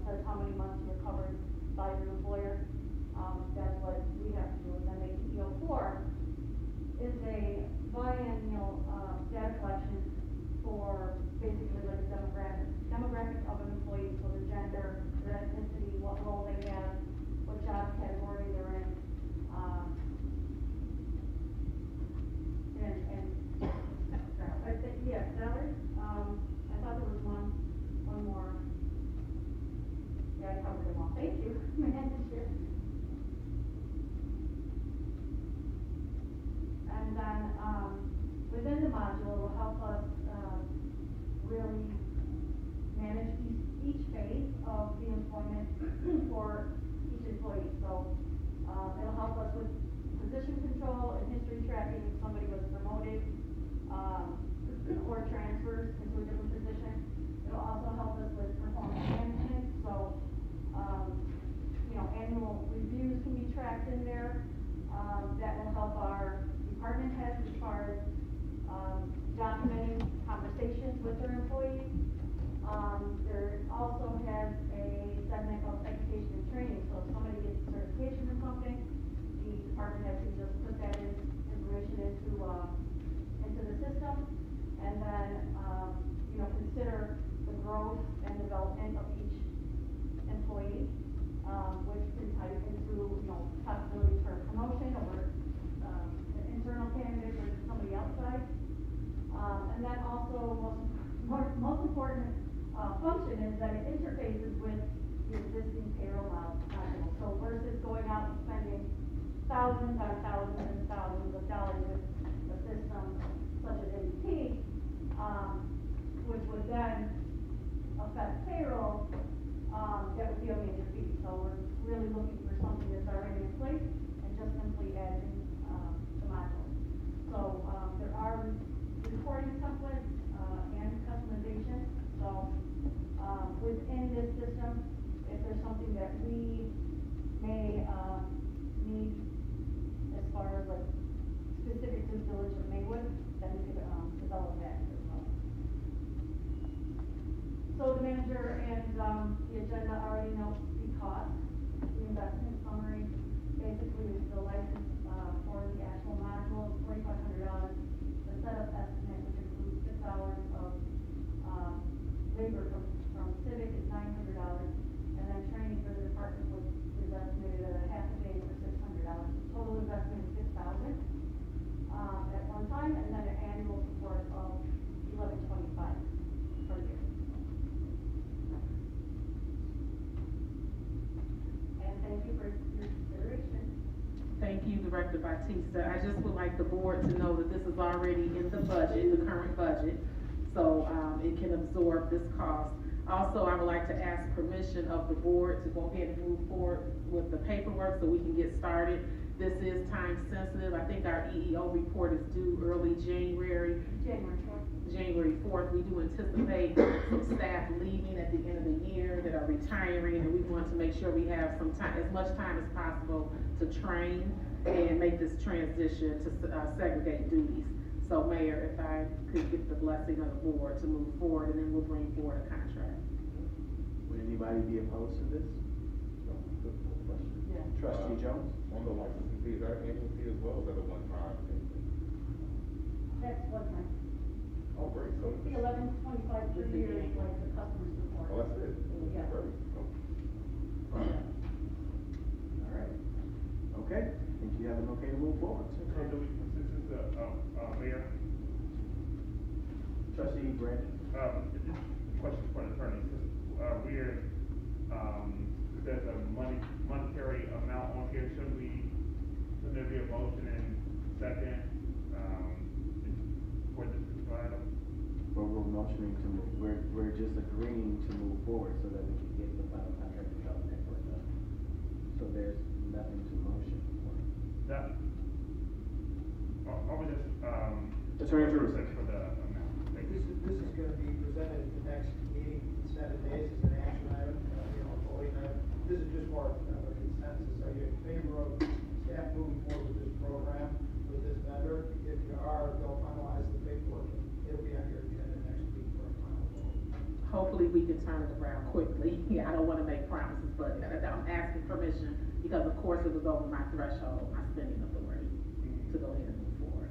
S12: says how many months you were covered by your employer, that's what we have to do. And then the EEO4 is a biennial data collection for basically like a demographic of an employee, so their gender, their ethnicity, what role they have, what job category they're in, salary. I thought there was one more. Yeah, I covered them all. Thank you, Manager. And then, within the module, it will help us, really manage each phase of the employment for each employee. So, it'll help us with position control and history tracking if somebody was promoted, or transfers into a different position. It'll also help us with performance management, so, annual reviews can be tracked in there. That will help our department heads as far as, documenting conversations with their employees. There also has a segment of education and training, so if somebody gets a certification or something, the department head can just put that information into the system. And then, consider the growth and development of each employee, which can tie into, possibility for promotion or an internal candidate or somebody outside. And then also, most important function is that it interfaces with the existing payroll module. So versus going out and spending thousands on thousands and thousands of dollars with a system such as ADP, which would then affect payroll, that would be a major fee. So we're really looking for something that's already in place and just simply adding, the module. So, there are reporting templates, and customization. So, within this system, if there's something that we may, need as far as like specific to the village of Maywood, then we could, develop that as well. So the manager and, the agenda already knows the cost. The investment summary basically is the license, for the actual module, $4,500. The setup estimate, which includes 6 hours of, labor from Civic is $900. And then training for the department is estimated at a half a day for $600. Total investment is $6,000, at one time, and then an annual support of $1,125 per year. And thank you for your consideration.
S7: Thank you, Director Batista. I just would like the board to know that this is already in the budget, the current budget, so, it can absorb this cost. Also, I would like to ask permission of the board to go ahead and move forward with the paperwork so we can get started. This is time sensitive. I think our EEO report is due early January. January 4th. We do anticipate some staff leaving at the end of the year that are retiring, and we want to make sure we have some time, as much time as possible, to train and make this transition to segregate duties. So Mayor, if I could get the blessing of the board to move forward, and then we'll bring forward a contract.
S3: Would anybody be opposed to this? No, good question.
S12: Yeah.
S3: Trustee Jones?
S2: On the licensing fee, is that an annual fee as well, or is that a one-time thing?
S12: That's one time.
S2: Oh, great, so.
S12: The $1,125 per year is like the customer support.
S2: Oh, that's it?
S12: Yeah.
S2: Great. Oh.
S3: All right. Okay, I think you have an okay to move forward.
S6: So do we, since it's Mayor,
S3: Trustee Brandon?
S6: this question for the attorney, since, we're, there's a monetary amount on here, should there be a motion and second, for this item?
S3: Well, we're motioning to move, we're just agreeing to move forward so that we can get the final contract development paperwork done. So there's nothing to motion for.
S6: That, or we just,
S3: Attorney Drew.
S6: for the amount. Thank you.
S11: This is gonna be presented at the next meeting in 7 days as an action item, a voting item. This is just more of a consensus. Are you in favor of staff moving forward with this program, with this vendor? If you are, they'll finalize the paperwork. It'll be on your agenda next week for a final vote.
S7: Hopefully, we can turn it around quickly. Yeah, I don't wanna make promises, but I'm asking permission, because of course it was over my threshold, my spending authority, to go ahead and move forward.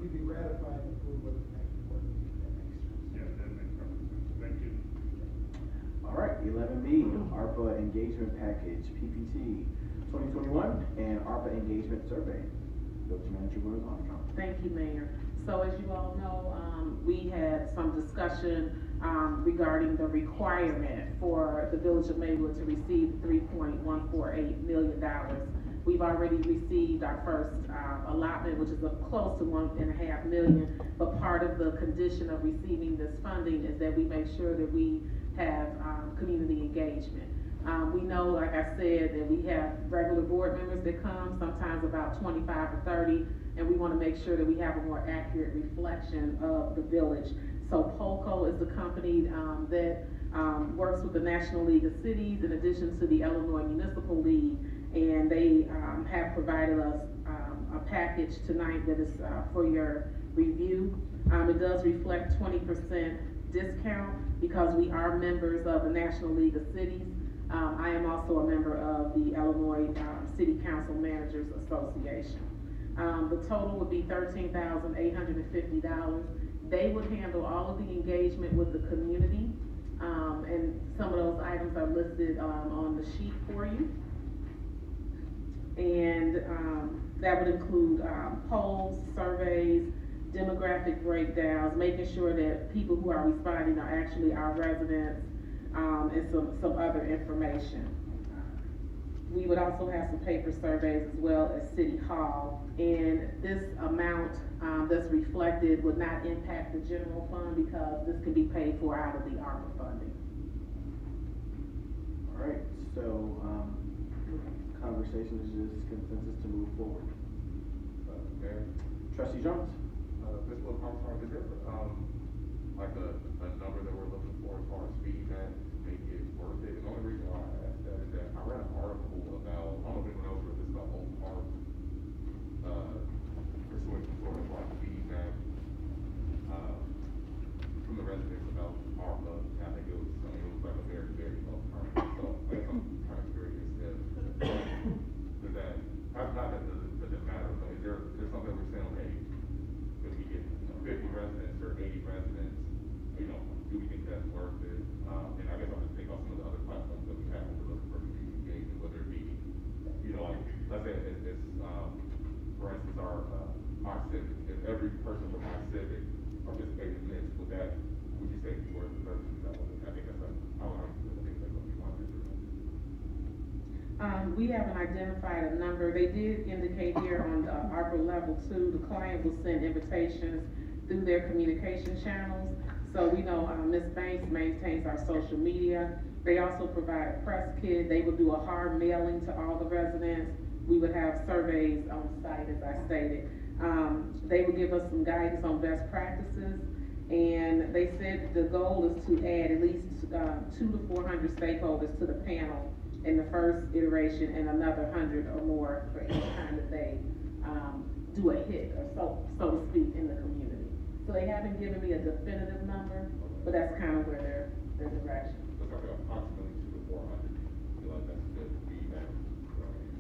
S11: You'd be ratified and approved with the next board meeting, if that makes sense.
S6: Yeah, that makes perfect sense. Thank you.
S3: All right, 11B, ARPA Engagement Package, PPT 2021, and ARPA Engagement Survey. Village Manager Williams Armstrong.
S7: Thank you, Mayor. So as you all know, we had some discussion, regarding the requirement for the Village of Maywood to receive $3.148 million. We've already received our first, allotment, which is close to $1.5 million, but part of the condition of receiving this funding is that we make sure that we have, community engagement. We know, like I said, that we have regular board members that come, sometimes about 25 or 30, and we wanna make sure that we have a more accurate reflection of the village. So POLCO is the company, that, works with the National League of Cities in addition to the Illinois Municipal League, and they, have provided us, a package tonight that is, for your review. It does reflect 20% discount because we are members of the National League of Cities. I am also a member of the Illinois City Council Managers Association. The total would be $13,850. They would handle all of the engagement with the community, and some of those items are listed on the sheet for you. And that would include polls, surveys, demographic breakdowns, making sure that people who are responding are actually our residents, and some other information. We would also have some paper surveys as well as City Hall, and this amount, that's reflected would not impact the general fund because this can be paid for out of the ARPA funding.
S3: All right, so, conversation is just consensus to move forward.
S2: Mayor,
S3: Trustee Jones?
S2: Ms. Armstrong, is there, like a number that we're looking for as far as feedback to make it worth it? And the only reason why I asked that is that I read an article about, I don't know if anyone else read this about Oak Park, pursuing some sort of like feedback, from the residents about ARPA. I think it was, like a very, very low term. So I guess I'm kind of curious if, does that, not that it doesn't matter, but is there something we're saying, okay, if we get, 50 residents or 80 residents, do we think that's worth it? And I guess I'm just thinking about some of the other platforms that we have, we're looking for community engagement, whether it be, like, let's say it's for instance, my civic, if every person from my civic participated in this, would you say it's worth the $32? I think that's I think that's what we want to do.
S7: We haven't identified a number. They did indicate here on the ARPA level 2, the client will send invitations through their communication channels. So we know Ms. Banks maintains our social media. They also provide a press kit. They will do a hard mailing to all the residents. We would have surveys on site, as I stated. They would give us some guidance on best practices. And they said the goal is to add at least 200 to 400 stakeholders to the panel in the first iteration, and another 100 or more for each time that they do a hit, or so to speak, in the community. So they haven't given me a definitive number, but that's kind of where their direction.
S2: Looks like approximately 200 to 400. I feel like that's good feedback.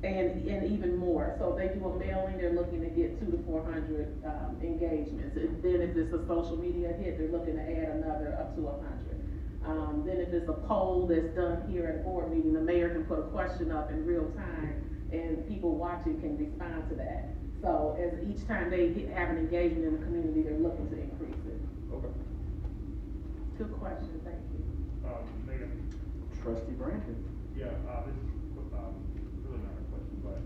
S7: And even more. So they do a mailing, they're looking to get 200 to 400 engagements. And then if it's a social media hit, they're looking to add another up to 100. Then if it's a poll that's done here at a board meeting, the mayor can put a question up in real time, and people watching can respond to that. So as each time they have an engagement in the community, they're looking to increase it.
S2: Okay.
S7: Good question, thank you.
S6: Mayor,
S3: Trustee Brandon?
S6: yeah, this is, really not a question, but,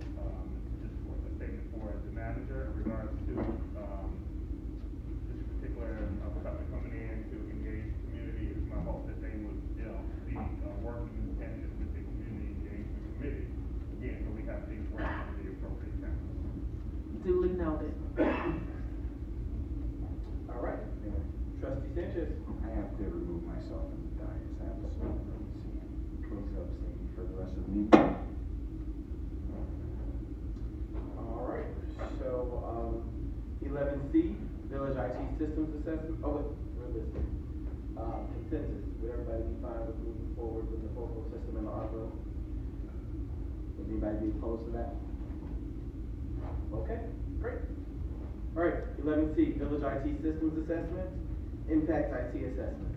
S6: just for a statement for the manager in regards to, this particular, company coming in to engage the community. It's my hope that they would, be, working in tandem with the community engagement committee, again, so we have things working on the appropriate channels.
S7: Duly noted.
S3: All right. Trustee Sanchez?
S5: I have to remove myself from the dais. I have to speak. Please abstain for the rest of the meeting.
S3: All right, so, 11C, Village IT Systems Assessment, we're listed. Consensus, would everybody be fine with moving forward with the vocal system and the ARPA? Would anybody be opposed to that? Okay, great. All right, 11C, Village IT Systems Assessment, Impact IT Assessment.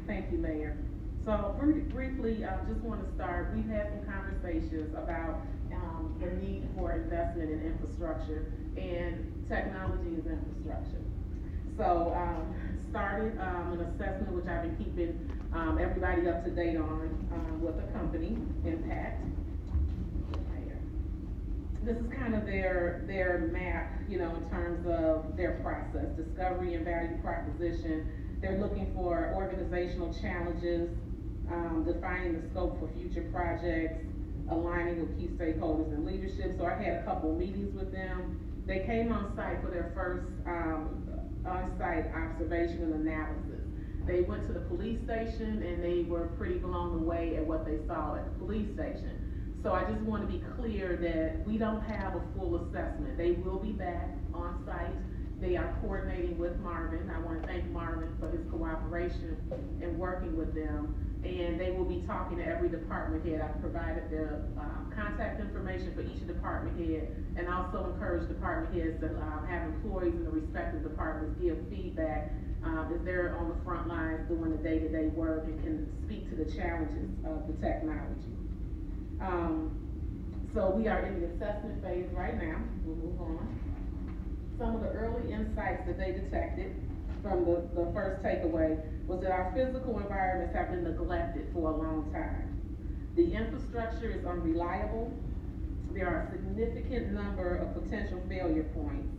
S7: Thank you, Mayor. So briefly, I just want to start, we've had some conversations about the need for investment in infrastructure, and technology is infrastructure. So started an assessment which I've been keeping everybody up to date on with the company, Impact. This is kind of their map, in terms of their process, discovery and value proposition. They're looking for organizational challenges, defining the scope for future projects, aligning with key stakeholders and leadership. So I had a couple meetings with them. They came on site for their first on-site observation and analysis. They went to the police station and they were pretty blown away at what they saw at the police station. So I just want to be clear that we don't have a full assessment. They will be back on site. They are coordinating with Marvin. I want to thank Marvin for his cooperation in working with them. And they will be talking to every department head. I've provided their contact information for each department head, and also encourage department heads to have employees in the respective departments give feedback if they're on the front lines doing the day-to-day work and can speak to the challenges of the technology. So we are in the assessment phase right now. We'll move on. Some of the early insights that they detected from the first takeaway was that our physical environments have been neglected for a long time. The infrastructure is unreliable. There are a significant number of potential failure points.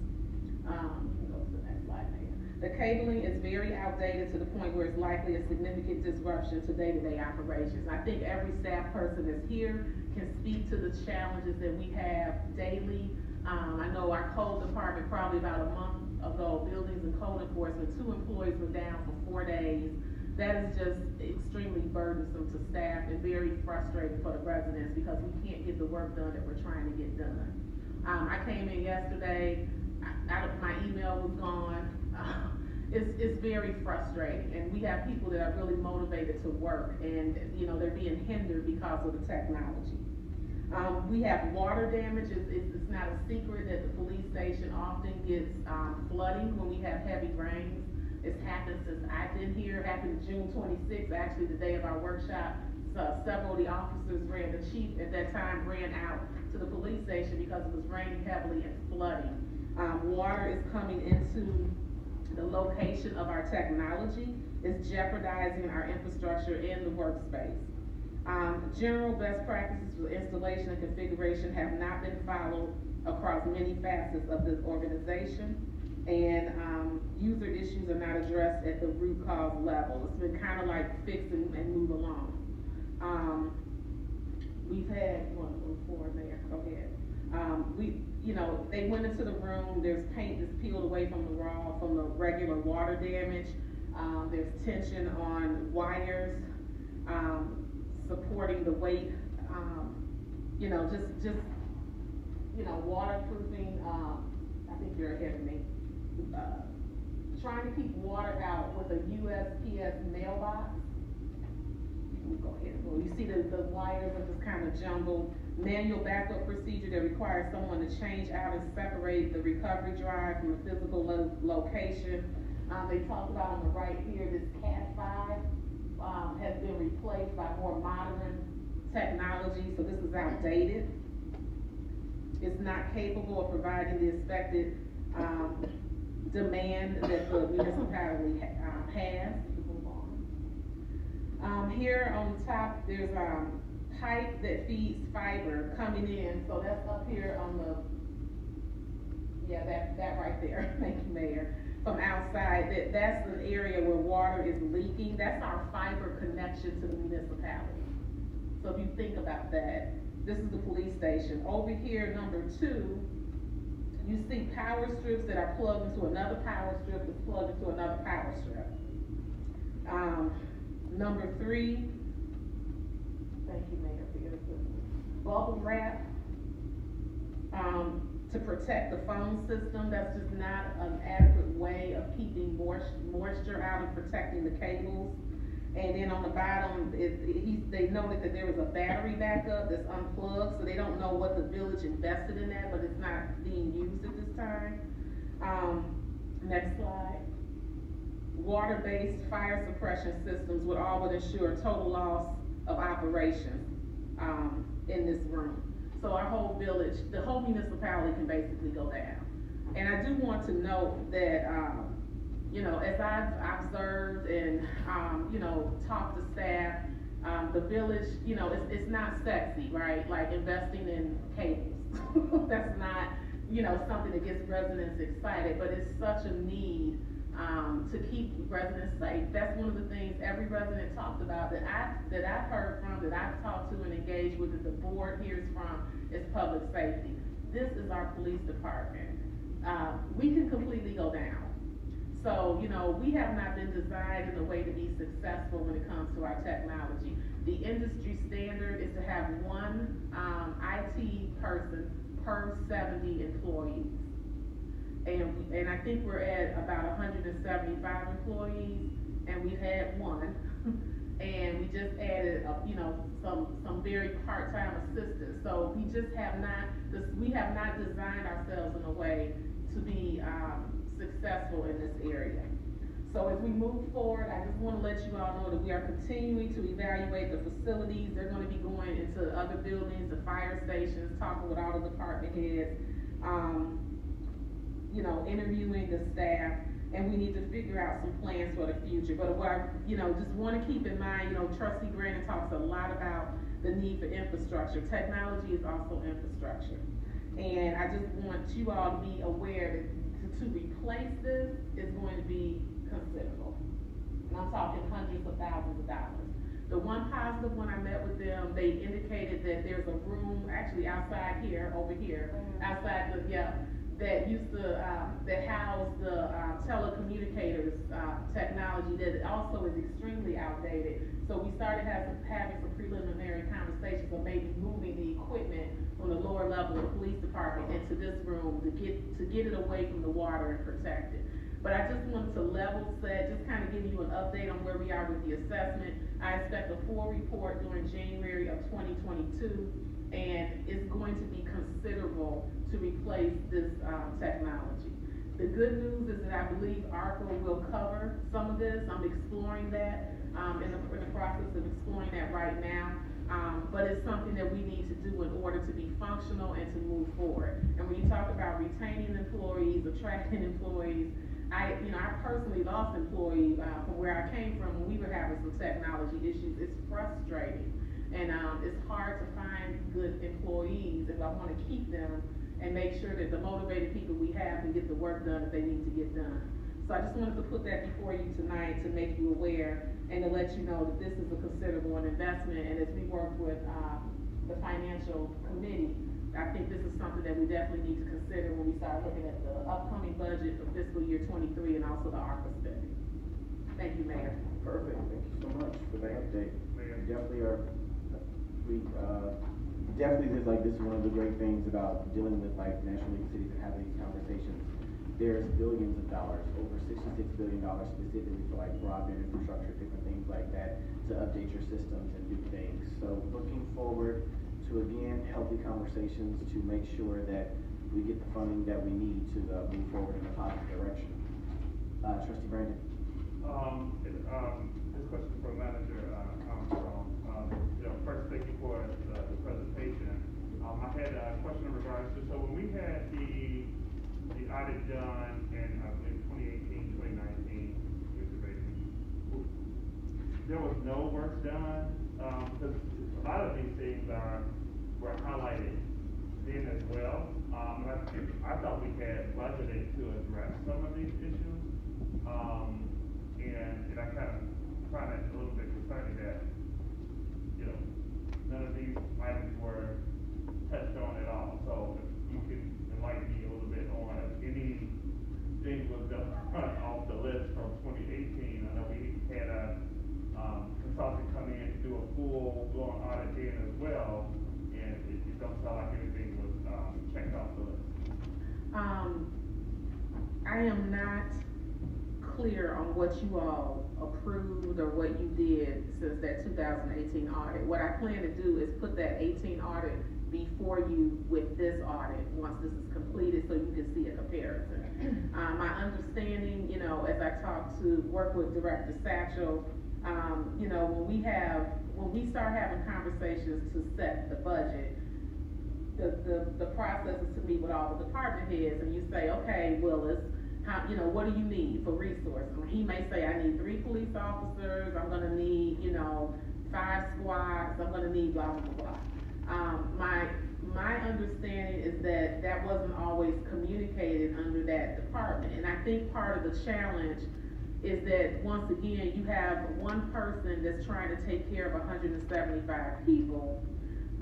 S7: Go to the next slide, Mayor. The cabling is very outdated to the point where it's likely a significant disruption to day-to-day operations. I think every staff person that's here can speak to the challenges that we have daily. I know our code department, probably about a month ago, buildings and code enforcement, 2 employees were down for 4 days. That is just extremely burdensome to staff and very frustrating for the residents because we can't get the work done that we're trying to get done. I came in yesterday, my email was gone. It's very frustrating, and we have people that are really motivated to work, and they're being hindered because of the technology. We have water damage. It's not a secret that the police station often gets flooding when we have heavy rains. It's happened since I've been here. It happened June 26th, actually the day of our workshop. So several of the officers the chief at that time ran out to the police station because it was raining heavily and flooding. Water is coming into the location of our technology. It's jeopardizing our infrastructure and the workspace. General best practices for installation and configuration have not been followed across many facets of this organization, and user issues are not addressed at the root cause level. It's been kind of like fix and move along. We've had, you want to move forward there, go ahead. They went into the room, there's paint that's peeled away from the regular water damage. There's tension on wires, supporting the weight, waterproofing, I think you're ahead of me. Trying to keep water out with a USPS mailbox. We'll go ahead. Well, you see the wires are just kind of jumbled. Manual backup procedure that requires someone to change out and separate the recovery drive from the physical location. They talked about on the right here, this Cat5 has been replaced by more modern technology, so this is outdated. It's not capable of providing the expected demand that the municipality has. Here on the top, there's pipe that feeds fiber coming in, so that's up here on that right there. Thank you, Mayor. From outside, that's an area where water is leaking. That's our fiber connection to the municipality. So if you think about that, this is the police station. Over here, number 2, you see power strips that are plugged into another power strip that's plugged into another power strip. Number 3, thank you, Mayor, for your assistance. Bubble wrap to protect the phone system. That's just not an adequate way of keeping moisture out and protecting the cables. And then on the bottom, they noted that there was a battery backup that's unplugged, so they don't know what the village invested in that, but it's not being used at this time. Next slide. Water-based fire suppression systems would all but ensure total loss of operation in this room. So our whole village, the whole municipality can basically go down. And I do want to note that, as I've observed and, talked to staff, the village, it's not sexy, right? Like investing in cables. That's not, something that gets residents excited, but it's such a need to keep residents safe. That's one of the things every resident talked about that I've heard from, that I've talked to and engaged with, that the board hears from, is public safety. This is our police department. We can completely go down. So, you know, we have not been designed in a way to be successful when it comes to our technology. The industry standard is to have one, IT person per 70 employees. And I think we're at about 175 employees, and we've had one. And we just added, you know, some very part-time assistants. So we just have not, we have not designed ourselves in a way to be, successful in this area. So as we move forward, I just wanna let you all know that we are continuing to evaluate the facilities. They're gonna be going into other buildings, the fire stations, talking with all the department heads, you know, interviewing the staff, and we need to figure out some plans for the future. But what I, you know, just wanna keep in mind, you know, Trustee Brandon talks a lot about the need for infrastructure. Technology is also infrastructure. And I just want you all to be aware that to replace this is going to be considerable. And I'm talking hundreds of thousands of dollars. The one positive, when I met with them, they indicated that there's a room actually outside here, over here, outside the, that used to, that housed the telecommunicators technology that also is extremely outdated. So we started having some preliminary conversations of maybe moving the equipment from the lower level of the police department into this room to get it away from the water and protect it. But I just wanted to level set, just kind of give you an update on where we are with the assessment. I expect a full report during January of 2022, and it's going to be considerable to replace this technology. The good news is that I believe ARPA will cover some of this. I'm exploring that, in the process of exploring that right now. But it's something that we need to do in order to be functional and to move forward. And when you talk about retaining employees, attracting employees, I personally lost employees from where I came from when we were having some technology issues. It's frustrating, and it's hard to find good employees if I want to keep them and make sure that the motivated people we have can get the work done that they need to get done. So I just wanted to put that before you tonight to make you aware and to let you know that this is a considerable investment. And as we work with the financial committee, I think this is something that we definitely need to consider when we start looking at the upcoming budget for fiscal year 23 and also the ARPA spending. Thank you, Mayor.
S3: Perfect, thank you so much for that update. Definitely this is one of the great things about dealing with like National League Cities and having these conversations. There's billions of dollars, over $66 billion specifically for like broadband infrastructure, different things like that, to update your systems and do things. So looking forward to, again, healthy conversations to make sure that we get the funding that we need to move forward in a positive direction. Trustee Brandon.
S6: This question for Manager Armstrong. First, thank you for the presentation. I had a question in regards to, so when we had the audit done in, I believe, 2018, 2019, there was no work done, because a lot of these things were highlighted then as well. I thought we had budgeted to address some of these issues, and I kind of find it a little bit concerning that, none of these items were touched on at all. So if you can enlighten me a little bit on if anything was done off the list from 2018. I know we had a consultant come in to do a full-blown audit then as well, and it don't sound like anything was checked off the list.
S7: I am not clear on what you all approved or what you did since that 2018 audit. What I plan to do is put that 18 audit before you with this audit once this is completed, so you can see a comparison. My understanding, as I work with Director Satchel, when we start having conversations to set the budget, the process is to meet with all the department heads, and you say, okay, Willis, what do you need for resources? He may say, I need 3 police officers, I'm gonna need, 5 squads, I'm gonna need blah, blah, blah. My understanding is that wasn't always communicated under that department. And I think part of the challenge is that, once again, you have one person that's trying to take care of 175 people.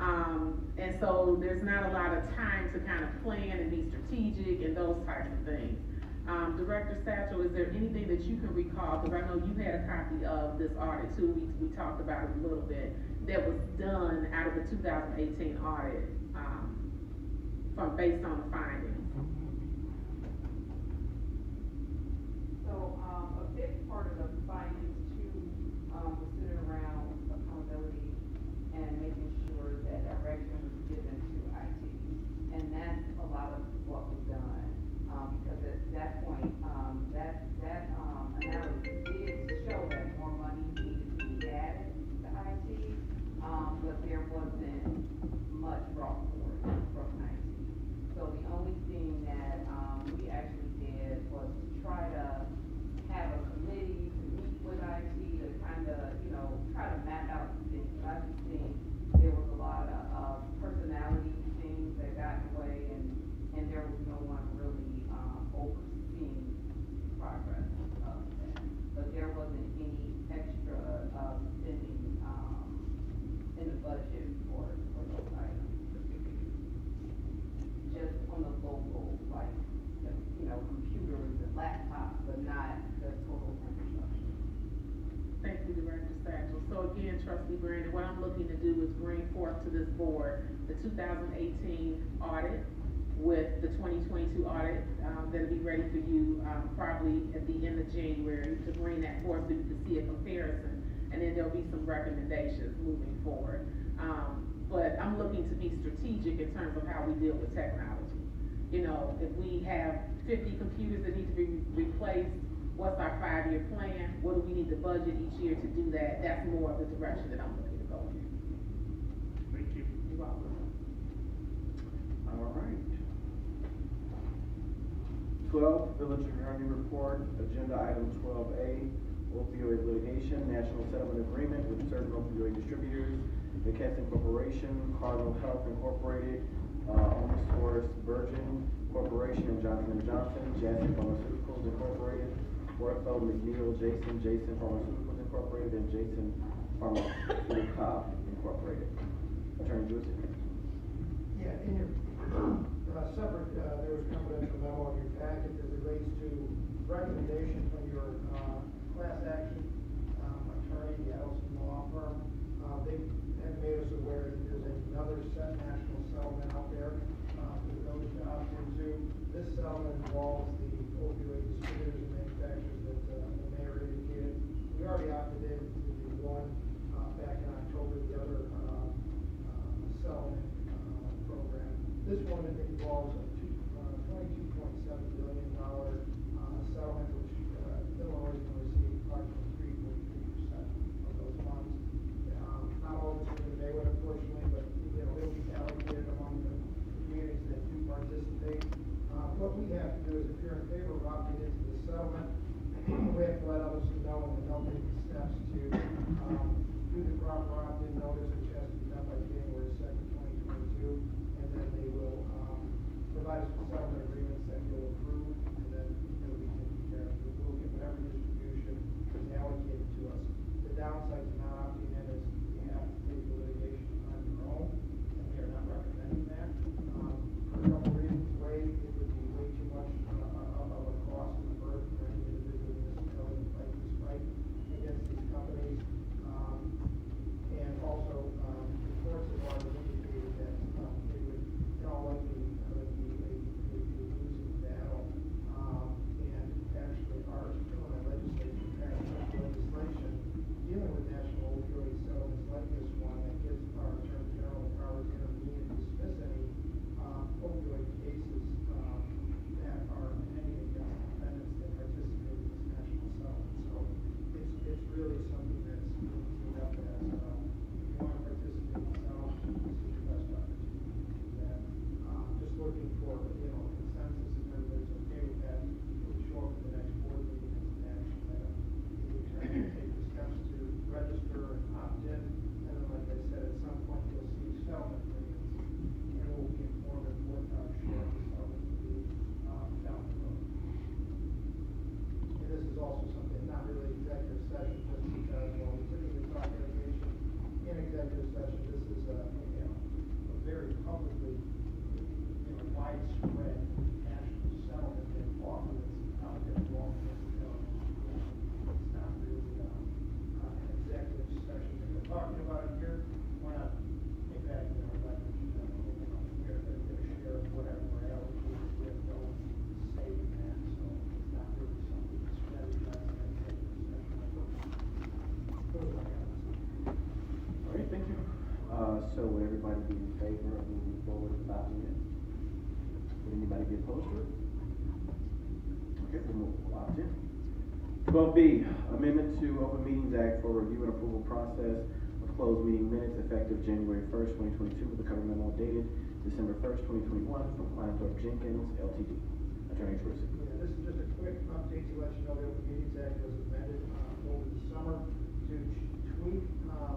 S7: And so there's not a lot of time to kind of plan and be strategic and those types of things. Director Satchel, is there anything that you can recall, because I know you had a copy of this audit too, we talked about it a little bit, that was done out of the 2018 audit, based on the findings?
S8: So, a big part of the findings too, was centered around accountability and making sure that direction was given to IT. And that's a lot of what was done, because at that point, that analysis did show that more money needed to be added to IT, but there wasn't much brought forward from IT. So the only thing that, we actually did was to try to have a committee to meet with IT to kind of, try to map out some things. I just think there was a lot of personality things that got in the way, and there was no one really, overseeing progress of that. But there wasn't any extra, spending, in the budget for those items. Just on the local, like, computers and laptops, but not the total infrastructure.
S7: Thank you, Director Satchel. So again, Trustee Brandon, what I'm looking to do is bring forth to this board the 2018 audit with the 2022 audit, that'll be ready for you, probably at the end of January, to bring that forth so you can see a comparison. And then there'll be some recommendations moving forward. But I'm looking to be strategic in terms of how we deal with technology. If we have 50 computers that need to be replaced, what's our 5-year plan? What do we need to budget each year to do that? That's more of the direction that I'm looking to go in.
S6: Thank you.
S7: You're welcome.
S3: All right. 12, Village Attorney Report, Agenda Item 12A, Opioid Litigation, National Settlement Agreement with certain opioid distributors, McKesson Corporation, Cardinal Health Incorporated, Omnisource Virgin Corporation, and Johnson & Johnson, Janssen Pharmaceuticals Incorporated, Ortho McNeil Jason Pharmaceuticals Incorporated, and Jason Pharmaceutical Incorporated. Attorney Joseph.
S11: Yeah, in your, separate, there was a confidential memo in your packet that relates to recommendation from your, class action, attorney, the Allison Law Firm. They have made us aware that there's another national settlement out there, for the village to opt into. This settlement involves the opioid distributors and manufacturers that, the mayor indicated. We already opted in to the one, back in October, the other, settlement, program. This one involves a $22.7 billion settlement, which Illinois is going to receive approximately 3.3% of those funds. Not all of it's going to Maywood, unfortunately, but it'll be allocated among the communities that do participate. What we have to do is, if you're in favor of opting into the settlement, we have to let others know, and then they'll take the steps to do the proper opt-in notice, which has to be done by January 2nd, 2022, and then they will provide us with settlement agreements that we'll approve, and then we can take care of it. We'll get whatever distribution is allocated to us. The downside to not opting in is we have to take the litigation on your own, and we are not recommending that. For a couple reasons, it would be way too much of a cost and a burden for any individual municipality to fight this fight against these companies. And also, the courts have already indicated that they would, in all likelihood, be a losing battle.
S3: everybody be in favor of moving forward with adopting it? Would anybody be opposed to it? Okay, we'll move on to 12B, amendment to Open Meetings Act for review and approval process of closed meeting minutes effective January 1st, 2022, with a cover memo dated December 1st, 2021, from Clanthorpe Jenkins, LTD. Attorney Trucy.
S11: Yeah, this is just a quick update to let you know the Open Meetings Act was amended over the summer to tweak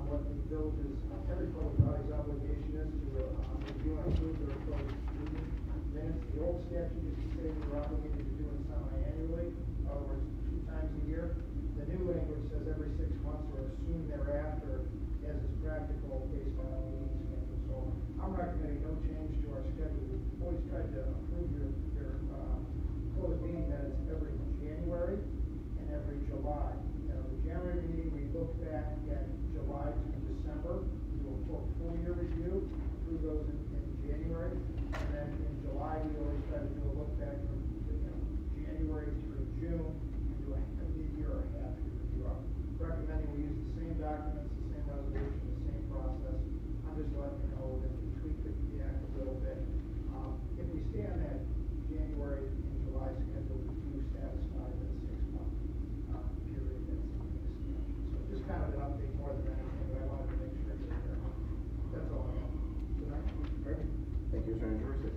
S11: what the village's, every public body's obligation is to review and approve their closed meeting minutes. The old statute used to say we were obligated to do it semi-annually, in other words, 2 times a year. The new language says every 6 months or as soon thereafter, as is practical based on our meeting schedule. So I'm recommending no change to our schedule. We've always tried to approve your closed meeting minutes every January and every July. The January meeting, we look back at July to December, do a full year review, approve those in January, and then in July, we always try to do a look back from January through June, and do a mid-year or half-year review. I'm recommending we use the same documents, the same resolution, the same process. I'm just letting you know that we tweaked the act a little bit. If we stay on that January and July schedule, we do satisfy the 6-month period that's in the extension. So just kind of an update more than anything, but I wanted to make sure you're there. That's all I have tonight.
S3: Perfect. Thank you, Attorney Trucy.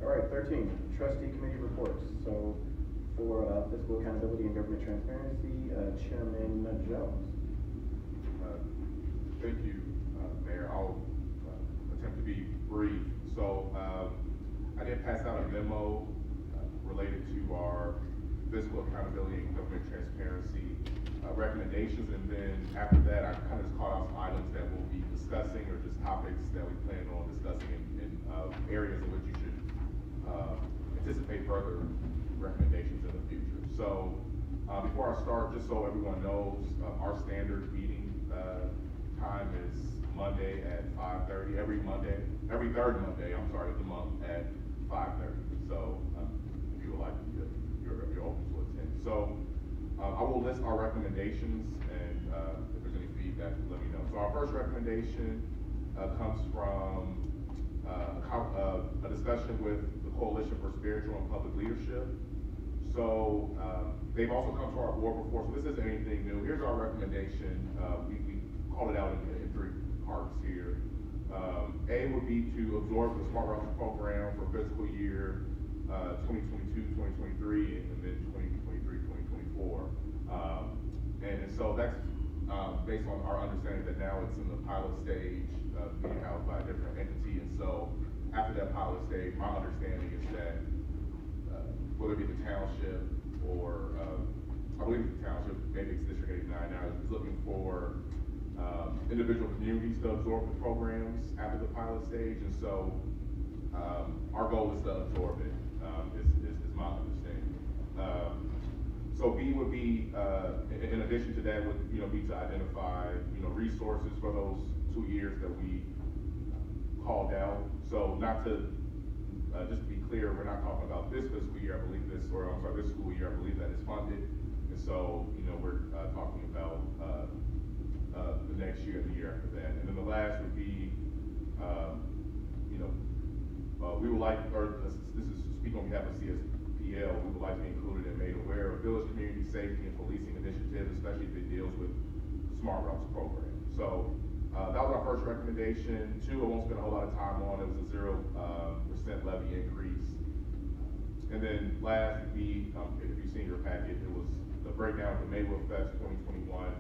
S3: All right, 13, trustee committee reports. So for fiscal accountability and government transparency, Chairman Jones.
S2: Thank you, Mayor. I'll attempt to be brief. So I did pass out a memo related to our fiscal accountability and government transparency recommendations, and then after that, I kind of just called out some items that we'll be discussing, or just topics that we plan on discussing in areas in which you should anticipate further recommendations in the future. So before I start, just so everyone knows, our standard meeting time is Monday at 5:30, every third Monday, of the month at 5:30. So if you would like, you're open to attend. So I will list our recommendations, and if there's any feedback, let me know. So our first recommendation comes from a discussion with the Coalition for Spiritual and Public Leadership. So they've also come to our board before, so this isn't anything new. Here's our recommendation. We call it out in 3 parts here. A would be to absorb the Smart Routes program for fiscal year 2022-2023, and then 2023-2024. And so that's based on our understanding that now it's in the pilot stage, being housed by a different entity. And so after that pilot stage, my understanding is that whether it be the township or I believe it's the township, maybe it's District 89 now, is looking for individual communities to absorb the programs after the pilot stage. And so our goal is to absorb it, is my understanding. So B would be, in addition to that, would be to identify resources for those 2 years that we called out. So not to just to be clear, we're not talking about this fiscal year. I believe this school year. I believe that is funded, and so we're talking about the next year and the year after that. And then the last would be, we would like, or this is speaking on behalf of CSPL, we would like to be included and made aware of village community safety and policing initiatives, especially if it deals with the Smart Routes program. So that was our first recommendation. 2, I won't spend a whole lot of time on. It was a 0% levy increase. And then last would be, if you've seen your packet, it was the breakdown of the Maywood Fest 2021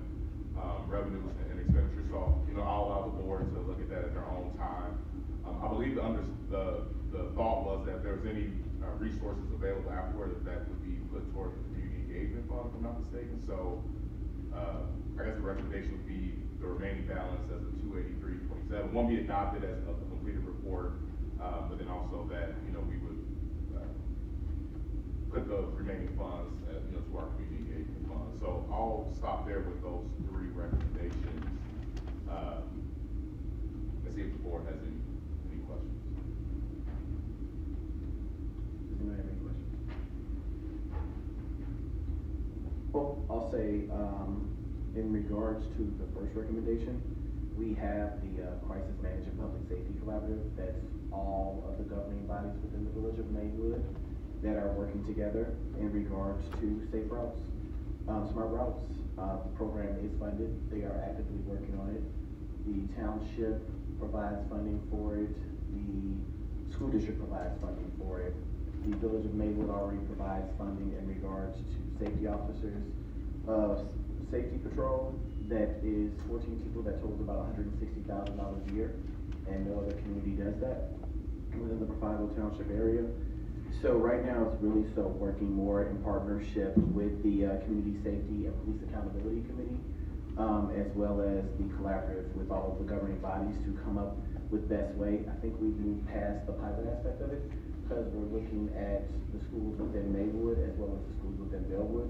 S2: revenues and expenditures. So I'll allow the board to look at that at their own time. I believe the thought was that if there was any resources available afterward, that would be put toward the community engagement fund, if I'm not mistaken. So I guess the recommendation would be the remaining balance as a 283.27 won't be adopted as a completed report, but then also that we would put the remaining funds to our community engagement fund. So I'll stop there with those 3 recommendations. Let's see if the board has any questions.
S3: Does anyone have any questions? Well, I'll say, in regards to the first recommendation, we have the Crisis Management Public Safety Collaborative. That's all of the governing bodies within the village of Maywood that are working together in regards to safe routes, smart routes. The program is funded. They are actively working on it. The township provides funding for it. The school district provides funding for it. The village of Maywood already provides funding in regards to safety officers. Safety patrol, that is 14 people, that totals about $160,000 a year, and no other community does that within the Profigo Township area. So right now it's really still working more in partnership with the Community Safety and Police Accountability Committee, as well as the collaborative with all of the governing bodies to come up with best way. I think we've moved past the pilot aspect of it because we're looking at the schools within Maywood as well as the schools within Bellwood.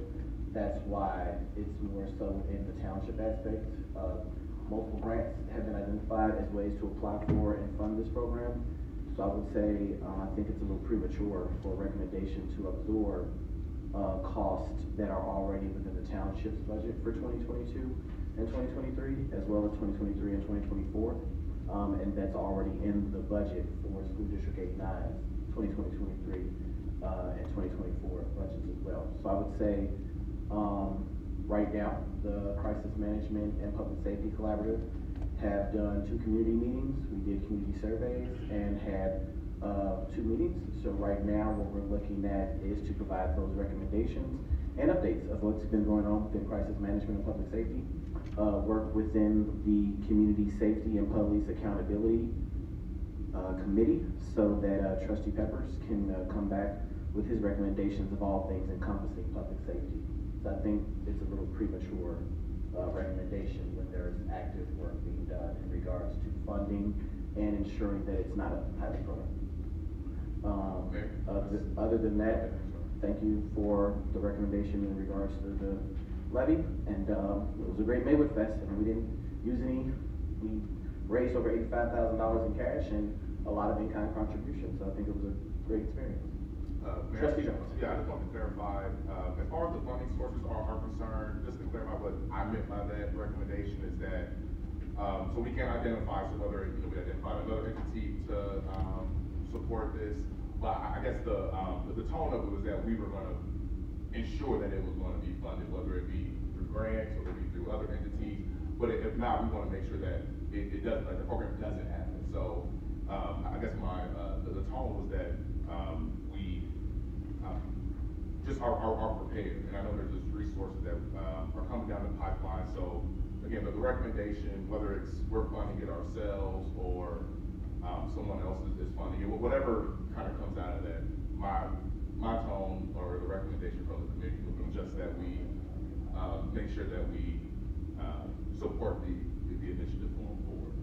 S3: That's why it's more so in the township aspect. Multiple grants have been identified as ways to apply for and fund this program. So I would say, I think it's a little premature for a recommendation to absorb costs that are already within the township's budget for 2022 and 2023, as well as 2023 and 2024. And that's already in the budget for School District 89's 2023 and 2024 budgets as well. So I would say, right now, the Crisis Management and Public Safety Collaborative have done 2 community meetings. We did community surveys and had 2 meetings. So right now, what we're looking at is to provide those recommendations and updates of what's been going on within Crisis Management and Public Safety. Work within the Community Safety and Police Accountability Committee so that Trustee Peppers can come back with his recommendations of all things encompassing public safety. So I think it's a little premature recommendation when there's active work being done in regards to funding and ensuring that it's not a pilot program. Other than that, thank you for the recommendation in regards to the levy, and it was a great Maywood Fest, and we didn't use any. We raised over $85,000 in cash and a lot of in-kind contributions, so I think it was a great experience. Trustee Jones.
S2: Yeah, I just want to clarify, as far as the funding sources are concerned, just to clarify what I meant by that recommendation is that, so we can identify, so whether, we identify another entity to, support this, but I guess the tone of it was that we were gonna ensure that it was gonna be funded, whether it be through grants or it be through other entities, but if not, we wanna make sure that it doesn't, like the program doesn't happen. So, I guess the tone was that, we, just are prepared, and I know there's just resources that are coming down the pipeline. So again, the recommendation, whether it's we're funding it ourselves or someone else is funding it, whatever kind of comes out of that, my tone or the recommendation from the committee will be just that we make sure that we support the initiative going forward.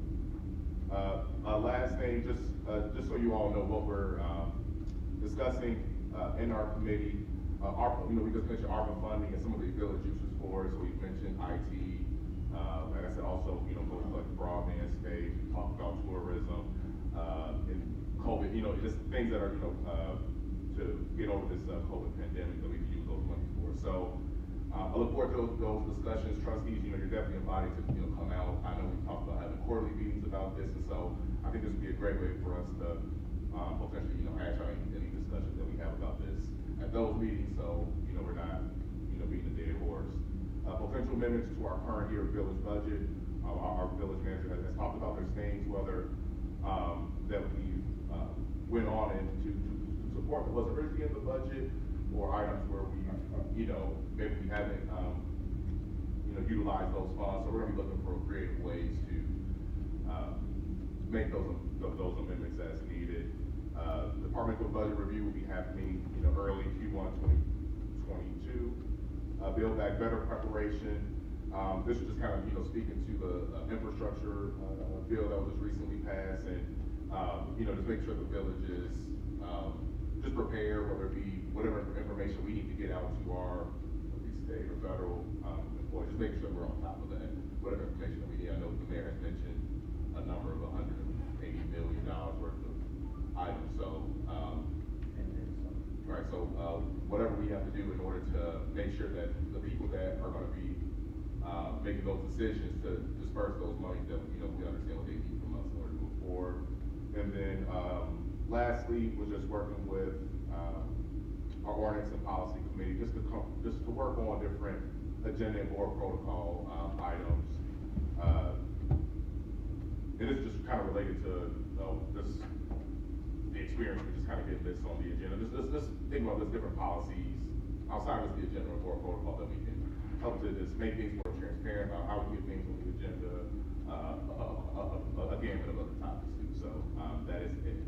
S2: Last thing, just so you all know what we're discussing in our committee. We just mentioned ARPA funding and some of the village uses for it. So we've mentioned IT, like I said, also, goes like the broadband space, we talked about tourism, and COVID, just things that are, to get over this COVID pandemic that we can use those monies for. So I look forward to those discussions. Trustees, you're definitely invited to, come out. I know we talked about having quarterly meetings about this, and so I think this would be a great way for us to potentially, hash out any discussions that we have about this at those meetings, so, we're not, beating a dead horse. Potential amendments to our current year village budget. Our village manager has talked about there's things, whether, that we, went on and to support that wasn't originally in the budget, or items where we, maybe we haven't, utilized those funds, so we're gonna be looking for creative ways to, make those amendments as needed. Departmental budget review will be happening, early Q1 2022. Build Back Better preparation. This is just kind of, speaking to the infrastructure bill that was just recently passed, and just make sure the village is just prepared, whether it be whatever information we need to get out to our state or federal employees. Just make sure we're on top of that. Whatever information that we need. I know the mayor has mentioned a number of $180 million worth of items. So, right. So, whatever we have to do in order to make sure that the people that are going to be making those decisions to disperse those monies that, we understand what they need from us in order to move forward. And then, lastly, we're just working with, our ordinance and policy committee, just to work on different agenda and board protocol, items. And it's just kind of related to, the experience we just kind of get this on the agenda. Just think about this different policies outside of the agenda and board protocol that we can help to just make things more transparent about how we get things on the agenda, a gamut of other topics too. So, that is it.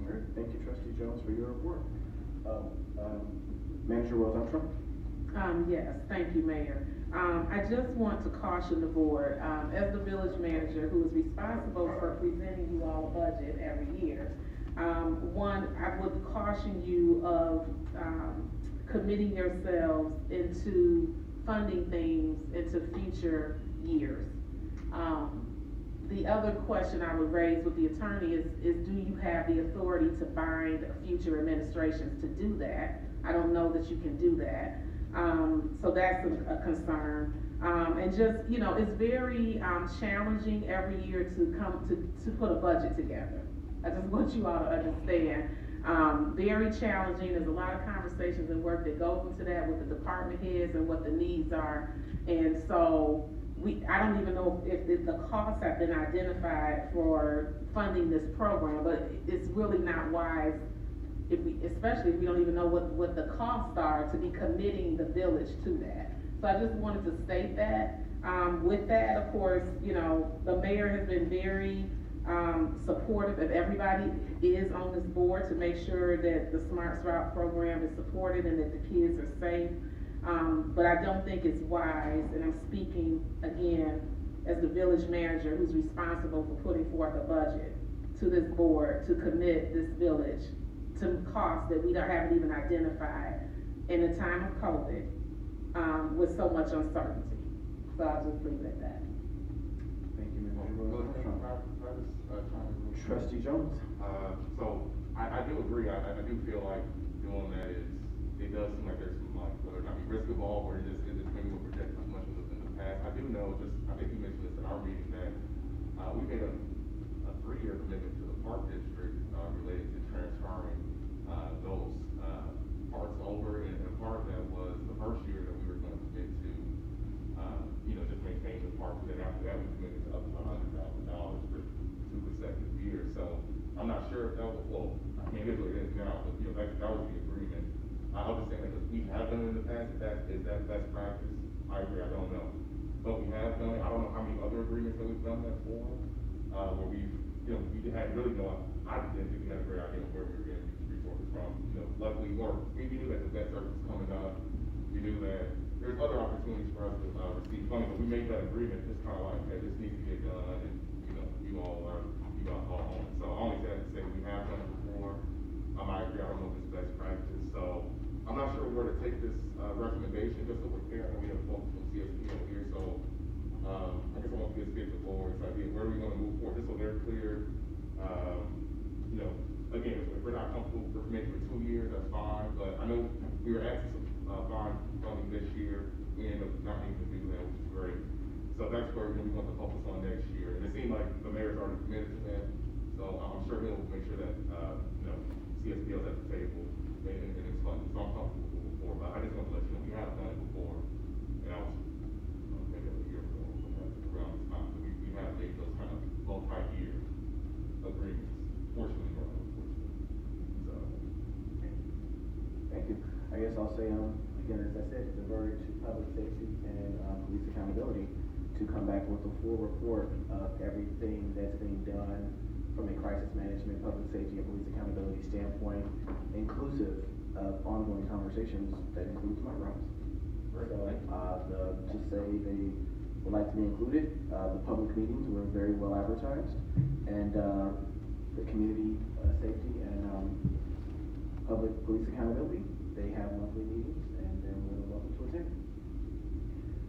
S3: All right, thank you, Trustee Jones, for your report. Manager Rose Armstrong?
S7: Yes, thank you, Mayor. I just want to caution the board, as the village manager who is responsible for presenting you all a budget every year. One, I would caution you of, committing yourselves into funding things into future years. The other question I would raise with the attorney is do you have the authority to bind future administrations to do that? I don't know that you can do that. So that's a concern. And just, it's very challenging every year to put a budget together. I just want you all to understand. Very challenging. There's a lot of conversations and work that goes into that with the department heads and what the needs are. And so I don't even know if the costs have been identified for funding this program, but it's really not wise, especially if we don't even know what the costs are, to be committing the village to that. So I just wanted to state that. With that, of course, the mayor has been very supportive of everybody is on this board to make sure that the Smart Route program is supported and that the kids are safe. But I don't think it's wise, and I'm speaking again as the village manager who's responsible for putting forth a budget to this board to commit this village to costs that we haven't even identified in a time of COVID, with so much uncertainty. So I'll just leave it at that.
S3: Thank you, Manager Rose Armstrong. Trustee Jones?
S2: So I do agree. I do feel like doing that it does seem like there's some, like, whether it not be risk involved or it maybe will project as much as in the past. I do know, I think you mentioned this in our meeting, that we made a 3-year commitment to the park district related to transferring those parks over, and a part of that was the first year that we were going to commit to just maintain the park, and then after that we committed to up to $100,000 for 2 consecutive years. So I'm not sure if that was, well, I can't get what it is now, but that was the agreement. I was just saying that we have done it in the past. Is that best practice? I agree. I don't know, but we have done it. I don't know how many other agreements that we've done that for, where we had really no. I didn't think we had a great idea of where we were getting these resources from. Luckily, we knew that the debt service was coming up. We knew that there's other opportunities for us to receive funding, but we made that agreement just kind of like, hey, this needs to get done, and you all on it. So I only said to say we have done it before. I agree. I don't know if it's best practice. So I'm not sure where to take this recommendation, just so we're clear. I know we have folks from CSPO here, so I guess I want to get the board's idea. Where are we going to move forward? Just so they're clear. Again, if we're not comfortable for committing for 2 years, that's fine. But I know we were asking some bond funding this year. We ended up not needing to do that, which is great. So that's where we want to focus on next year. And it seemed like the mayor's already committed to that. So I'm sure he'll make sure that CSPL's at the table and it's funded. So I'm comfortable moving forward. But I just want to let you know we have done it before, and I was maybe a year ago around this time. So we have made those kind of multi-year agreements. Fortunately, or unfortunately. So
S3: Thank you. I guess I'll say, again, as I said, devoted to public safety and police accountability to come back with a full report of everything that's being done from a crisis management, public safety, and police accountability standpoint, inclusive of ongoing conversations that includes my routes. So, to say they would like to be included, the public meetings were very well advertised, and the community safety and public police accountability, they have monthly meetings, and they're more than welcome to attend.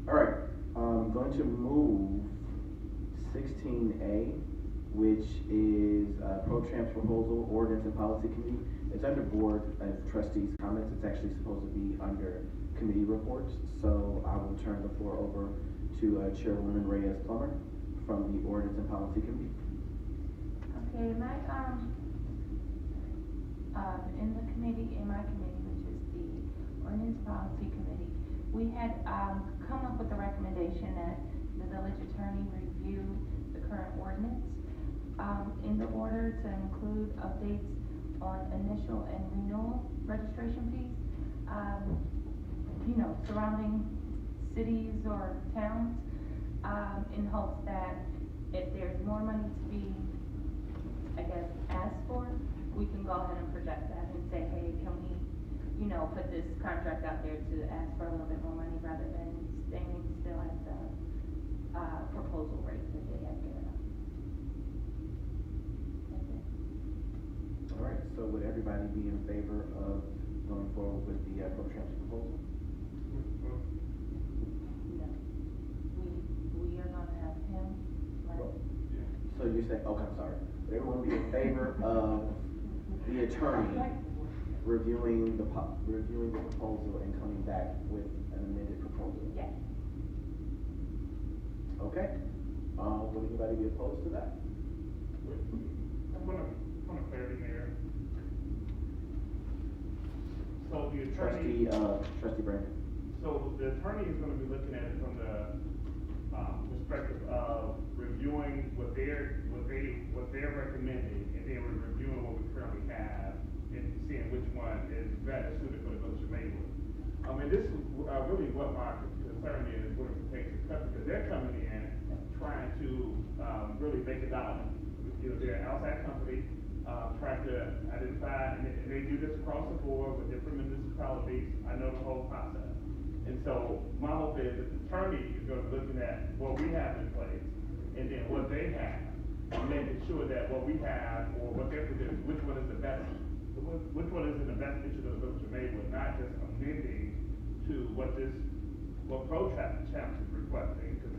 S3: All right, I'm going to move 16A, which is Pro Champ's proposal, ordinance and policy committee. It's under board of trustees comments. It's actually supposed to be under committee reports. So I will turn the floor over to Chairwoman Reyes Plummer from the ordinance and policy committee.
S13: Okay, in my committee, which is the ordinance policy committee, we had, come up with a recommendation that the village attorney review the current ordinance, in the order to include updates on initial and renewal registration fees, surrounding cities or towns, in hopes that if there's more money to be, I guess, asked for, we can go ahead and project that and say, hey, can we, put this contract out there to ask for a little bit more money rather than staying still at the, proposal rate that they have given us. That's it.
S3: All right, so would everybody be in favor of going forward with the Pro Champ's proposal?
S13: No. We are gonna have him, right?
S3: So you say, okay, I'm sorry. Everyone be in favor of the attorney reviewing the proposal and coming back with an amended proposal?
S13: Yes.
S3: Okay. Would anybody be opposed to that?
S6: Point of clarity, Mayor. So the attorney.
S3: Trustee Brandon.
S6: So the attorney is gonna be looking at it from the, perspective of reviewing what they're recommending, and then we're reviewing what we currently have, and seeing which one is better suited for the village of Maywood. And this is, really what my concern is, what it takes to cut, because they're coming in, trying to, really make it out. They're an outside company, trying to identify, and they do this across the board with different municipalities. I know the whole process. And so my hope is that the attorney is gonna be looking at what we have in place, and then what they have, and making sure that what we have, or what they're producing, which one is the best, which one is in the best interest of the village of Maywood, not just amending to what Pro Champs is requesting, because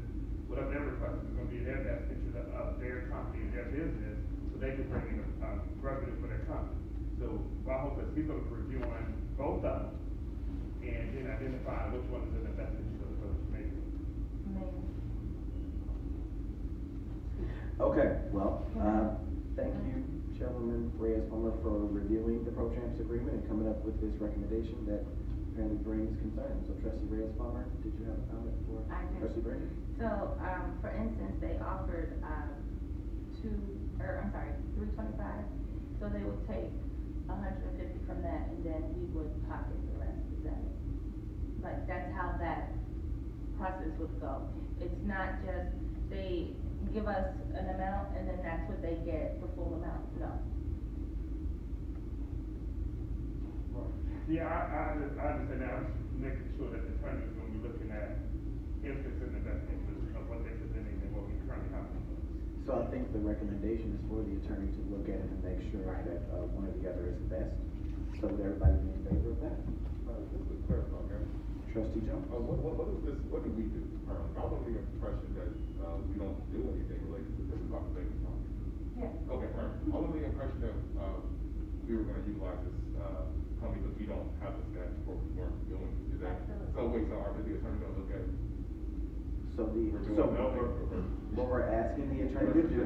S6: whatever they're requesting is gonna be in their best interest of their company and their business, so they can bring in revenue for their company. So my hope is he's gonna be reviewing both of them, and then identify which one is in the best interest of the village of Maywood.
S3: Okay, well, thank you, Chairwoman Reyes Plummer, for reviewing the Pro Champs agreement and coming up with this recommendation that apparently brings concern. So Trustee Reyes Plummer, did you have a comment for
S13: I do.
S3: Trustee Brandon?
S13: So, for instance, they offered, $325, so they would take $150 from that, and then we would pocket the rest. Is that, like, that's how that process would go. It's not just, they give us an amount, and then that's what they get, the full amount, no.
S6: Yeah, I understand that. I'm just making sure that the attorney is gonna be looking at if it's in the best interest of what they're presenting and what we currently have.
S3: So I think the recommendation is for the attorney to look at it and make sure that one or the other is the best. So would everybody be in favor of that?
S2: Just to clarify, okay?
S3: Trustee Jones?
S2: What is this, what do we do? I was under the impression that, we don't do anything related to this, is about the vacant property.
S13: Yeah.
S2: Okay, I was under the impression that, we were gonna utilize this, company because we don't have the staff for what we weren't doing. Is that?
S13: Absolutely.
S2: So wait, so are the attorney gonna look at it?
S3: What we're asking the attorney to do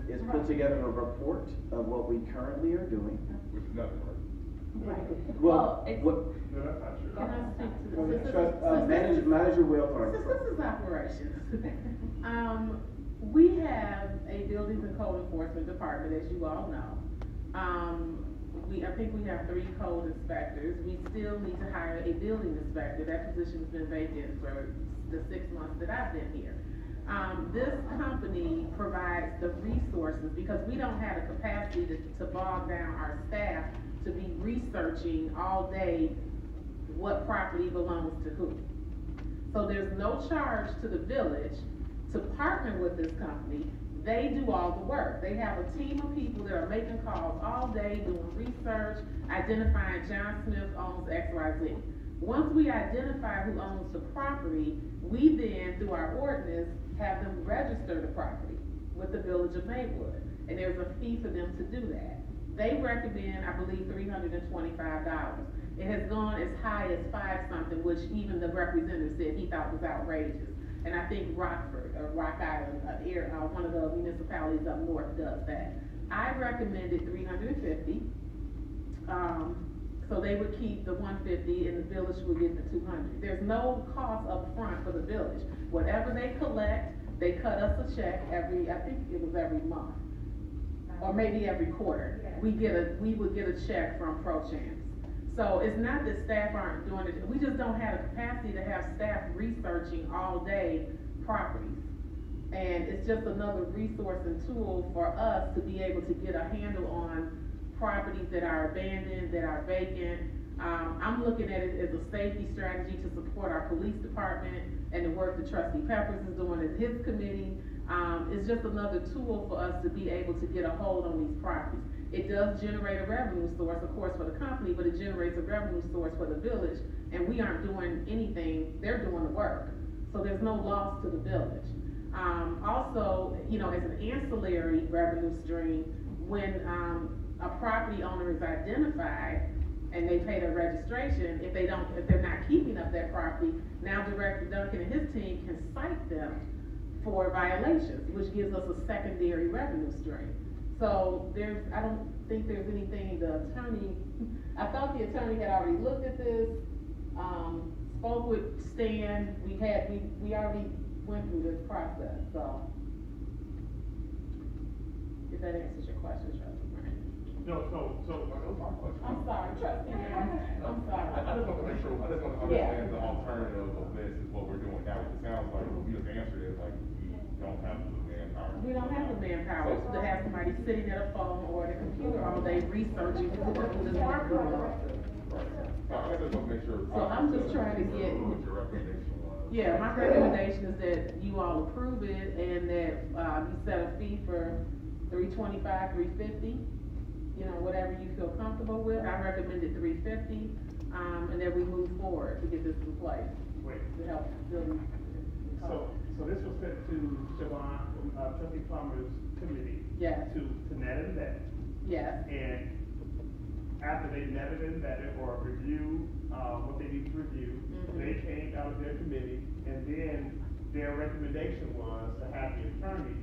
S3: is put together a report of what we currently are doing.
S2: Which is nothing, right?
S13: Right.
S3: Well,
S13: it's.
S3: what,
S6: No, that's not true.
S7: Can I speak to this?
S3: Manager Will Thorne.
S7: This is operations. We have a buildings and code enforcement department, as you all know. I think we have 3 code inspectors. We still need to hire a building inspector. That position's been vacant for the 6 months that I've been here. This company provides the resources because we don't have the capacity to bog down our staff to be researching all day what property belongs to who. So there's no charge to the village to partner with this company. They do all the work. They have a team of people that are making calls all day, doing research, identifying John Smith owns XYZ. Once we identify who owns the property, we then, through our ordinance, have them register the property. with the Village of Maywood, and there's a fee for them to do that. They recommend, I believe, $325. It has gone as high as $5-something, which even the representative said he thought was outrageous. And I think Rockford, or Rock Island, one of the municipalities up north does that. I recommended $350. So they would keep the $150 and the village would get the $200. There's no cost up front for the village. Whatever they collect, they cut us a check I think it was every month, or maybe every quarter. We would get a check from ProChance. So it's not that staff aren't doing it, we just don't have the capacity to have staff researching all day properties. And it's just another resource and tool for us to be able to get a handle on properties that are abandoned, that are vacant. I'm looking at it as a safety strategy to support our police department and the work that Trustee Peppers is doing in his committee. It's just another tool for us to be able to get a hold on these properties. It does generate a revenue source, of course, for the company, but it generates a revenue source for the village, and we aren't doing anything, they're doing the work. So there's no loss to the village. Also, as an ancillary revenue stream, when a property owner is identified and they pay their registration, if they're not keeping up their property, now Director Duncan and his team can cite them for violations, which gives us a secondary revenue stream. So I don't think there's anything I thought the attorney had already looked at this, spoke with Stan, we already went through this process, so. If that answers your question, Trustee Grant.
S6: No, so.
S2: That was my question.
S7: I'm sorry, Trustee Grant, I'm sorry.
S2: I just want to make sure, I just want to understand the alternative of this is what we're doing now. It sounds like we just answered it, like, we don't have the manpower.
S7: We don't have the manpower to have somebody sitting at a phone or at a computer all day researching who this work is.
S2: So I just want to make sure.
S7: So I'm just trying to get.
S2: What your recommendation was.
S7: Yeah, my recommendation is that you all approve it and that, you set a fee for $325, $350, whatever you feel comfortable with. I recommended $350, and then we move forward to get this in place.
S6: Wait.
S7: To help build.
S6: So this was sent to Siobhan, Trustee Plummer's committee.
S7: Yes.
S6: To net and vet.
S7: Yes.
S6: And after they netted and vetted or reviewed, what they need to review, they came out of their committee, and then their recommendation was to have the attorney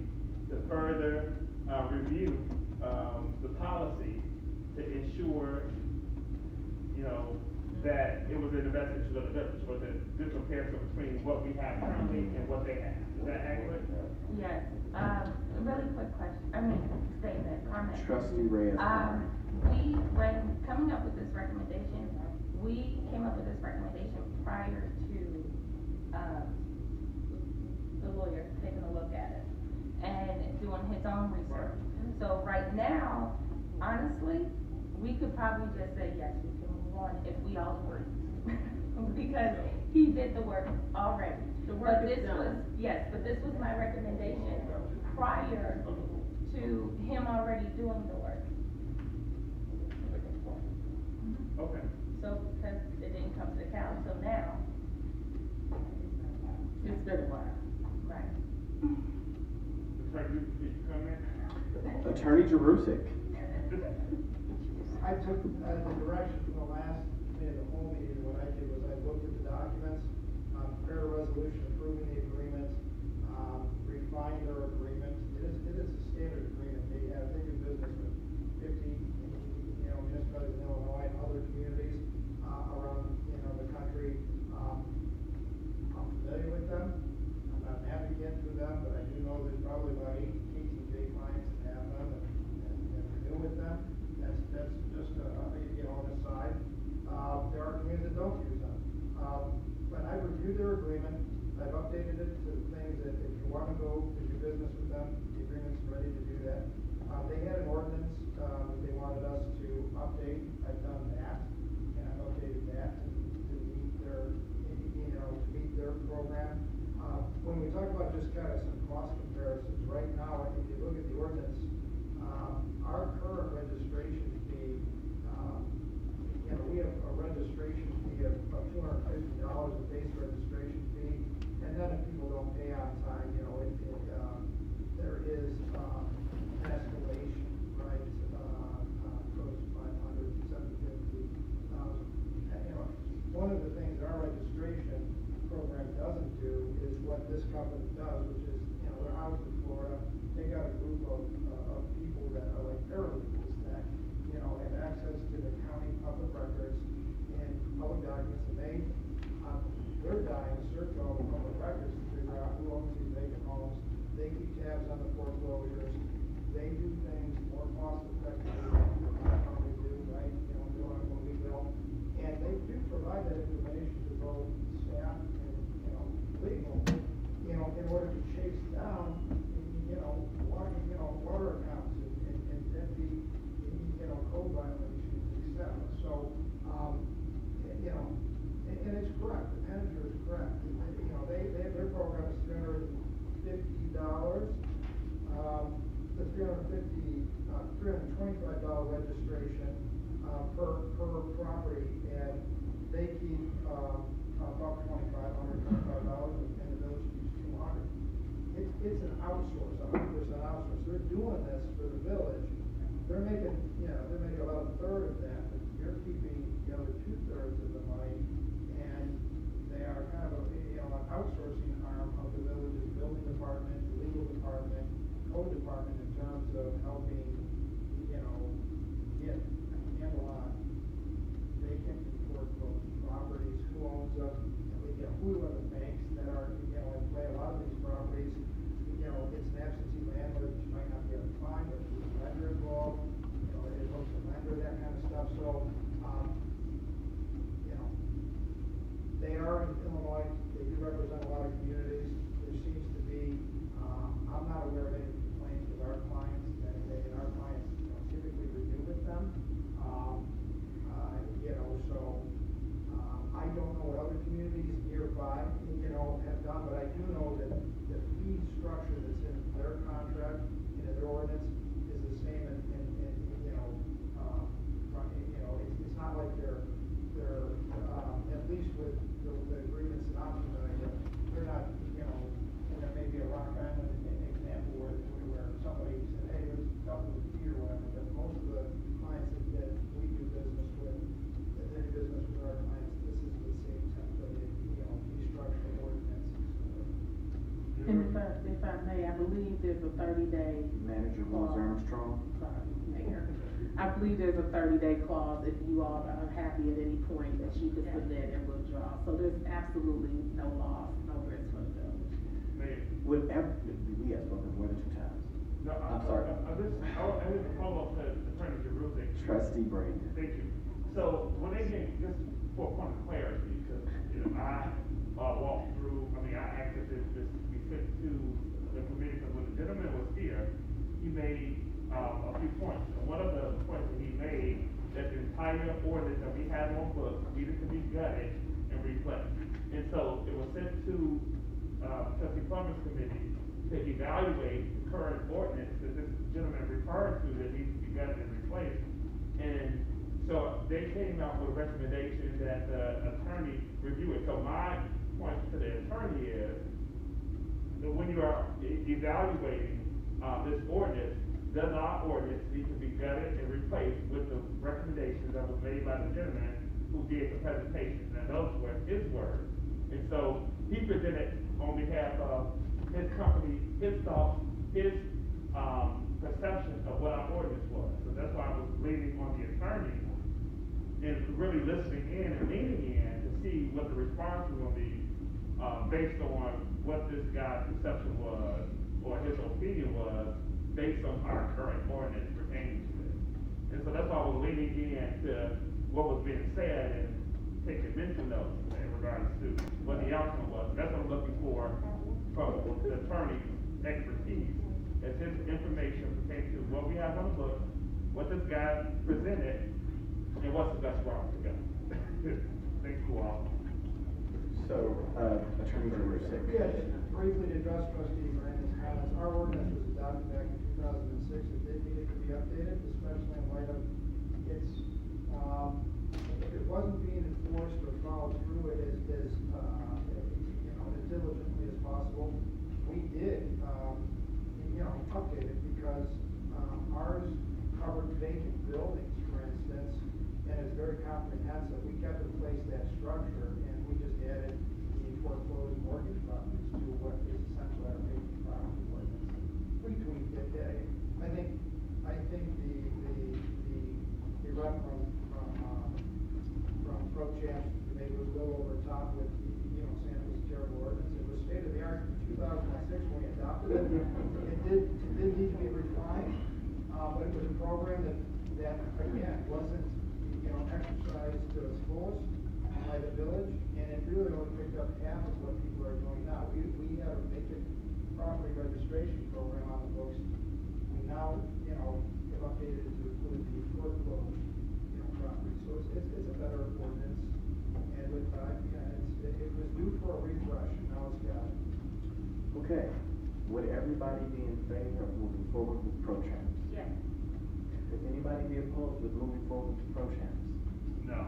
S6: to further, review, the policy to ensure, that it was in the best interest of the village, for the good comparison between what we have currently and what they have. Is that accurate?
S13: Yes, really quick statement, comment.
S3: Trustee Reyes.
S13: When coming up with this recommendation, we came up with this recommendation prior to, the lawyer taking a look at it and doing his own research. So right now, honestly, we could probably just say, yes, we can move on if we all agree. Because he did the work already.
S7: The work is
S13: this
S7: done.
S13: But this was my recommendation prior to him already doing the work.
S6: Okay.
S13: So, because it didn't come to the council now.
S7: It's been a while.
S13: Right.
S6: Attorney, can you comment?
S3: Attorney Jerusik.
S11: I took the direction from the last committee, the whole meeting. What I did was I looked at the documents, prepared a resolution approving the agreement, refined their agreement. It is a standard agreement. They do business with 50, municipalities in Illinois and other communities around, the country. I'm familiar with them. I'm not an advocate for them, but I do know there's probably about 8 KTJ clients that have them and renew with them. That's just on the side. There are communities that don't use them. But I reviewed their agreement. I've updated it to things that if you want to go to do business with them, the agreement's ready to do that. They had an ordinance that they wanted us to update. I've done that, and I've updated that to meet their, to meet their program. When we talk about just kind of some cost comparisons, right now, if you look at the ordinance, our current registration fee, we have a registration fee of $250, a base registration fee, and then if people don't pay on time, there is what this company does, which is, they're housed in Florida. They got a group of people that are like paralegals that, have access to the county public records and public documents, and they're dying to search all the public records to figure out who owns these vacant homes. They keep tabs on the foreclosures. They do things more cost effectively than I normally do, right? When we bill. And they do provide that information to both staff and, legal, in order to chase down, water accounts and empty, code violations, et cetera. So, and it's correct, the manager is correct. Their program is $350, the $325 registration, per property, and they keep, about $2,500, and the village keeps $200. It's an outsource, 100% outsource. They're doing this for the village. They're making about a third of that, but you're keeping the other 2/3 of the money, and they are kind of an outsourcing arm of the village's building department, legal department, code department in terms of helping, get a handle on vacant and foreclosed properties, who owns them, who are the banks that are, in play. A lot of these properties, it's an absentee landlord that you might not be able to find, but there's a lender involved, it hooks a lender, that kind of stuff. So, they are in Illinois, they do represent a lot of communities. There seems to be, I'm not aware of any complaints with our clients, and our clients typically renew with them. I don't know what other communities nearby, have done, but I do know that the fee structure that's in their contract, in their ordinance, is the same it's not like they're, at least with the agreements that I'm familiar with, they're not, and there may be a Rock Island example where somebody said, hey, let's double the fee or whatever, but most of the clients that we do business with, that they do business with our clients, this is the same template, fee structure, ordinance, et cetera.
S7: And if I may, I believe there's a 30-day.
S3: Manager Rose Armstrong.
S7: Sorry, Mayor. I believe there's a 30-day clause if you all are unhappy at any point that you can submit and withdraw. So there's absolutely no loss, no risk for the village.
S6: Mayor.
S3: We have spoken more than 2 times.
S6: No,
S3: I'm sorry.
S6: I need to follow up to Attorney Jerusalem.
S3: Trustee Brandon.
S6: Thank you. So when they came, just for a point of clarity, because I walked through. I accessed this. We sent to the committee because when the gentleman was here, he made a few points. And one of the points that he made that the entire ordinance that we had on books needed to be gutted and replaced. And so it was sent to Trustee Plummer's committee to evaluate the current ordinance that this gentleman referred to that needs to be gutted and replaced. And so they came out with a recommendation that the attorney review it. So my point to the attorney is that when you are evaluating this ordinance, does our ordinance need to be gutted and replaced with the recommendations that was made by the gentleman who did the presentation? And those were his words. And so he presented on behalf of his company, his thoughts, his perception of what our ordinance was. So that's why I was leaning on the attorney and really listening in and leaning in to see what the response was going to be based on what this guy's perception was or his opinion was based on our current ordinance pertaining to this. And so that's why I was leaning in to what was being said and taking mental notes in regards to what the outcome was. And that's what I'm looking for from the attorney's expertise, as his information pertaining to what we have on the book, what this guy presented, and what's the best route to go. Thank you all.
S3: So, Attorney General 6.
S11: Yeah, just briefly to address Trustee Brandon's comments, our ordinance was adopted back in 2006. It did need to be updated, especially in light of its, if it wasn't being enforced or followed through it as diligently as possible, we did, update it because ours covered vacant buildings, for instance, and it's very comprehensive. We kept in place that structure, and we just added the foreclosed mortgage properties to what It did need to be refined, but it was a program that again, wasn't, exercised to its fullest by the village, and it really only picked up half of what people are doing now. We had a vacant property registration program on the books. We now, have updated it to include the foreclosed, property. So it's a better ordinance, and with, it was due for a refresh, and now it's got it.
S3: Okay, would everybody be in favor of moving forward with ProChamps?
S12: Yes.
S3: Would anybody be opposed with moving forward with ProChamps?
S6: No.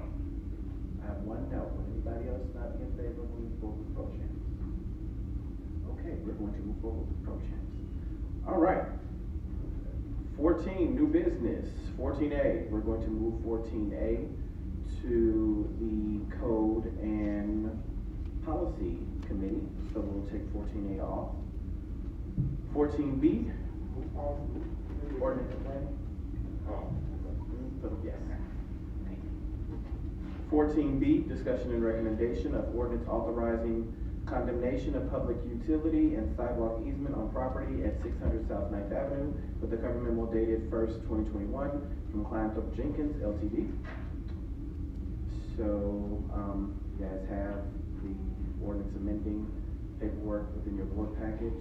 S3: I have one no. Would anybody else not be in favor of moving forward with ProChamps? Okay, we're going to move forward with ProChamps. All right. 14, new business. 14A, we're going to move 14A to the Code and Policy Committee, so we'll take 14A off. 14B, ordinance and planning. Yes. 14B, discussion and recommendation of ordinance authorizing condemnation of public utility and sidewalk easement on property at 600 South 9th Avenue with the cover memo dated 1st, 2021 from Clynthrop Jenkins, LTD. So, you guys have the ordinance amending paperwork within your board package.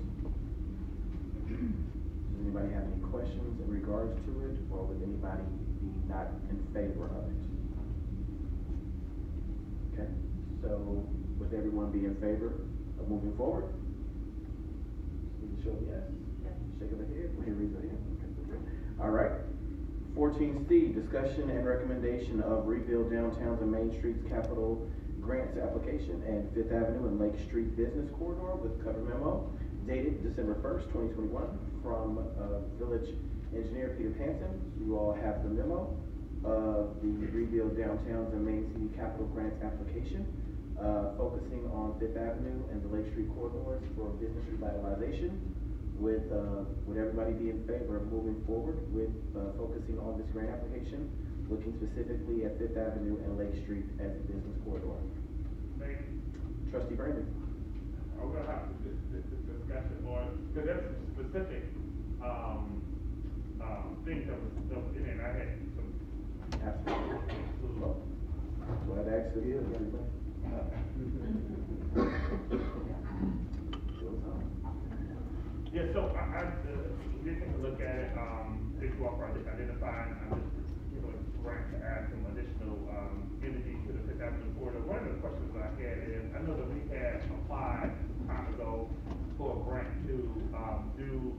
S3: Does anybody have any questions in regards to it, or would anybody be not in favor of it? Okay, so would everyone be in favor of moving forward? Please show me yes. Shake of the head, raise the hand. Okay. All right. 14C, discussion and recommendation of rebuild downtowns and Main Streets capital grants application and Fifth Avenue and Lake Street Business Corridor with cover memo dated December 1st, 2021 from Village Engineer Peter Hansen. You all have the memo of the rebuild downtowns and Main City capital grants application, focusing on Fifth Avenue and the Lake Street corridors for business revitalization. Would everybody be in favor of moving forward with focusing on this grant application, looking specifically at Fifth Avenue and Lake Street as a business corridor?
S6: Maybe.
S3: Trustee Brandon.
S6: I'm gonna have to discussion more, because there's some specific, things that was in it, I had some.
S3: Absolutely. Well, that's what I'd actually is, everybody.
S6: Yeah, so I did take a look at it, this walk project identified, I'm just, grant to add some additional, energy to the Fifth Avenue corridor. One of the questions that I had is, I know that we had applied some time ago for a grant to, do,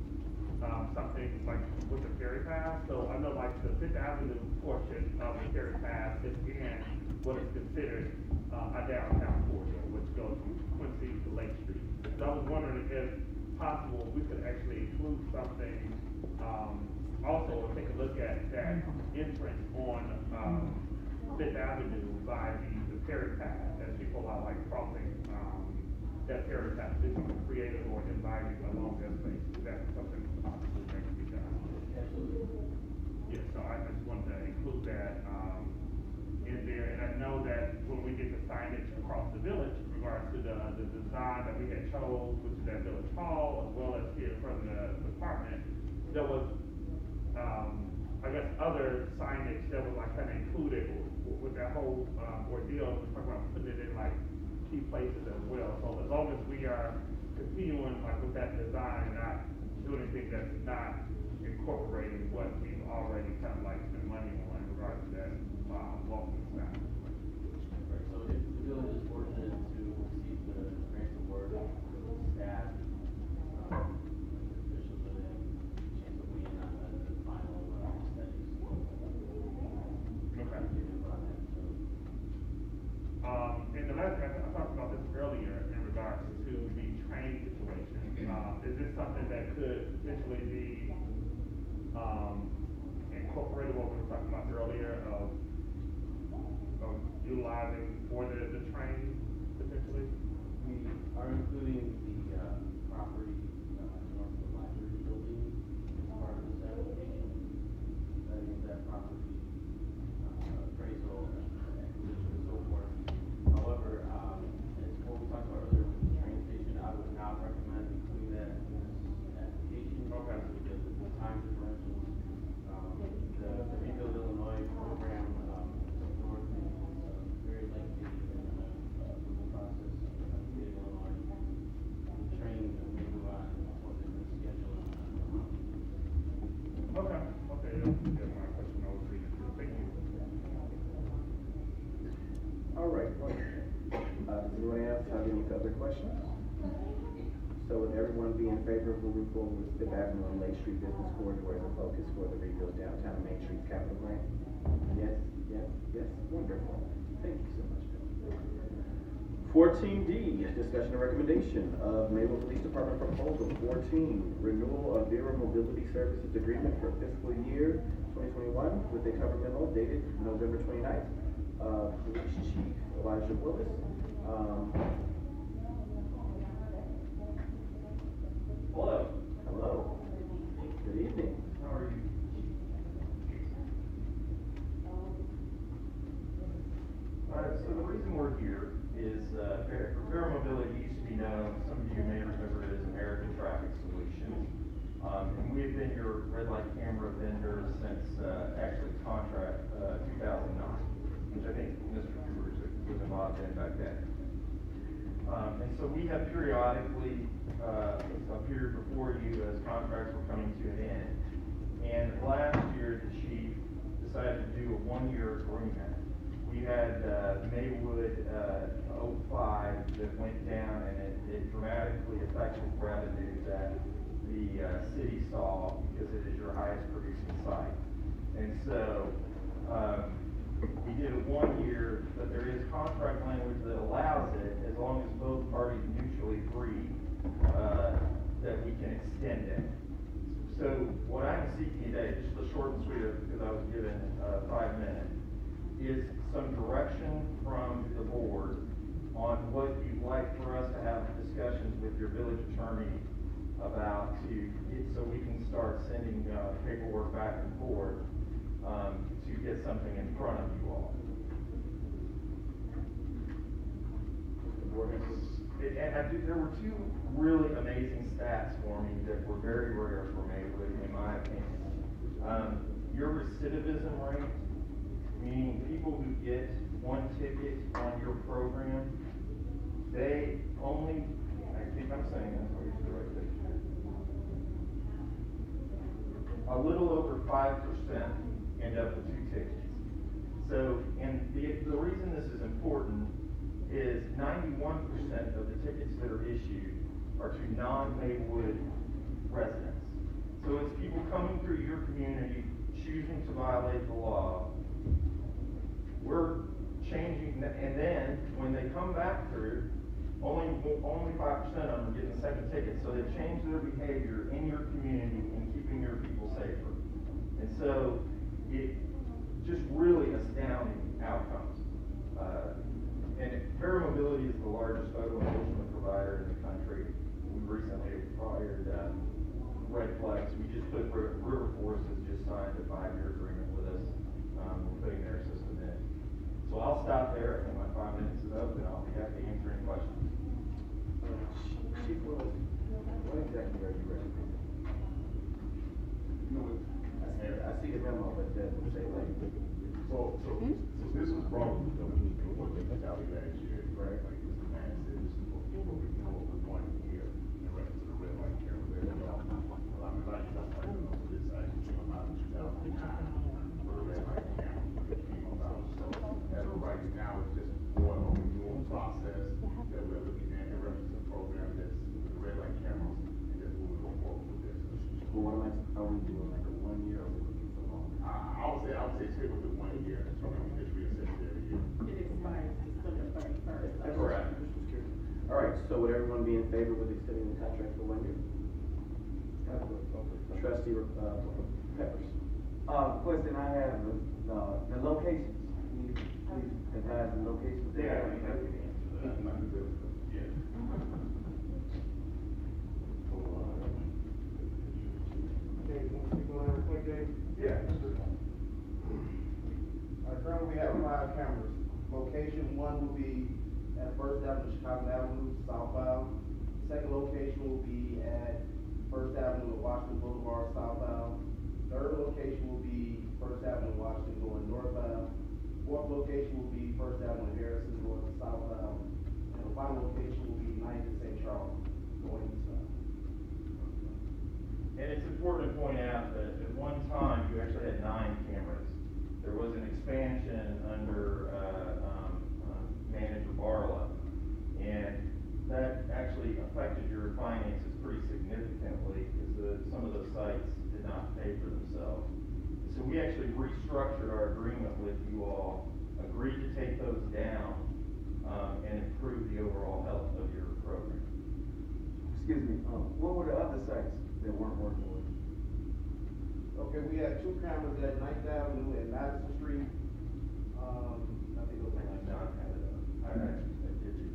S6: something like with the ferry pass. So I know like the Fifth Avenue portion of the ferry pass is in what is considered, a downtown corridor, which goes from Quincy to Lake Street. So I was wondering if possible, we could actually include something, also take a look at that entrance on, Fifth Avenue by the ferry pass, as people are like crossing, that ferry pass, do something creative or inviting along that space. Is that something possibly that can be done?
S5: Absolutely.
S6: Yeah, so I just wanted to include that, in there, and I know that when we get the signage across the village in regards to the design that we had chose, which is at Village Hall, as well as here in front of the department, there was, I guess, other signage that was like kind of included with that whole, ordeal. We're talking about putting it in like key places as well. So as long as we are continuing like with that design and not doing anything that's not incorporating what we've already kind of like spent money on in regards to that, walking staff.
S14: Right, so if the village is fortunate to receive the grant award, staff, officials are then chance of weighing on the final studies.
S6: Okay.
S14: On that, so.
S6: And the last, I talked about this earlier in regards to the train situation. Is this something that could potentially be, incorporated what we were talking about earlier of utilizing for the train potentially?
S14: We are including the, property, north of the library building as part of this application. That is that property, appraisal, acquisition and so forth. However, as what we talked about earlier with the train station, I would not recommend including that in this
S6: Okay, yeah, my question I was reading through, thank you.
S3: All right, wonderful. Does anyone else have any other questions? So would everyone be in favor of moving forward with Fifth Avenue and Lake Street Business Corridor as a focus for the rebuild downtown Main Street capital grant? Yes, yes, yes, wonderful. Thank you so much, Bill. 14D, discussion and recommendation of Maywood Police Department proposal. 14, renewal of Vera Mobility Services Agreement for fiscal year 2021 with a cover memo dated November 29th. Police Chief Elijah Willis.
S15: Hello.
S3: Hello. Good evening.
S15: How are you? So the reason we're here is Vera Mobility used to be known, some of you may remember it as American Traffic Solutions. And we have been your red light camera vendor since actually contract 2009, which I think Mr. Cooper was involved in back then. And so we have periodically appeared before you as contracts were coming to an end. And last year, the chief decided to do a one-year agreement. We had Maywood 05 that went down, and it dramatically affected revenue that the city saw because it is your highest producing site. And so we did it 1 year, but there is contract language that allows it as long as both parties mutually agree that we can extend it. So what I'm seeking today, just the short and sweet of it, because I was given 5 minutes, is some direction from the board on what you'd like for us to have discussions with your village attorney about to get, so we can start sending paperwork back and forth to get something in front of you all. And there were two really amazing stats for me that were very rare for Maywood, in my opinion. Your recidivism rate, meaning people who get one ticket on your program, they only, I think I'm saying this, I'll use the right picture. A little over 5% end up with 2 tickets. So, and the reason this is important is 91% of the tickets that are issued are to non-Maywood residents. So it's people coming through your community, choosing to violate the law. We're changing, and then when they come back through, only 5% of them are getting a second ticket. So they've changed their behavior in your community and keeping your people safer. And so it just really astounding outcomes. And Vera Mobility is the largest photo enforcement provider in the country. We recently acquired Red Flex. We just put River Force has just signed a 5-year agreement with us. We're putting their system in. So I'll stop there. I think my 5 minutes is up, and I'll be happy to answer any questions.
S3: Chief Willis, what exactly are you recommending? I see the memo, but it doesn't say like.
S2: So this was brought to the Valley last year, right? Like Mr. Man said, this is for renewal for 1 year in reference to the red light camera. There's a lot of stuff like this actually came out in 2009 for the red light camera that came about. So as of right now, it's just more of a renewal process that we're looking at in reference to the program that's the red light cameras, and that's what we're going forward with this.
S3: Well, are we doing like a 1 year or are we looking for longer?
S2: I would say stick with the 1 year, so we can just reassess it every year.
S7: It expires December 31st.
S3: That's correct. All right, so would everyone be in favor with extending the contract for 1 year? Trustee Peppers.
S5: Question I have is, the locations. Can you please advise the locations?
S2: Yeah, I mean, that's the answer. Yeah.
S11: Okay, you want to speak on that real quick, Dave?
S2: Yeah.
S16: Currently we have 5 cameras. Location 1 will be at First Avenue, Chicago Avenue, southbound. Second location will be at First Avenue and Washington Boulevard, southbound. Third location will be First Avenue, Washington, going northbound. Fourth location will be First Avenue and Harrison, going southbound. And the final location will be 9th and St. Charles, going eastbound.
S15: And it's important to point out that at one time, you actually had 9 cameras. There was an expansion under Manager Barlow, and that actually affected your finances pretty significantly because some of those sites did not pay for themselves. So we actually restructured our agreement with you all, agreed to take those down, and improve the overall health of your program.
S5: Excuse me, what were the other sites that weren't working with?
S16: Okay, we had 2 cameras at Ninth Avenue and Madison Street. I think it was
S15: I did not have it up. I did it.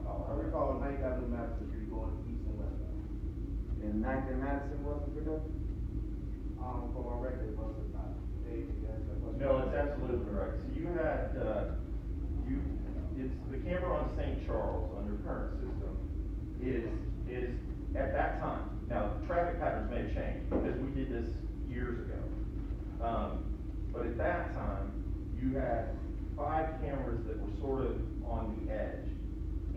S16: I recall Ninth Avenue, Madison Street going east and west.
S5: And Ninth and Madison wasn't productive?
S16: For my record, it wasn't not. Dave, you guys have questions?
S15: No, it's absolutely right. So you had, it's the camera on St. Charles under current system is at that time. Now, traffic patterns may change because we did this years ago. But at that time, you had 5 cameras that were sort of on the edge.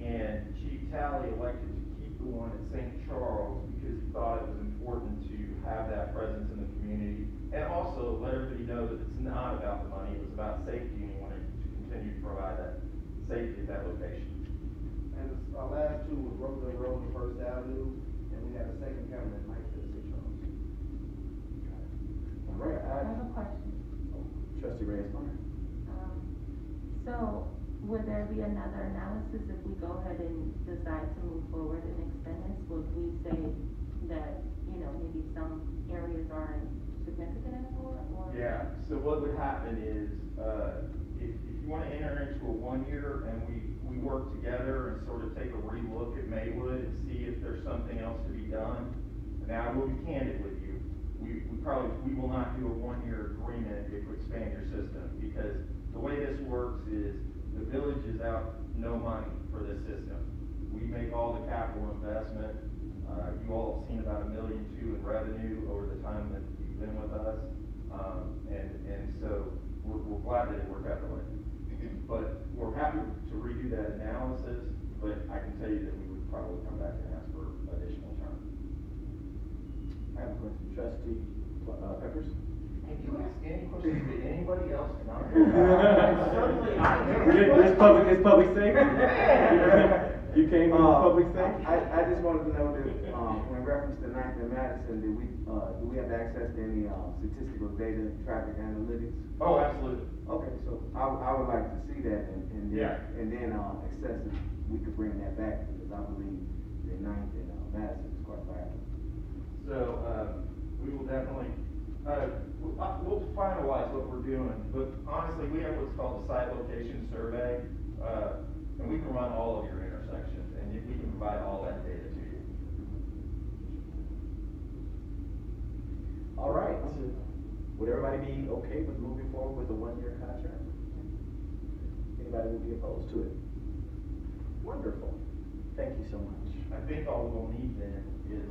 S15: And Chief Talley elected to keep the one at St. Charles because he thought it was important to have that presence in the community. And also let everybody know that it's not about the money, it was about safety, and he wanted to continue to provide that safety at that location.
S16: And our last 2 was Roosevelt Road and First Avenue, and we had a second camera at Ninth and St. Charles.
S3: All right,
S13: I have a question.
S3: Trustee Reyes-Bonner.
S13: So, would there be another analysis if we go ahead and decide to move forward and extend this? Would we say that, maybe some areas aren't significant anymore, or?
S15: Yeah, so what would happen is, if you want to enter into a 1-year and we work together and sort of take a relook at Maywood and see if there's something else to be done. Now, I will be candid with you. We will not do a 1-year agreement if we expand your system, because the way this works is the village is out no money for this system. We make all the capital investment. You all have seen about $1.2 million in revenue over the time that you've been with us. And so we're glad that it worked out that way. But we're happy to redo that analysis, but I can tell you that we would probably come back and ask for additional time.
S3: I have a question. Trustee Peppers?
S15: If you ask any questions to anybody else, not suddenly
S3: It's public safety. You came in public safety?
S5: I just wanted to know that, in reference to Ninth and Madison, do we have access to any statistical data, traffic analytics?
S15: Oh, absolutely.
S5: Okay, so I would like to see that and then assess if we could bring that back, because I believe that Ninth and Madison is quite viable.
S15: So, we will definitely, we'll finalize what we're doing, but honestly, we have what's called a site location survey, and we can run all of your intersections, and we can provide all that data to you.
S3: All right. Would everybody be okay with moving forward with a 1-year contract? Anybody would be opposed to it? Wonderful. Thank you so much.
S15: I think all we'll need then is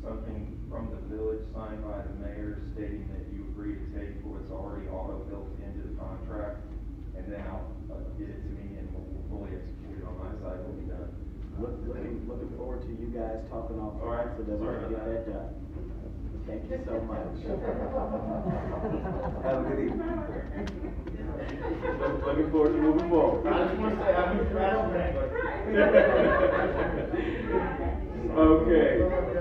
S15: something from the village signed by the mayor stating that you agree to take what's already auto built into the contract, and then I'll get it to me and we'll fully execute it on my side when we're done.
S3: Looking forward to you guys talking off
S15: All right.
S3: so that we
S15: Sorry
S3: can
S15: about
S3: get that done. Thank you so much.
S5: Have a good evening.
S3: Looking forward to moving forward.
S15: I just want to say, I'm a trash man, but.
S3: Okay.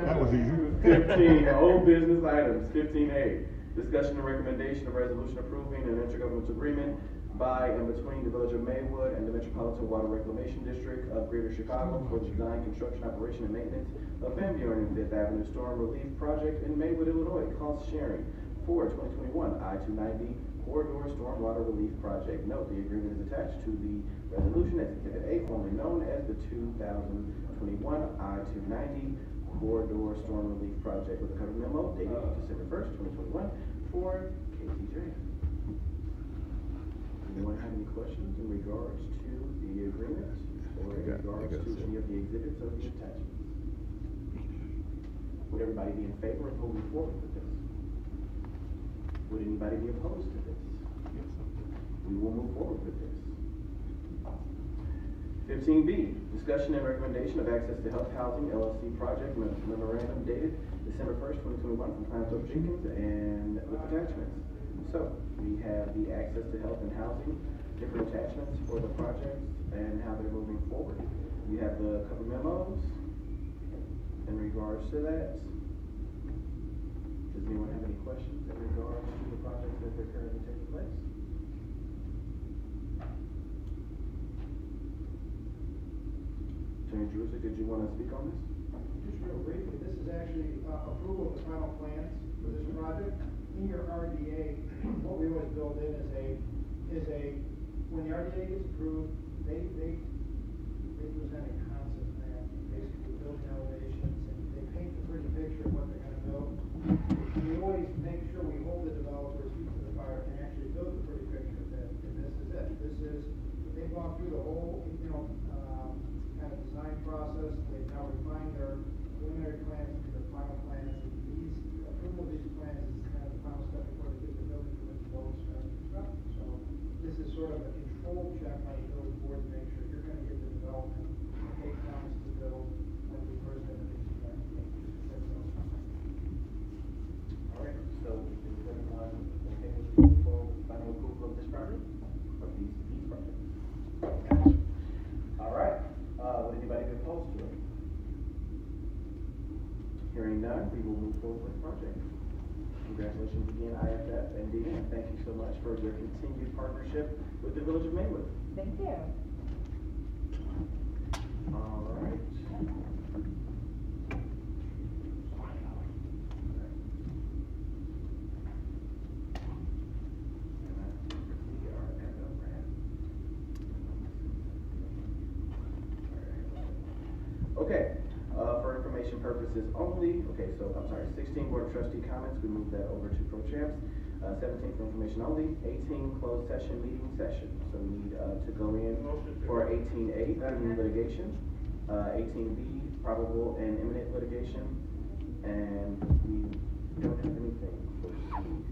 S1: That was easy.
S3: 15, old business items. 15A, discussion and recommendation of resolution approving an intergovernmental agreement by and between the Village of Maywood and the Metropolitan Water Reclamation District of Greater Chicago for the design, construction, operation, and maintenance of Van Buren and Fifth Avenue Storm Relief Project in Maywood, Illinois. Cost sharing for 2021 I-290 Corridor Stormwater Relief Project. Note, the agreement is attached to the resolution as Exhibit A, formerly known as the 2021 I-290 Corridor Storm Relief Project, with a cover memo dated December 1st, 2021 for KTJ. Anyone have any questions in regards to the agreement or in regards to any of the exhibits or the attachments? Would everybody be in favor of moving forward with this? Would anybody be opposed to this? We will move forward with this. 15B, discussion and recommendation of Access to Health Housing LLC project memorandum dated December 1st, 2021 from Clarence Jenkins and with attachments. So, we have the Access to Health and Housing, different attachments for the projects and how they're moving forward. You have the cover memos in regards to that. Does anyone have any questions in regards to the projects that are currently taking place? Attorney Jerusalem, did you want to speak on this?
S11: Just real briefly, this is actually approval of the final plans for this project. In your RDA, what we always build in is a, when the RDA gets approved, they present a concept plan, basically building elevations, and they paint a pretty picture of what they're gonna build. We always make sure we hold the developer's feet to the fire and actually build a pretty picture of that, and this is it. This is, they've gone through the whole, kind of design process, they've now refined their preliminary plans to their final plans, and these, approval of these plans is kind of the final step before they get the building permit to go and start construction. So, this is sort of a control check by the building board to make sure you're gonna get the development they promised to build when we first introduced the plan.
S3: All right, so is everyone okay with moving forward with final approval of this project? Of these projects? All right, would anybody be opposed to it? Hearing none, we will move forward with the project. Congratulations again, IFF and DN. Thank you so much for your continued partnership with the Village of Maywood.
S17: Thank you.
S3: All right. Okay, for information purposes only, okay, so, I'm sorry, 16 Board of Trustee comments, we move that over to Pro Champs. 17 for information only, 18 closed session, meeting session. So we need to go in for 18A, pending litigation, 18B, probable and imminent litigation, and we don't have anything for C.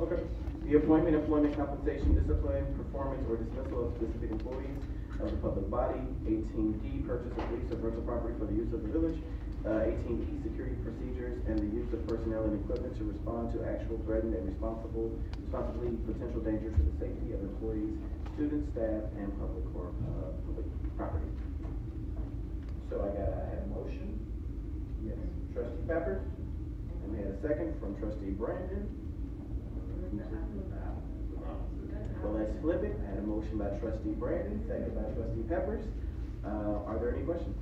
S3: Okay. The appointment, employment, compensation, discipline, performance, or dismissal of specific employees of the public body. 18D, purchase of lease of rental property for the use of the village. 18E, security procedures and the use of personnel and equipment to respond to actual threatened and responsibly potential danger to the safety of employees, students, staff, and public property. So I had a motion. Yes. Trustee Peppers. And we had a second from Trustee Brandon. Well, let's flip it. I had a motion by Trustee Brandon, second by Trustee Peppers. Are there any questions?